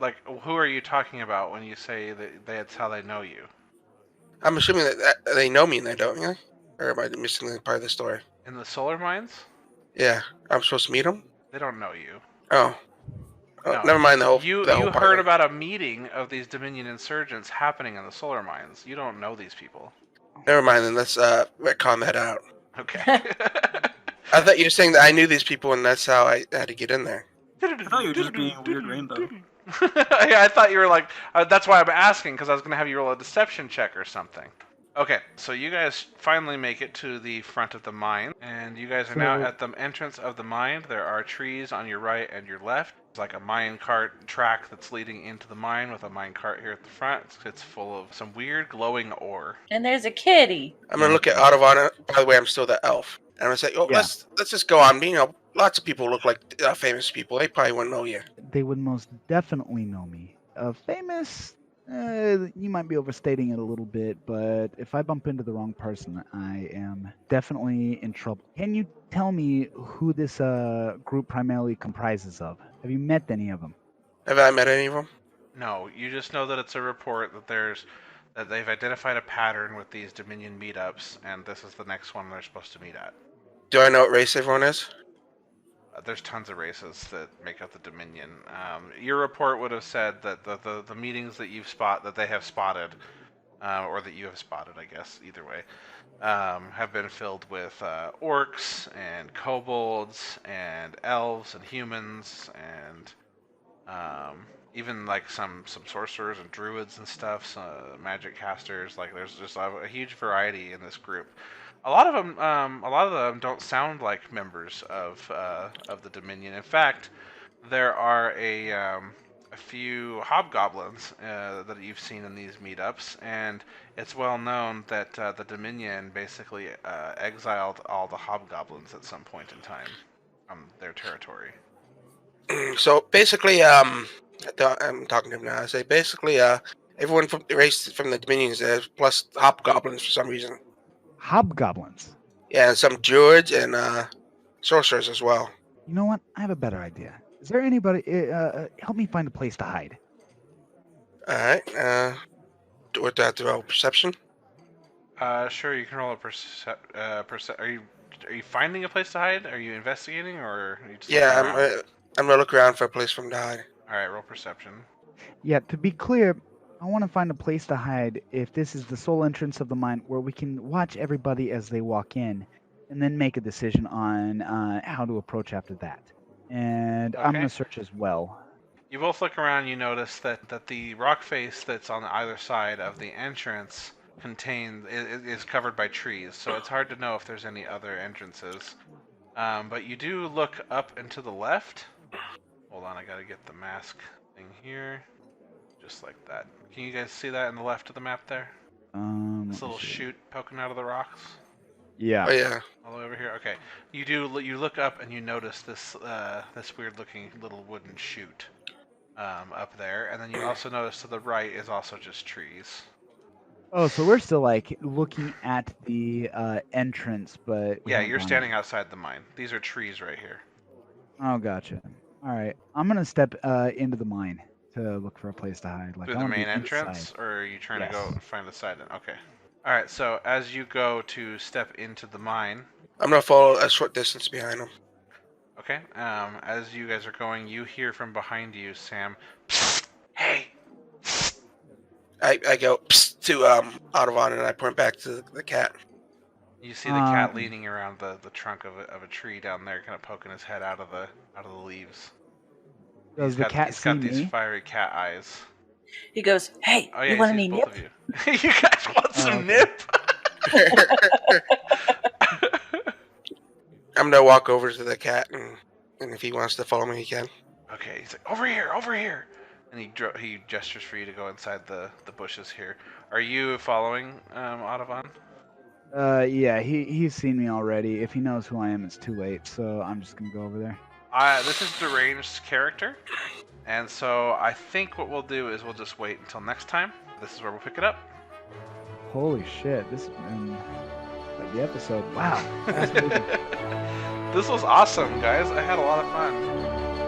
Like, who are you talking about when you say that that's how they know you? I'm assuming that they know me and they don't, yeah? Or am I missing the part of the story? In the solar mines? Yeah, I'm supposed to meet them? They don't know you. Oh. No. Never mind the whole You part heard then. about a meeting of these Dominion insurgents happening in the solar mines. You don't know these people. Never mind then, let's retcon that out. Okay. I thought you were saying that I knew these people and that's how I had to get in there. I thought you were just being a weird Rainbow. Yeah, I thought you were like. That's why I'm asking, because I was going to have you roll a deception check or something. Okay, so you guys finally make it to the front of the mine, and you guys are now at the entrance of the mine. There are trees on your right and your left. It's like a mine cart track that's leading into the mine with a mine cart here at the front. It's full of some weird glowing ore. And there's a kitty. I'm gonna look at Otavana. By the way, I'm still the elf. And I'm gonna say, Yeah. let's just go on. You know, lots of people look like famous people. They probably wouldn't know you. They would most definitely know me. Famous, you might be overstating it a little bit, but if I bump into the wrong person, I am definitely in trouble. Can you tell me who this group primarily comprises of? Have you met any of them? Have I met any of them? No, you just know that it's a report that they've identified a pattern with these Dominion meetups, and this is the next one they're supposed to meet at. Do I know what race everyone is? There's tons of races that make up the Dominion. Your report would have said that the meetings that they have spotted, or that you have spotted, I guess, either way, have been filled with orcs and kobolds and elves and humans and even like some sorcerers and druids and stuff, some magic casters. Like there's just a huge variety in this group. A lot of them don't sound like members of the Dominion. In fact, there are a few hobgoblins that you've seen in these meetups, and it's well known that the Dominion basically exiled all the hobgoblins at some point in time from their territory. So basically, I'm talking to him now. I say basically, everyone from the race from the Dominions there, plus hobgoblins for some reason. Hobgoblins. Yeah, and some druids and sorcerers as well. You know what? I have a better idea. Is there anybody? Help me find a place to hide. All right. With that, roll perception. Sure. You can roll a Are you finding a place to hide? Are you investigating, or are you just Yeah, looking around? I'm gonna look around for a place for him to hide. All right, roll perception. Yeah, to be clear, I want to find a place to hide if this is the sole entrance of the mine where we can watch everybody as they walk in and then make a decision on how to approach after that. And I'm going Okay. to search as well. You both look around. You notice that the rock face that's on either side of the entrance is covered by trees, so it's hard to know if there's any other entrances. But you do look up and to the left. Hold on, I gotta get the mask thing here. Just like that. Can you guys see that in the left of the map there? This little chute poking out of the rocks? Yeah. Oh yeah. All the way over here? Okay. You look up and you notice this weird looking little wooden chute up there, and then you also notice to the right is also just trees. Oh, so we're still like looking at the entrance, but Yeah, you're standing outside the mine. These are trees right here. Oh, gotcha. All right, I'm gonna step into the mine to look for a place to hide. Like Through I the wanna be main entrance, inside. or are you trying to Yes. go find the side end? Okay. All right. So as you go to step into the mine, I'm gonna follow a short distance behind him. okay. As you guys are going, you hear from behind you, Sam. Psst, hey. I go psst to Otavon and I point back to the cat. You see the cat leaning around the trunk of a tree down there, kind of poking his head out of the leaves. Does the cat He's see got these me? fiery cat eyes. He goes, "Hey, Oh yeah, you want he any sees both nip?" of you. You guys want some okay. nip? I'm gonna walk over to the cat and if he wants to follow me, he can. Okay, he's like, over here, and he gestures for you to go inside the bushes here. Are you following Audubon? Yeah, he's seen me already. If he knows who I am, it's too late. So I'm just gonna go over there. This is deranged character, And so I think what we'll do is we'll just wait until next time. This is where we'll pick it up. Holy shit! This has been like the episode. Wow. Fast moving. This was awesome, guys. I had a lot of fun.